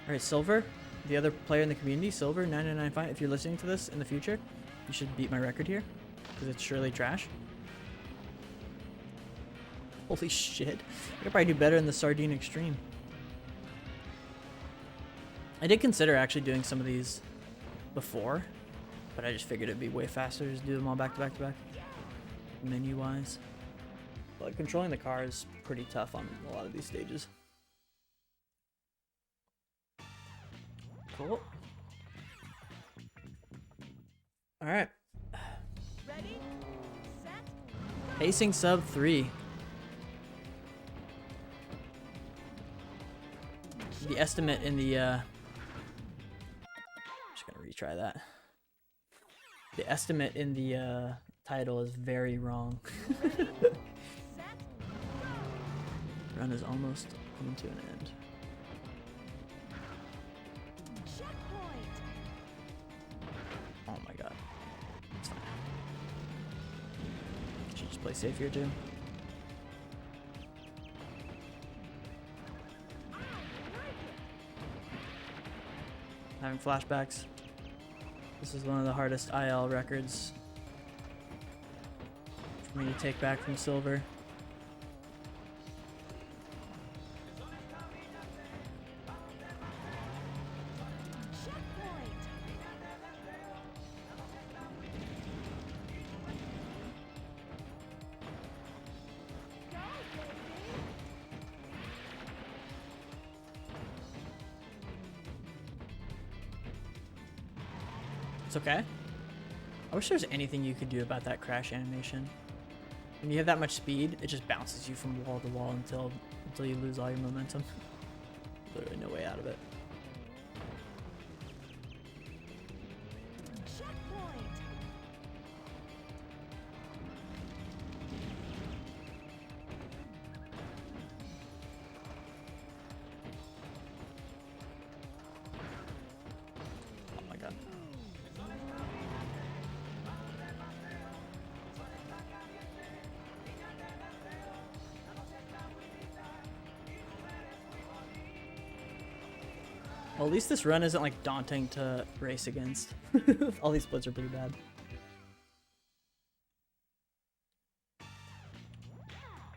Alright, Silver, the other player in the community, Silver, 9995, if you're listening to this in the future, you should beat my record here, because it's surely trash. Holy shit. I could probably do better in the Sardine Extreme. I did consider actually doing some of these before, but I just figured it'd be way faster to just do them all back to back to back, menu-wise. But controlling the car is pretty tough on a lot of these stages. Cool. All right. Ready, set, Pacing sub 3. The estimate in the just gonna retry that. The estimate in the title is very wrong. set, Run is almost coming to an end. checkpoint. Oh my god. It's fine. Should just play safe here too. Having flashbacks. This is one of the hardest IL records for me to take back from Silver. Checkpoint. Go, baby. It's okay. I wish there was anything you could do about that crash animation. When you have that much speed, it just bounces you from wall to wall until you lose all your momentum. Literally no way out of it. Checkpoint. Oh my god. Well, at least this run isn't like daunting to race against. All these splits are pretty bad.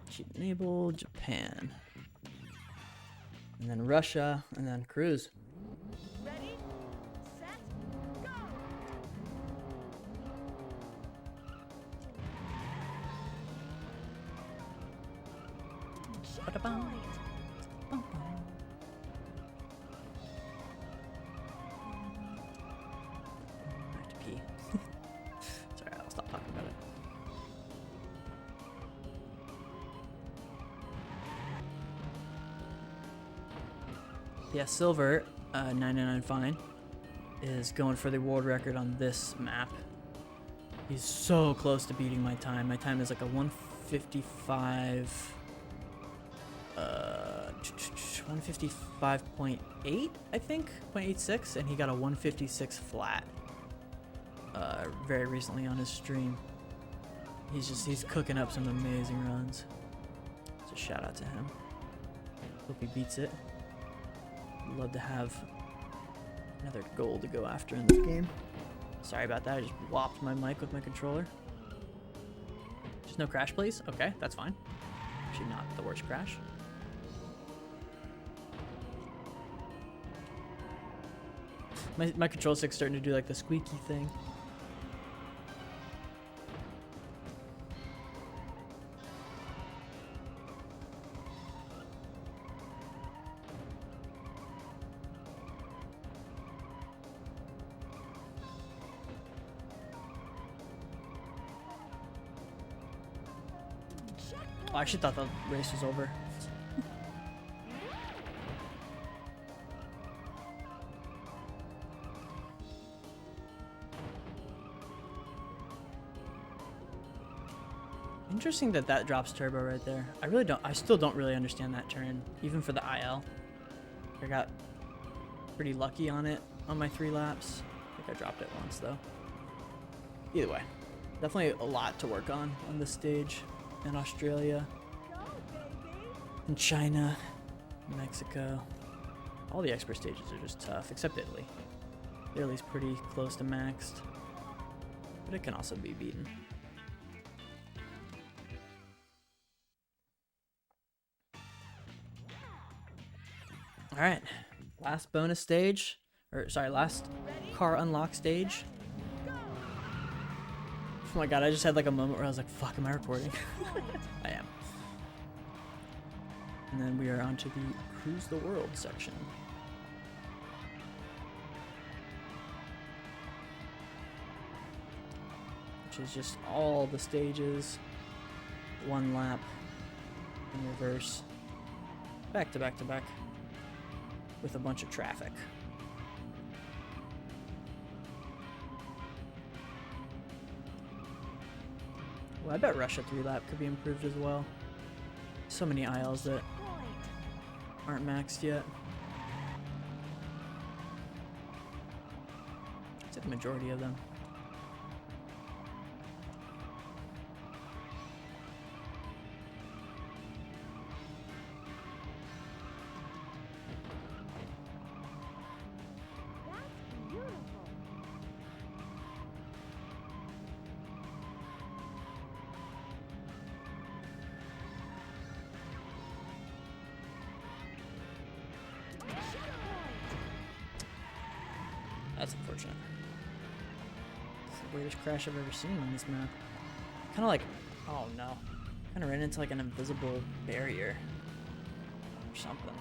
Cheat enable, Japan. And then Russia, and then Cruise. Ready, set, go. Ba-da-bum. Checkpoint. I have to pee. Sorry, I'll stop talking about it. Yeah, Silver, 99 Fine, is going for the world record on this map. He's so close to beating my time. My time is like a 155... 155.8, I think, 0.86, and he got a 156 flat very recently on his stream. He's cooking up some amazing runs. So shout out to him. Hope he beats it. Love to have another goal to go after in this game. Sorry about that, I just whopped my mic with my controller. Just no crash, please? Okay, that's fine. Actually not the worst crash. My control stick's starting to do like the squeaky thing. Oh, I actually thought the race was over. Interesting that that drops turbo right there. I still don't really understand that turn, even for the IL. I got pretty lucky on it on my 3 laps. I think I dropped it once though. Either way, definitely a lot to work on this stage in Australia, Go, baby. in China, Mexico. All the expert stages are just tough, except Italy. Italy's pretty close to maxed, but it can also be beaten. All right, last bonus stage, or sorry, last car unlock stage. Oh my god, I just had like a moment where I was like, fuck, am I recording? I am. And then we are onto the Cruise the World section. Which is just all the stages, one lap in reverse, back to back to back, with a bunch of traffic. Well, I bet Russia 3 lap could be improved as well. So many aisles that aren't maxed yet. I'd say the majority of them. That's unfortunate. It's the weirdest crash I've ever seen on this map. Kind of like, oh no. Kind of ran into like an invisible barrier or something.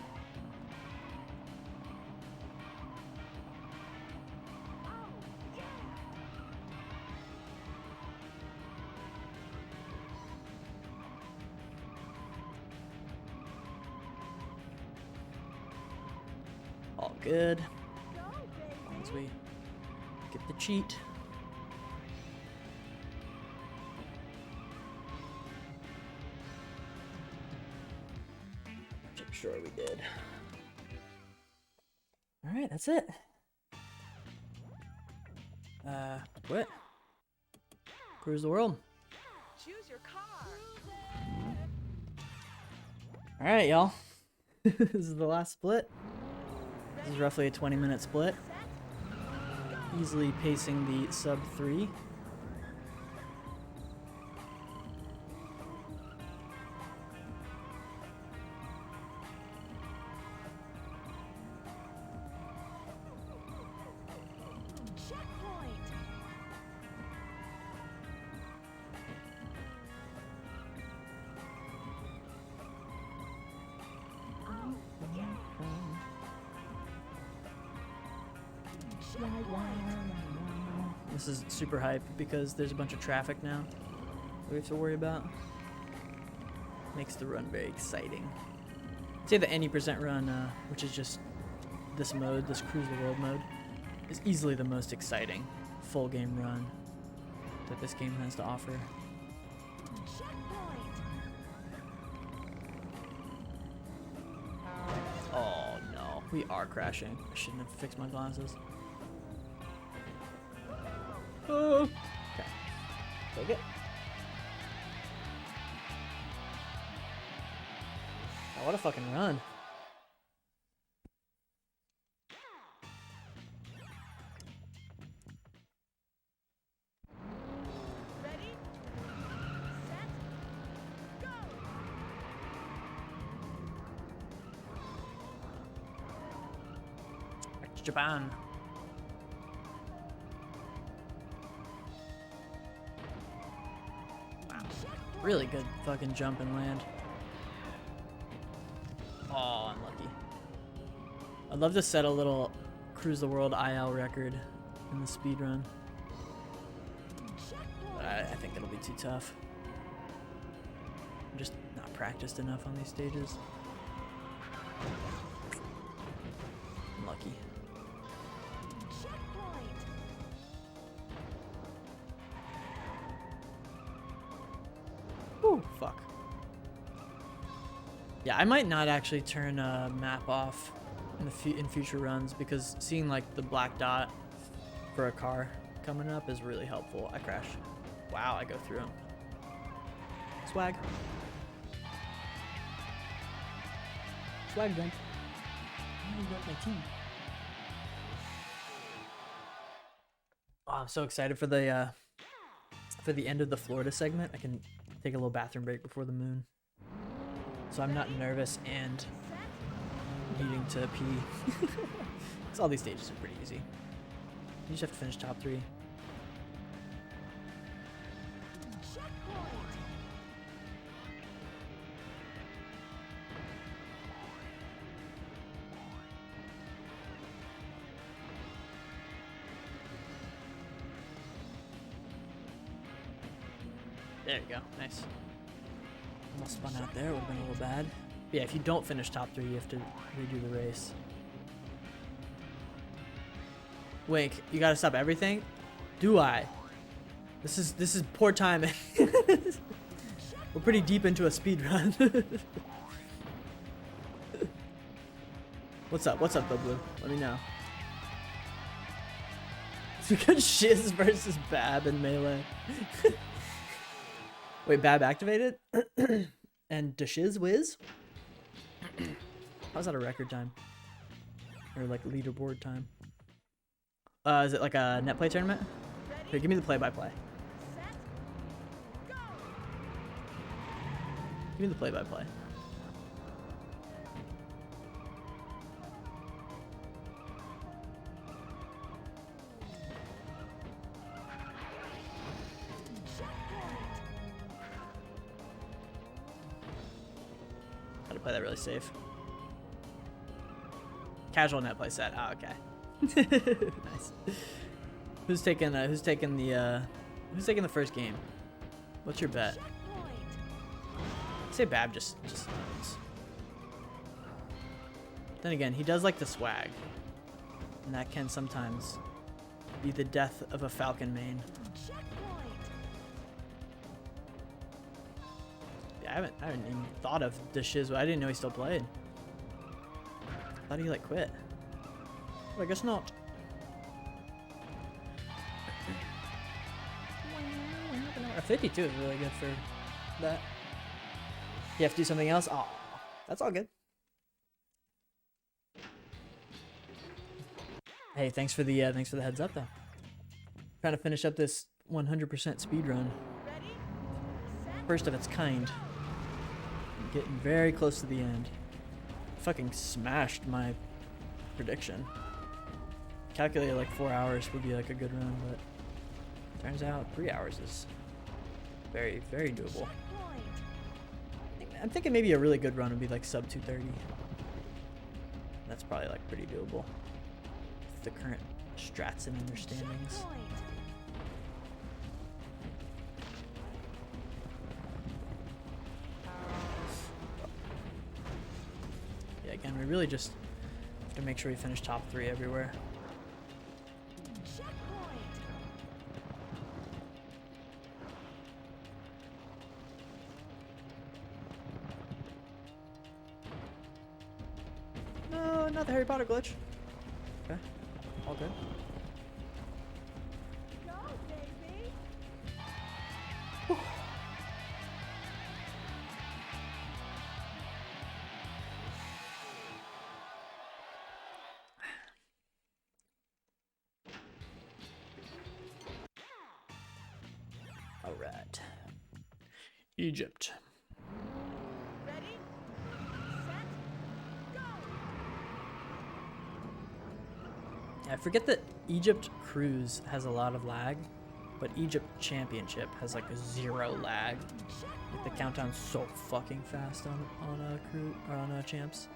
All good. As we get the cheat. Which I'm sure we did. Alright, that's it. Quit. Cruise the world. Choose your car. Alright, y'all. This is the last split. This is roughly a 20-minute split. Easily pacing the sub 3. Checkpoint. Oh, yeah. This is super hype because there's a bunch of traffic now that we have to worry about. Makes the run very exciting. I'd say the any percent run, which is just this mode, this Cruise the World mode, is easily the most exciting full game run that this game has to offer. Checkpoint. Oh no, we are crashing. I shouldn't have fixed my glasses. Oh. Okay. Take it. Oh, what a fucking run. Ready? Set. Go. Back to Japan. Really good fucking jump and land. Oh, unlucky. I'd love to set a little Cruise the World IL record in the speed run. But I think it'll be too tough. I'm just not practiced enough on these stages. Unlucky. Whew, fuck. Yeah, I might not actually turn map off in future runs because seeing like the black dot for a car coming up is really helpful. I crash. Wow, I go through him. Swag. Swag jump. Oh, you got my team. Oh, I'm so excited for the end of the Florida segment. I can take a little bathroom break before the moon, so I'm not nervous and needing to pee. Because all these stages are pretty easy. You just have to finish top 3. There you go. Nice. Almost spun out there. Would have been a little bad. But yeah, if you don't finish top 3, you have to redo the race. Wink, you gotta stop everything? Do I? This is poor timing. We're pretty deep into a speed run. What's up? What's up, though, Blue? Let me know. It's because Shiz versus Bab in Melee. Wait, Bab activated? And does Shiz whiz? How's that a record time? Or like leaderboard time? Is it like a net play tournament? Here, give me the play-by-play. Give me the play-by-play. Gotta play that really safe. Casual net play set. Ah, okay. Nice. Who's taking the first game? What's your bet? I say Bab just wins. Then again, he does like the swag, and that can sometimes be the death of a Falcon main. Yeah, I haven't even thought of the Shiz. I didn't know he still played. I thought he like quit. But I guess not. A 52 is really good for that. You have to do something else? Oh, that's all good. Hey, thanks for the heads up though. Trying to finish up this 100% speed run. First of its kind. Getting very close to the end. Fucking smashed my prediction. Calculated like 4 hours would be like a good run, but turns out 3 hours is very, very doable. I'm thinking maybe a really good run would be like sub 230. That's probably like pretty doable with the current strats and understandings. Yeah, again, we really just have to make sure we finish top 3 everywhere. No, not the Harry Potter glitch. Okay, all good. Go, baby. Whew. All right. Egypt. Ready, set, go. I forget that Egypt Cruise has a lot of lag, but Egypt Championship has like a 0 lag. Like the countdown's so fucking fast on Cruise or on Champs.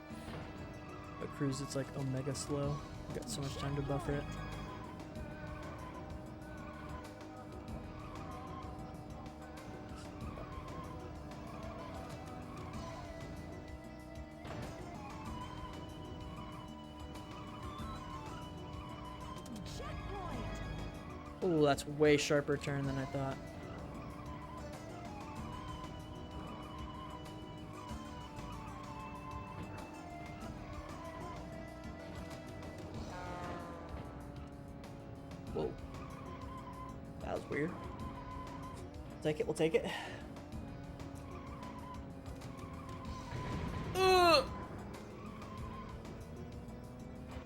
But Cruise, it's like omega slow. You got so much time to buffer it. Oh, that's way sharper turn than I thought. Whoa. That was weird. Take it, we'll take it. Ugh!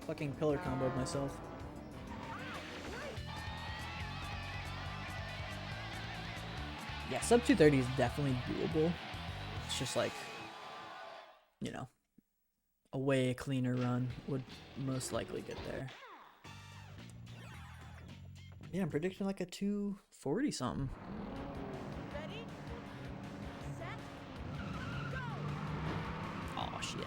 Fucking pillar comboed myself. Yeah, sub 230 is definitely doable. It's just like, you know, a way cleaner run would most likely get there. Yeah, I'm predicting like a 240 something. Ready, set, go! Oh shit.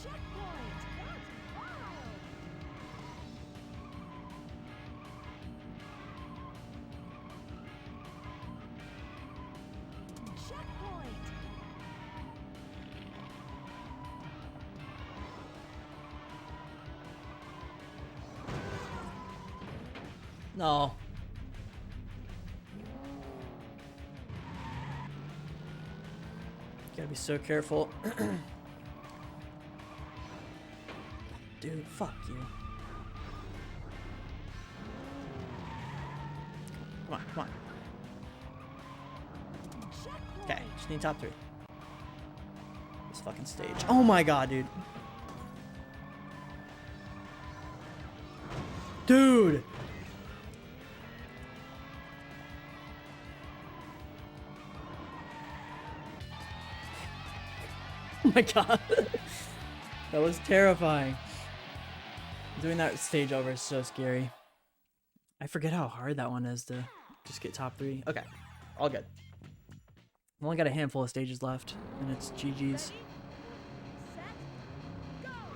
Checkpoint! That's wild! Checkpoint! No. Gotta be so careful. Dude, fuck you. Come on, come on. Okay, just need top 3. This fucking stage. Oh my god, dude. Dude! Oh my god. That was terrifying. Doing that stage over is so scary. I forget how hard that one is to just get top 3. Okay, all good. I've only got a handful of stages left, and it's GG's.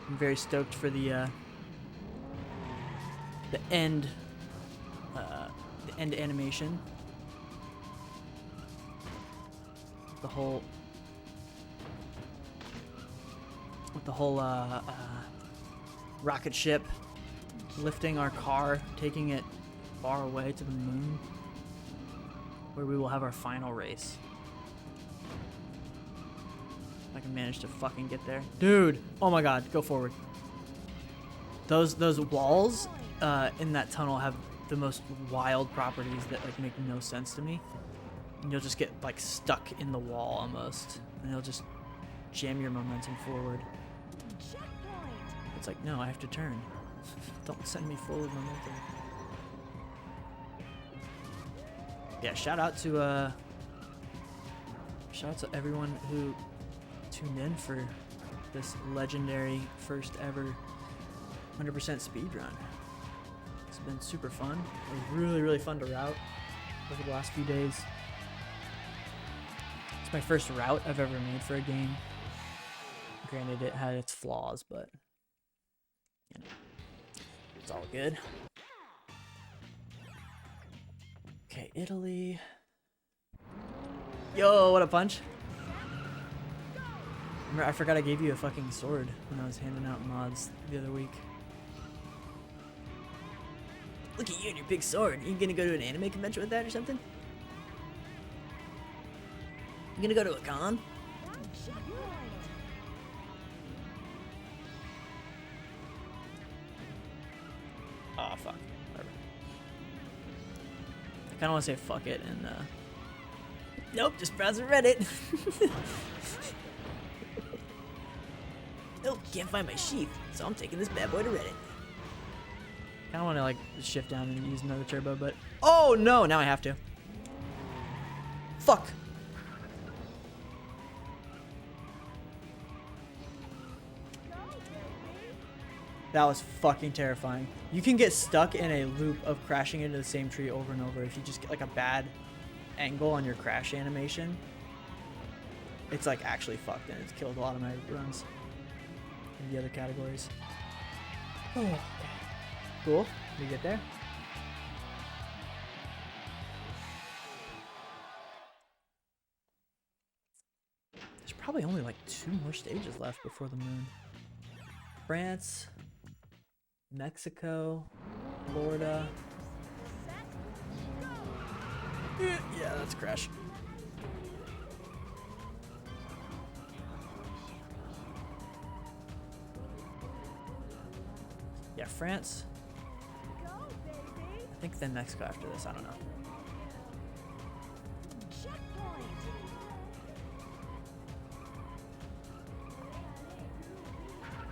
I'm very stoked for the end animation. The whole rocket ship lifting our car, taking it far away to the moon, where we will have our final race. If I can manage to fucking get there. Dude! Oh my god, go forward. Those walls in that tunnel have the most wild properties that like make no sense to me. And you'll just get like stuck in the wall almost. And it'll just jam your momentum forward. It's like, no, I have to turn. Don't send me forward momentum. Yeah, shout out to everyone who tuned in for this legendary first ever 100% speed run. It's been super fun. It was really, really fun to route over the last few days. It's my first route I've ever made for a game. Granted, it had its flaws, but you know, it's all good. Okay, Italy. Yo, what a punch. Remember, I forgot I gave you a fucking sword when I was handing out mods the other week. Look at you and your big sword. You gonna go to an anime convention with that or something? You gonna go to a con? Oh, fuck. Whatever. I kinda wanna say fuck it and, nope, just browsing Reddit. Nope, can't find my sheath, so I'm taking this bad boy to Reddit. Kinda wanna, like, shift down and use another turbo, but... Oh, no! Now I have to. Fuck! That was fucking terrifying. You can get stuck in a loop of crashing into the same tree over and over if you just get like a bad angle on your crash animation. It's like actually fucked, and it's killed a lot of my runs in the other categories. Oh, okay. Cool. We get there. There's probably only like 2 more stages left before the moon. France, Mexico, Florida. Yeah, that's a crash. Yeah, France. I think then Mexico after this, I don't know.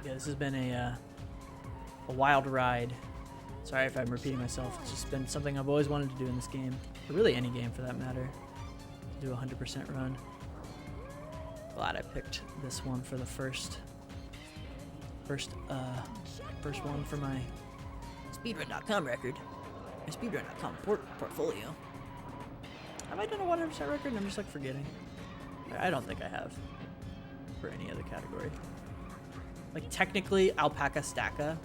Yeah, this has been a wild ride. Sorry if I'm repeating myself. It's just been something I've always wanted to do in this game, or really any game for that matter. Do a 100% run. Glad I picked this one for the first one for my speedrun.com record. My speedrun.com portfolio. Have I done a 100% record? I'm just like forgetting. I don't think I have for any other category. Like technically Alpaca Stacka,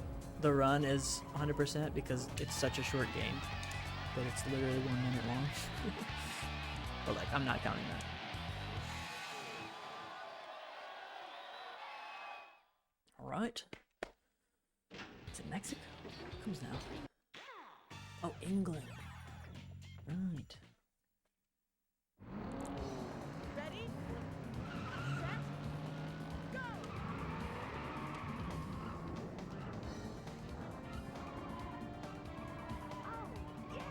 the run is 100% because it's such a short game that it's literally 1 minute long. But like I'm not counting that. All right. Is it Mexico? What comes now? Oh, England. Right. Ready? Set. Go. Oh, yeah.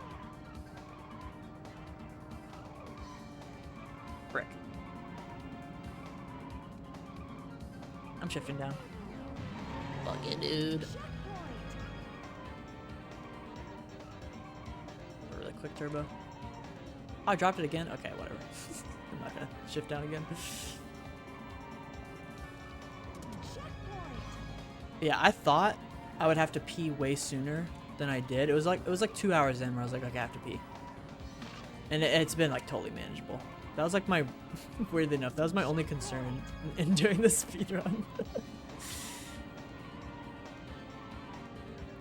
Frick. I'm shifting down. Fuck it, dude. A really quick turbo. Oh, I dropped it again? Okay, whatever. I'm not gonna shift down again. Yeah, I thought I would have to pee way sooner than I did. It was like 2 hours in where I was like, I have to pee. And it's been like totally manageable. That was like my, weirdly enough, that was my only concern in doing this speedrun.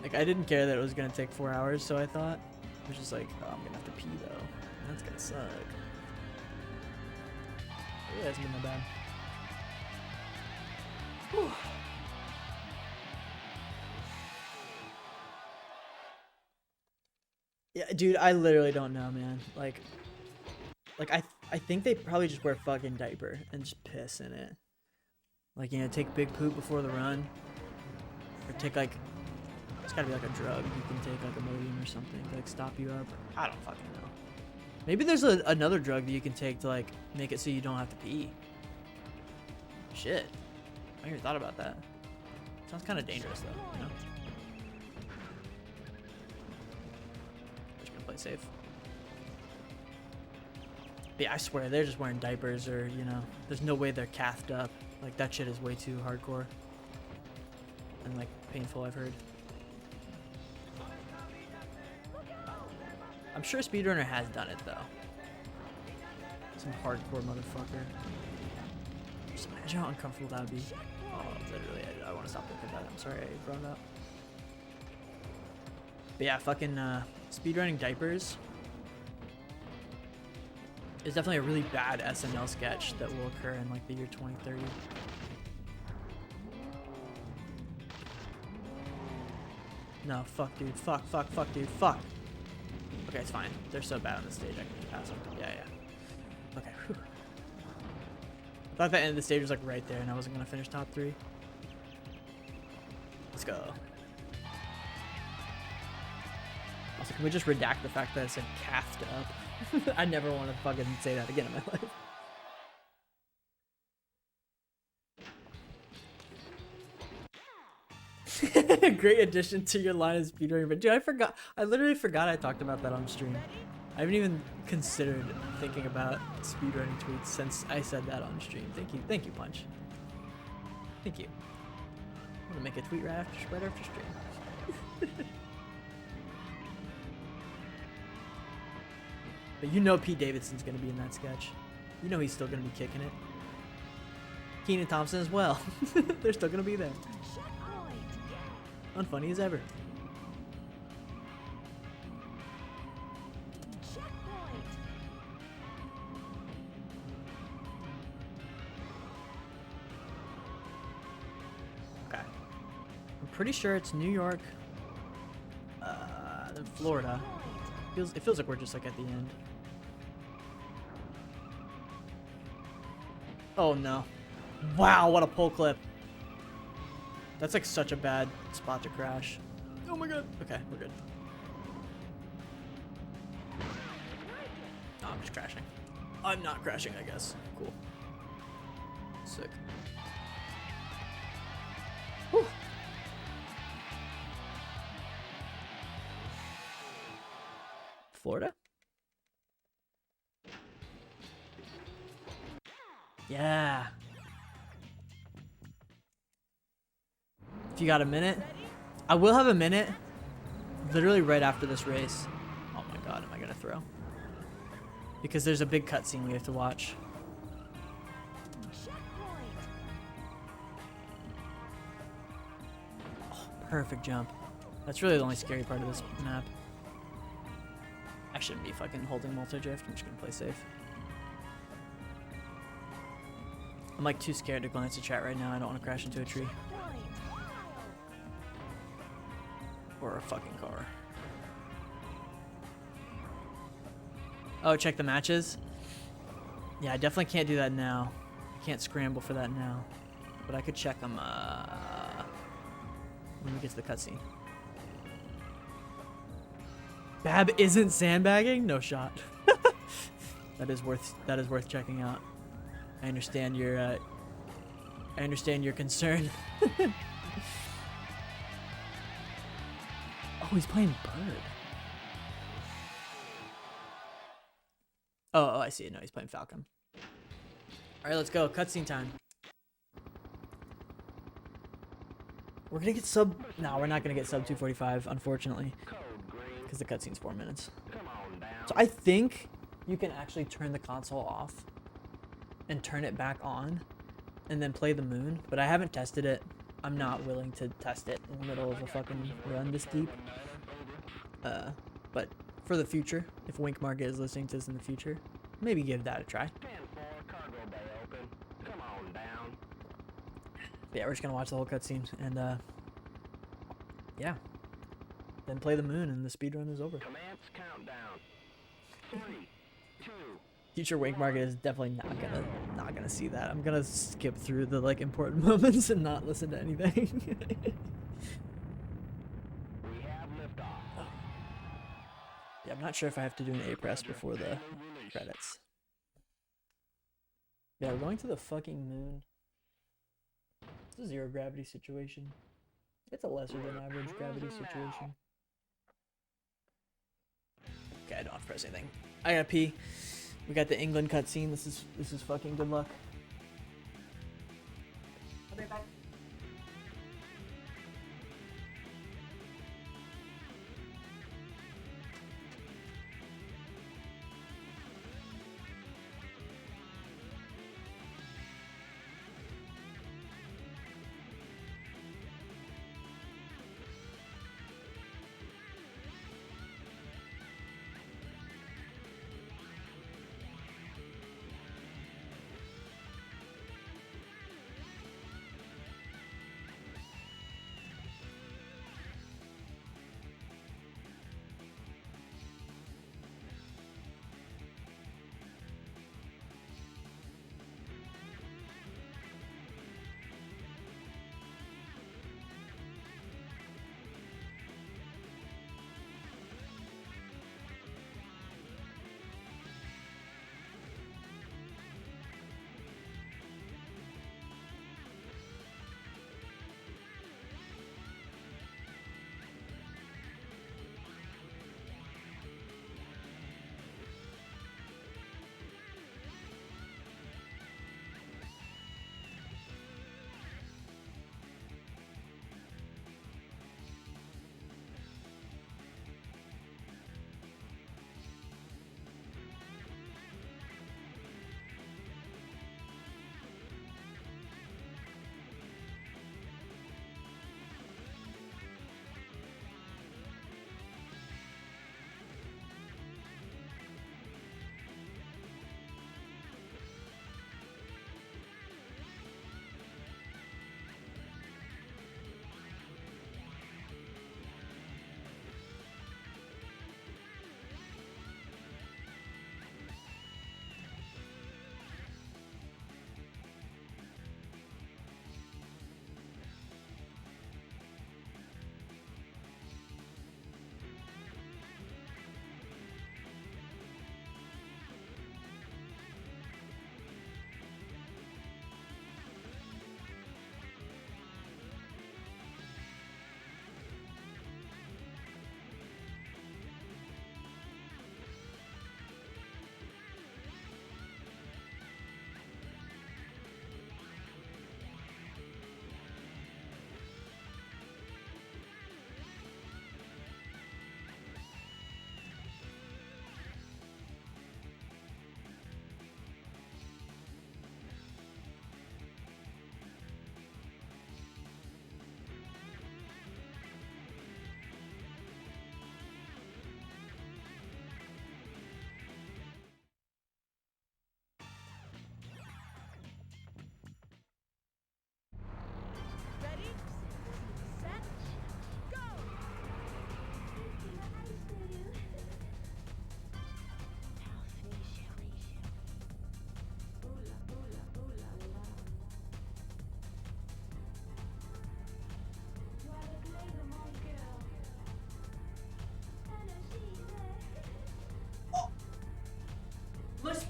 Like I didn't care that it was gonna take 4 hours, so I thought. I was just like, oh, I'm gonna have to pee though. That's gonna suck. Yeah, it's been that bad. Whew. Yeah, dude, I literally don't know, man. Like I think they probably just wear a fucking diaper and just piss in it. Like, you know, take big poop before the run. Or take like, it's gotta be like a drug. You can take like a Imodium or something to like stop you up. I don't fucking know. Maybe there's another drug that you can take to like make it so you don't have to pee. Shit. I never thought about that. Sounds kind of dangerous though, you know? Just gonna play safe. But yeah, I swear they're just wearing diapers or, you know, there's no way they're cathed up. Like that shit is way too hardcore. And like painful, I've heard. I'm sure a speedrunner has done it though. Some hardcore motherfucker. Just imagine how uncomfortable that would be. Oh, literally, I want to stop looking at that. I'm sorry I brought it up. But yeah, fucking speedrunning diapers is definitely a really bad SNL sketch that will occur in like the year 2030. No, fuck, dude. Fuck, dude. Fuck. Okay, it's fine. They're so bad on the stage, I can just pass them. Yeah. Okay, whew. I thought the end of the stage was like right there and I wasn't gonna finish top 3. Let's go. Also, can we just redact the fact that it said cathed up? I never want to fucking say that again in my life. Great addition to your line of speedrunning, but dude, I literally forgot I talked about that on stream. I haven't even considered thinking about speedrunning tweets since I said that on stream. Thank you, Punch. Thank you. I'm gonna make a tweet right after stream. But you know Pete Davidson's gonna be in that sketch. You know he's still gonna be kicking it. Kenan Thompson as well. They're still gonna be there. Unfunny as ever. Okay. I'm pretty sure it's New York, then Florida. It feels like we're just like at the end. Oh no. Wow, what a pull clip. That's like such a bad spot to crash. Oh my god. Okay, we're good. Oh, I'm just crashing. I'm not crashing, I guess. Cool. Sick. Whew. Florida? Yeah. If you got a minute, I will have a minute. Literally right after this race. Oh my god, am I gonna throw? Because there's a big cutscene we have to watch. Oh, perfect jump. That's really the only scary part of this map. I shouldn't be fucking holding multi-drift. I'm just gonna play safe. I'm like too scared to glance at chat right now. I don't want to crash into a tree. Or a fucking car. Oh, check the matches? Yeah, I definitely can't do that now. Can't scramble for that now. But I could check them when we get to the cutscene. Bab isn't sandbagging? No shot. That is worth checking out. I understand your concern. Oh, he's playing Bird. Oh, I see it. No, he's playing Falcon. All right, let's go. Cutscene time. We're gonna get sub. No, we're not gonna get sub 245, unfortunately, because the cutscene's 4 minutes. So I think you can actually turn the console off and turn it back on, and then play the moon. But I haven't tested it. I'm not willing to test it in the middle of a fucking run this deep. But for the future, if Wink Market is listening to this in the future, maybe give that a try. Yeah, we're just gonna watch the whole cutscene and yeah, then play the moon and the speedrun is over. Future Wink Market is definitely not gonna see that. I'm gonna skip through the like important moments and not listen to anything. Yeah, I'm not sure if I have to do an A press before the credits. Yeah, we're going to the fucking moon. It's a zero gravity situation. It's a lesser than average gravity situation. Okay, I don't have to press anything. I gotta pee. We got the England cutscene. This is fucking good luck. I'll be right back.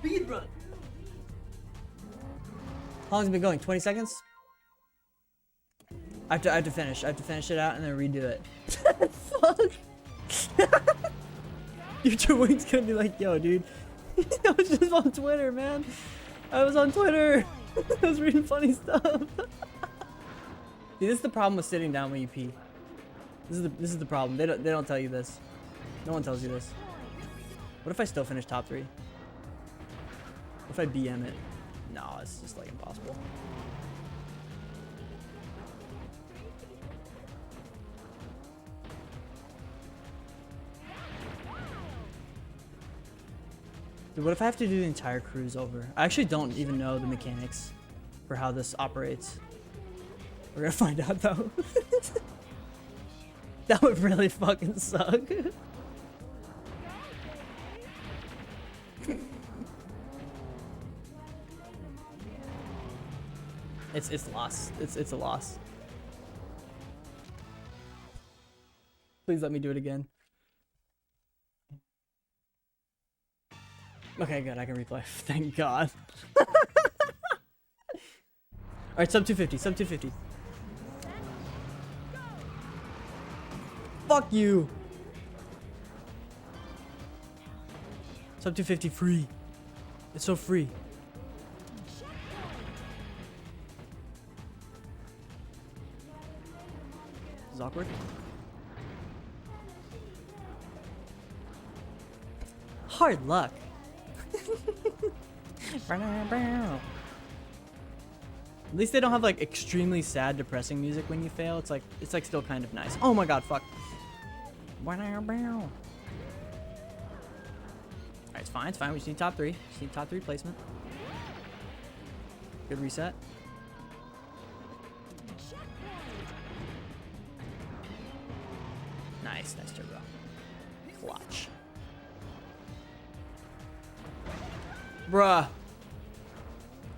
Speed run. How long's it been going? 20 seconds? I have to finish. I have to finish it out and then redo it. Fuck. Future Wing's gonna be like, yo, dude. I was just on Twitter, man. I was on Twitter. I was reading funny stuff. See, this is the problem with sitting down when you pee. This is the problem. They don't tell you this. No one tells you this. What if I still finish top 3? What if I BM it? No, it's just like impossible. Dude, what if I have to do the entire cruise over? I actually don't even know the mechanics for how this operates. We're gonna find out though. That would really fucking suck. It's lost. It's a loss. Please let me do it again. Okay, good. I can replay. Thank God. All right, sub 250. Sub 250. Fuck you. Sub 250 free. It's so free. This is awkward. Hard luck. At least they don't have like extremely sad, depressing music when you fail. It's like still kind of nice. Oh my god, fuck. Alright, it's fine, it's fine. We just need top 3. Just need top 3 placement. Good reset. Nice, nice turbo. Clutch. Bruh.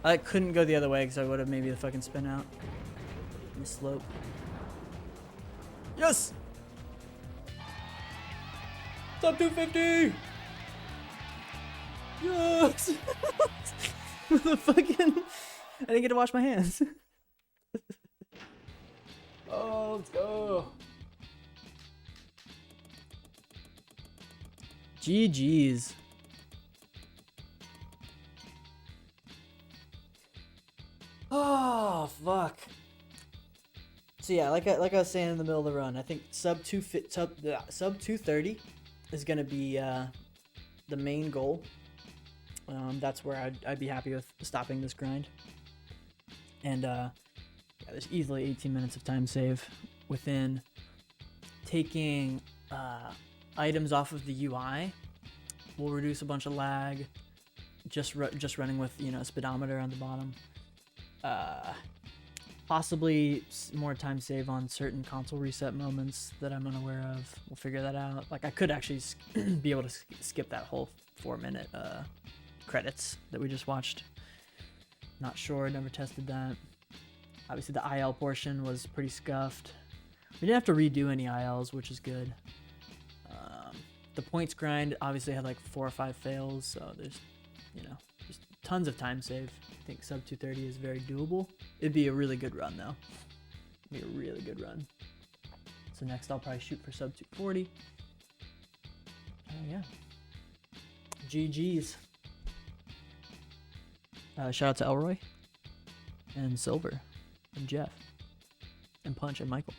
I couldn't go the other way because I would have maybe the fucking spin out. On the slope. Yes! Top 250! Yes! The fucking... I didn't get to wash my hands. Oh, let's go. GG's. Oh fuck. So yeah, like I was saying in the middle of the run, I think sub 230 is gonna be the main goal. That's where I'd be happy with stopping this grind. And yeah, there's easily 18 minutes of time save within taking items off of the UI. Will reduce a bunch of lag. Just running with, you know, a speedometer on the bottom. Possibly more time save on certain console reset moments that I'm unaware of. We'll figure that out. Like I could actually be able to skip that whole 4-minute credits that we just watched. Not sure, never tested that. Obviously the IL portion was pretty scuffed. We didn't have to redo any ILs, which is good. The points grind obviously had like 4 or 5 fails, so there's, you know, just tons of time save. I think sub 230 is very doable. It'd be a really good run though. It'd be a really good run. So next I'll probably shoot for sub 240. Yeah. GG's. Shout out to Elroy and Silver and Jeff and Punch and Michael.